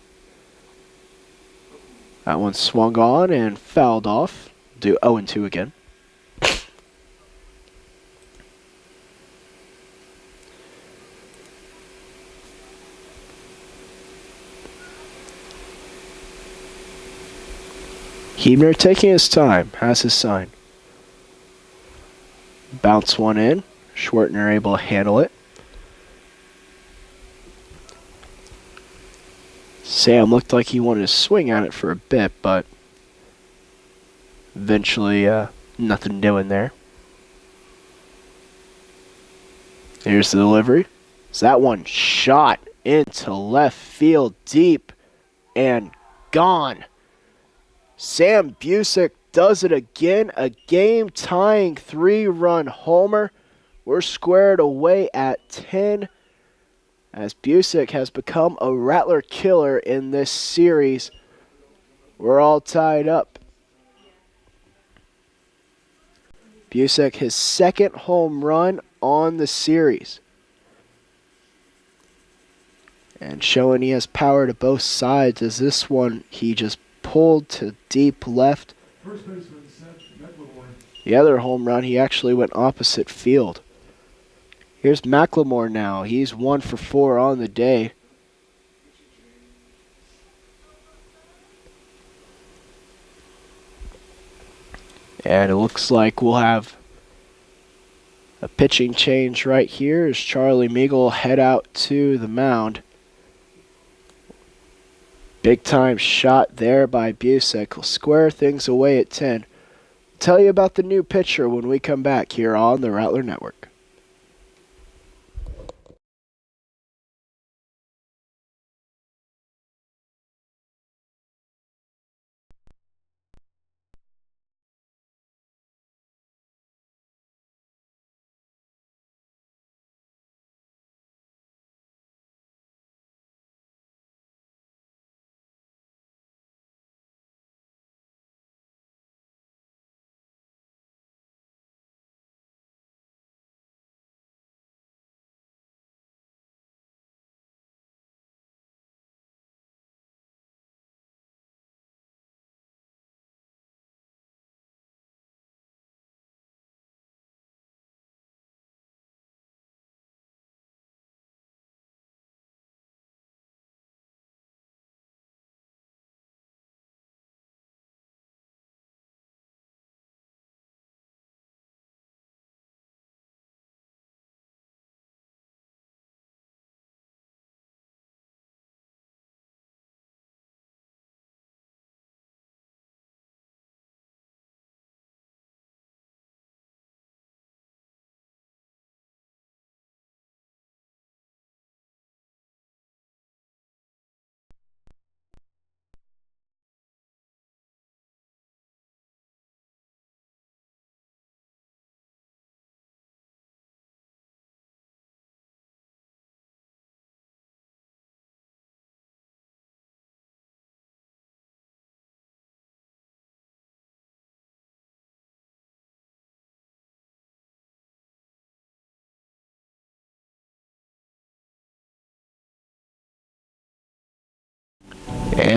That one swung on and fouled off. Do 0-2 again. Hebner taking his time, has his sign. Bounce one in. Schwartner able to handle it. Sam looked like he wanted to swing at it for a bit, but eventually nothing doing there. Here's the delivery. So that one shot into left field deep and gone. Sam Busick does it again, a game-tying 3-run homer. We're squared away at 10 as Busick has become a Rattler killer in this series. We're all tied up. Busick, his 2nd home run on the series. And showing he has power to both sides as this one he just pulled to deep left. First baseman, McLemore. The other home run, he actually went opposite field. Here's McLemore now. He's 1 for 4 on the day. And it looks like we'll have a pitching change right here as Charlie Meagle head out to the mound. Big time shot there by Busick. Will square things away at 10. Tell you about the new pitcher when we come back here on the Rattler Network.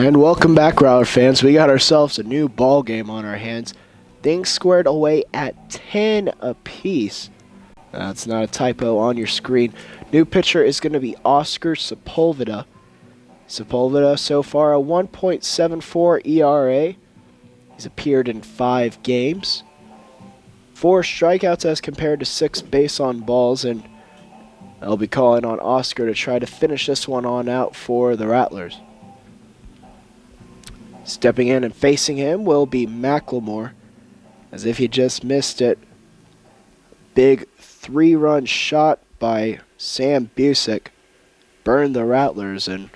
And welcome back, Rattler fans. We got ourselves a new ball game on our hands. Things squared away at 10 apiece. That's not a typo on your screen. New pitcher is going to be Oscar Sepulveda. Sepulveda so far a 1.74 ERA. He's appeared in 5 games. 4 strikeouts as compared to 6 base on balls, and I'll be calling on Oscar to try to finish this one on out for the Rattlers. Stepping in and facing him will be McLemore, as if he just missed it. Big 3-run shot by Sam Busick burned the Rattlers and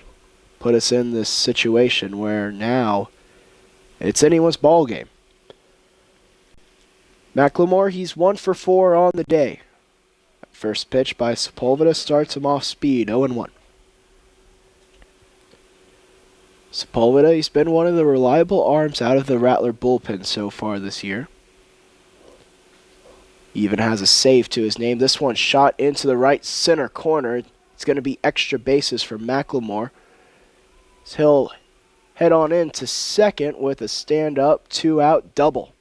put us in this situation where now it's anyone's ball game. McLemore, he's 1 for 4 on the day. First pitch by Sepulveda starts him off speed, 0-1. Sepulveda, he's been one of the reliable arms out of the Rattler bullpen so far this year. He even has a save to his name. This one shot into the right center corner. It's going to be extra bases for McLemore. So he'll head on into second with a stand-up, 2-out double.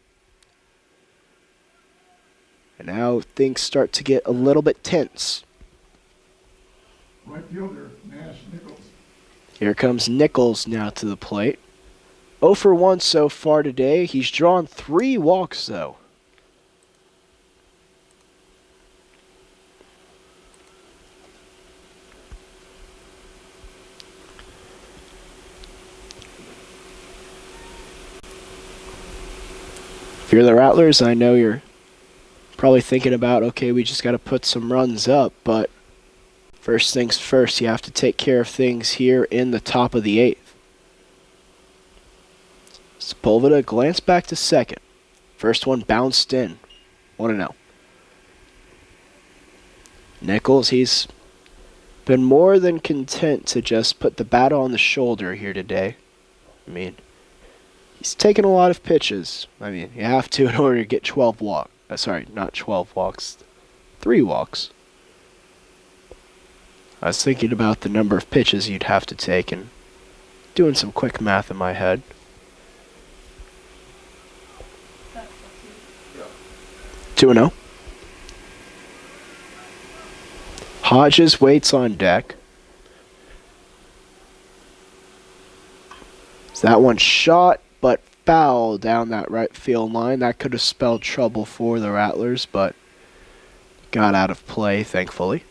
And now things start to get a little bit tense. Right fielder, Nash Nichols. Here comes Nichols now to the plate. 0 for 1 so far today. He's drawn 3 walks, though. If you're the Rattlers, I know you're probably thinking about, okay, we just got to put some runs up, but first things first, you have to take care of things here in the top of the 8th. Sepulveda glanced back to second. First one bounced in. 1-0. Nichols, he's been more than content to just put the bat on the shoulder here today. I mean, he's taken a lot of pitches. I mean, you have to in order to get 12 walks. Sorry, not 12 walks. 3 walks. I was thinking about the number of pitches you'd have to take and doing some quick math in my head. That's 2-0. Hodges waits on deck. So that one shot, but foul down that right field line. That could have spelled trouble for the Rattlers, but got out of play, thankfully.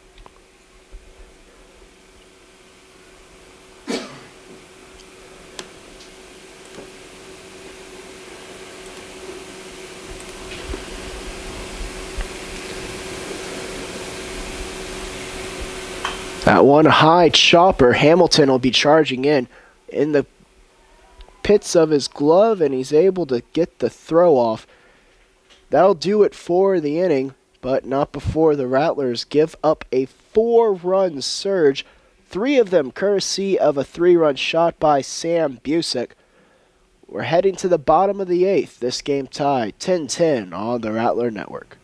That one high chopper, Hamilton will be charging in the pits of his glove, and he's able to get the throw off. That'll do it for the inning, but not before the Rattlers give up a 4-run surge, 3 of them courtesy of a 3-run shot by Sam Busick. We're heading to the bottom of the 8th. This game tied 10-10 on the Rattler Network.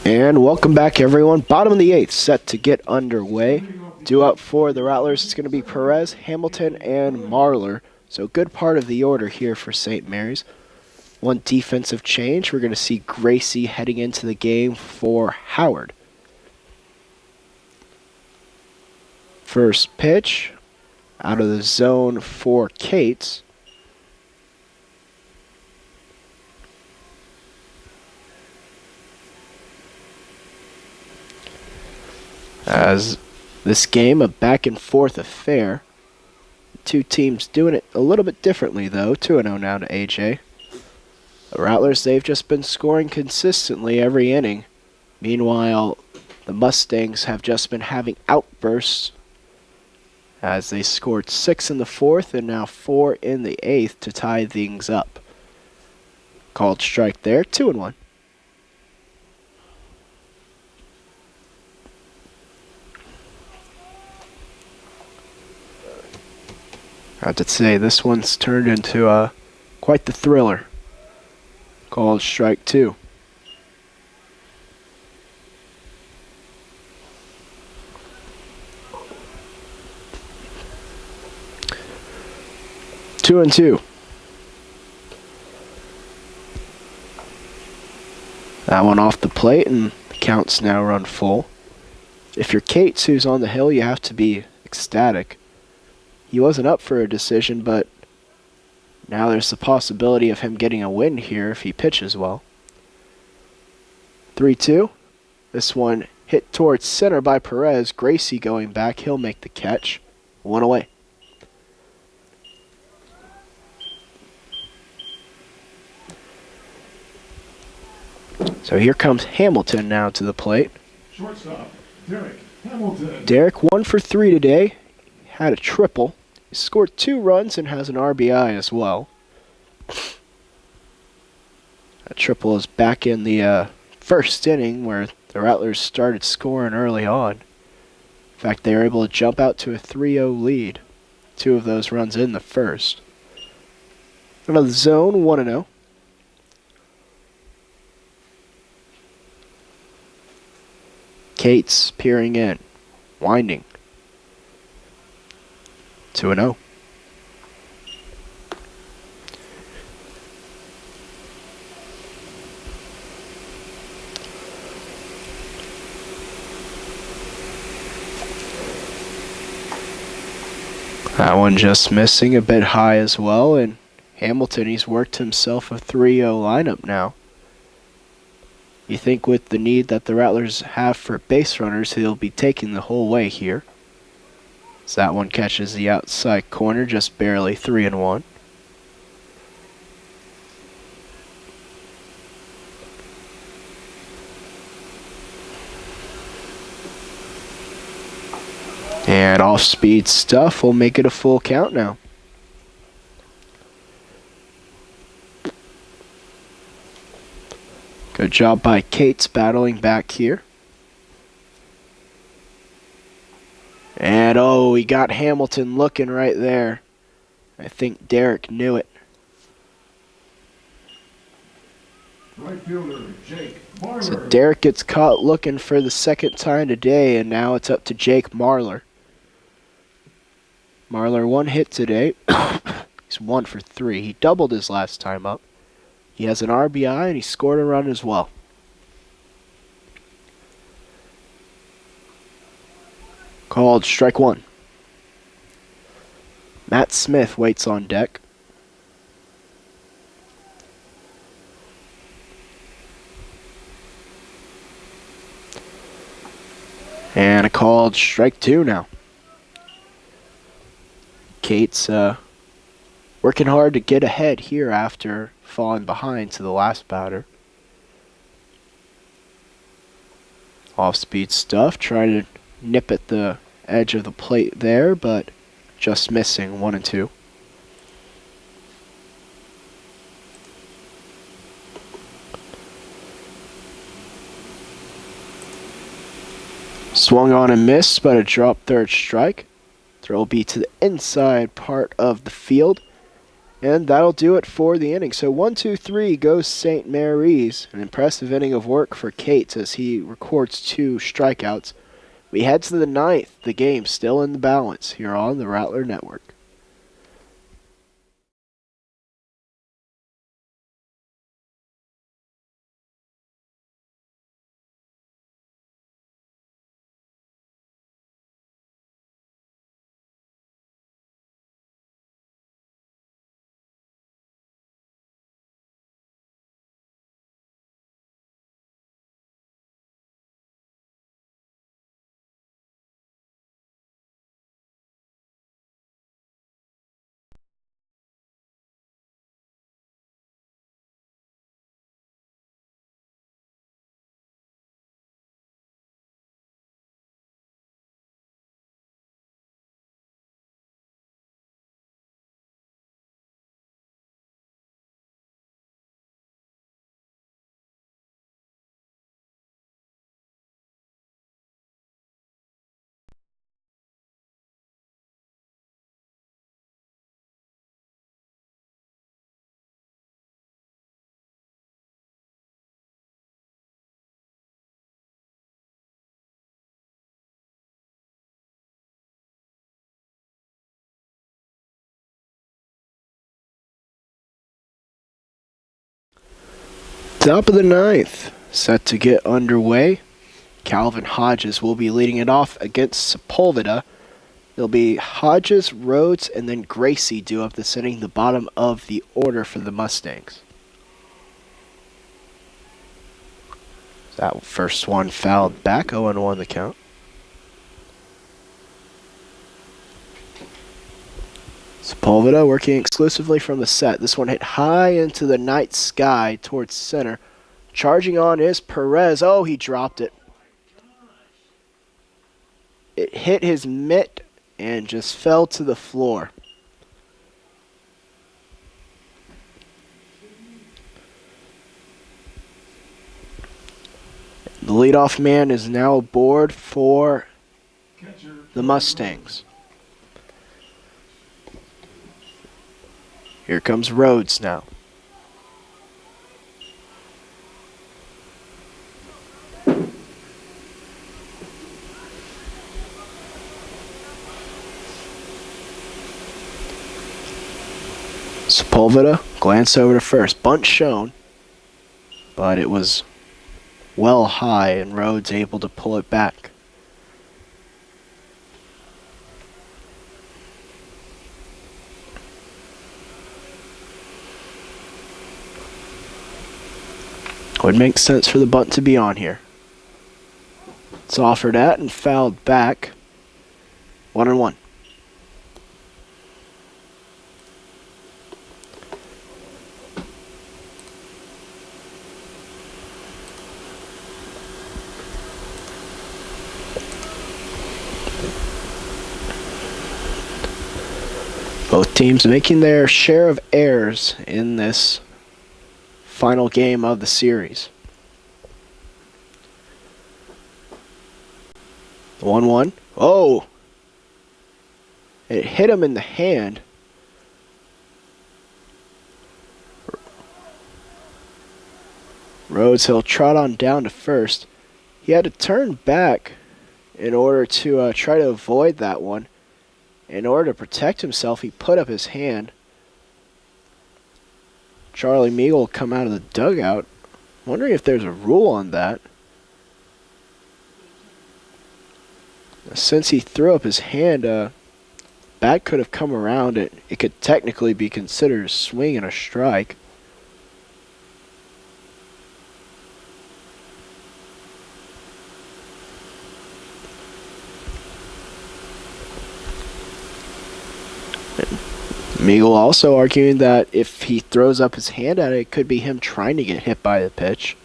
And welcome back, everyone. Bottom of the 8th, set to get underway. Due up for the Rattlers, it's going to be Perez, Hamilton, and Marler. So good part of the order here for St. Mary's. One defensive change. We're going to see Gracie heading into the game for Howard. First pitch, out of the zone for Cates. As this game, a back and forth affair. Two teams doing it a little bit differently, though. 2-0 now to AJ. The Rattlers, they've just been scoring consistently every inning. Meanwhile, the Mustangs have just been having outbursts as they scored 6 in the 4th and now 4 in the 8th to tie things up. Called strike there, 2-1. I have to say, this one's turned into quite the thriller. Called strike 2. Two and two. That one off the plate, and the count's now run full. If you're Cates, who's on the hill, you have to be ecstatic. He wasn't up for a decision, but now there's the possibility of him getting a win here if he pitches well. 3-2. This one hit towards center by Perez. Gracie going back. He'll make the catch. 1 away. So here comes Hamilton now to the plate. Shortstop, Derek Hamilton. Derek 1 for 3 today. Had a triple. He scored 2 runs and has an RBI as well. That triple is back in the first inning where the Rattlers started scoring early on. In fact, they were able to jump out to a 3-0 lead. 2 of those runs in the first. Another zone, 1-0. Cates peering in, winding. 2-0. That one just missing, a bit high as well, and Hamilton, he's worked himself a 3-0 lineup now. You think with the need that the Rattlers have for base runners, he'll be taking the whole way here. As that one catches the outside corner, just barely 3-1. And off-speed stuff will make it a full count now. Good job by Cates battling back here. And oh, he got Hamilton looking right there. I think Derek knew it. Right fielder, Jake Marler. So Derek gets caught looking for the second time today, and now it's up to Jake Marler. Marler 1 hit today. He's 1 for 3. He doubled his last time up. He has an RBI, and he scored a run as well. Called strike 1. Matt Smith waits on deck. And a called strike 2 now. Cates working hard to get ahead here after falling behind to the last batter. Off-speed stuff, trying to nip at the edge of the plate there, but just missing. 1 and 2. Swung on and missed, but a drop third strike. Throw will be to the inside part of the field. And that'll do it for the inning. So 1-2-3 goes St. Mary's. An impressive inning of work for Cates as he records 2 strikeouts. We head to the 9th. The game still in the balance here on the Rattler Network. Top of the 9th, set to get underway. Calvin Hodges will be leading it off against Sepulveda. There'll be Hodges, Rhodes, and then Gracie due up this inning, the bottom of the order for the Mustangs. That first one fouled back, 0-1 the count. Sepulveda working exclusively from the set. This one hit high into the night sky towards center. Charging on is Perez. Oh, he dropped it. It hit his mitt and just fell to the floor. The leadoff man is now aboard for the Mustangs. Here comes Rhodes now. Sepulveda, glance over to first. Bunt shown, but it was well high and Rhodes able to pull it back. Would make sense for the bunt to be on here. It's offered at and fouled back. 1-1. Both teams making their share of errors in this final game of the series. 1-1. Oh! It hit him in the hand. Rhodes, he'll trot on down to first. He had to turn back in order to try to avoid that one. In order to protect himself, he put up his hand. Charlie Meagle will come out of the dugout. Wondering if there's a rule on that. Since he threw up his hand, bat could have come around. It could technically be considered a swing and a strike. Meagle also arguing that if he throws up his hand at it, it could be him trying to get hit by the pitch.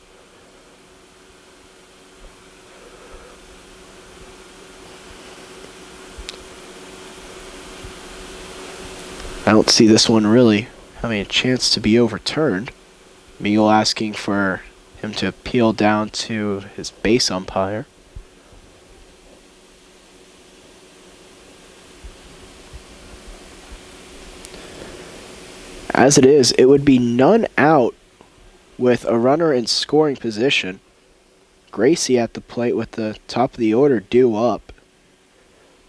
I don't see this one really having a chance to be overturned. Meagle asking for him to appeal down to his base umpire. As it is, it would be none out with a runner in scoring position. Gracie at the plate with the top of the order due up.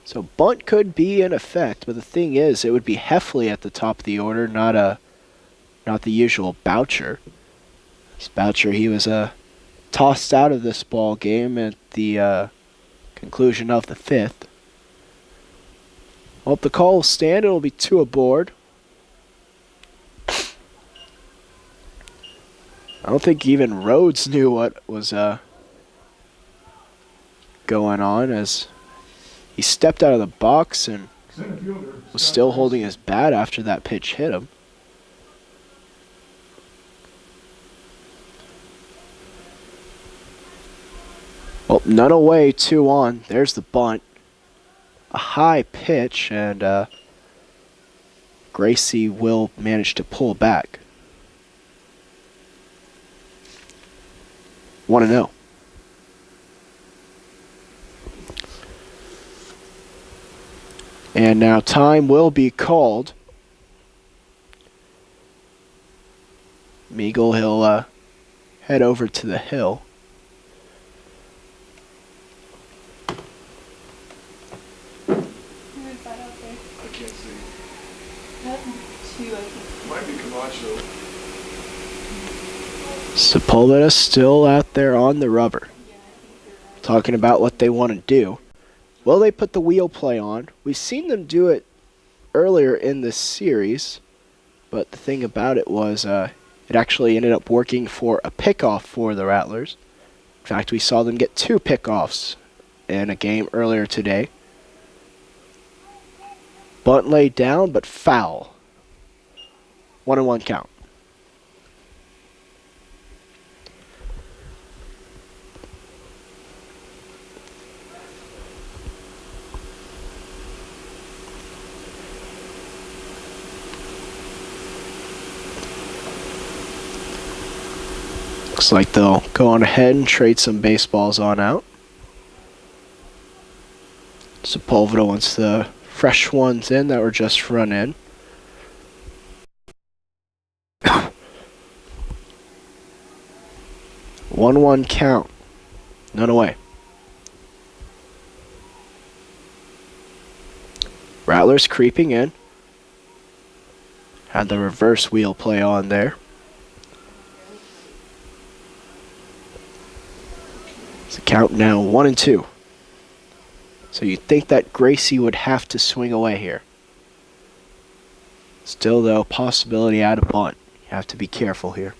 So bunt could be in effect, but the thing is, it would be Heffley at the top of the order, not the usual Boucher. Boucher, he was tossed out of this ball game at the conclusion of the fifth. Well, if the call will stand, it'll be 2 aboard. I don't think even Rhodes knew what was going on as he stepped out of the box and was still holding his bat after that pitch hit him. Well, none away, 2 on. There's the bunt. A high pitch, and Gracie will manage to pull back. 1-0. And now time will be called. Meagle, he'll head over to the hill. Who is that out there? I can't see. That 2, I think. Might be Camacho. Sepulveda still out there on the rubber, Yeah, I think you're right. talking about what they want to do. Will they put the wheel play on? We've seen them do it earlier in this series, but the thing about it was it actually ended up working for a pickoff for the Rattlers. In fact, we saw them get 2 pickoffs in a game earlier today. Bunt laid down, but foul. 1-1 count. Looks like they'll go on ahead and trade some baseballs on out. Sepulveda wants the fresh ones in that were just run in. One count. None away. Rattlers creeping in. Had the reverse wheel play on there. It's a count now 1-2. So you'd think that Gracie would have to swing away here. Still, though, possibility out of bunt. You have to be careful here.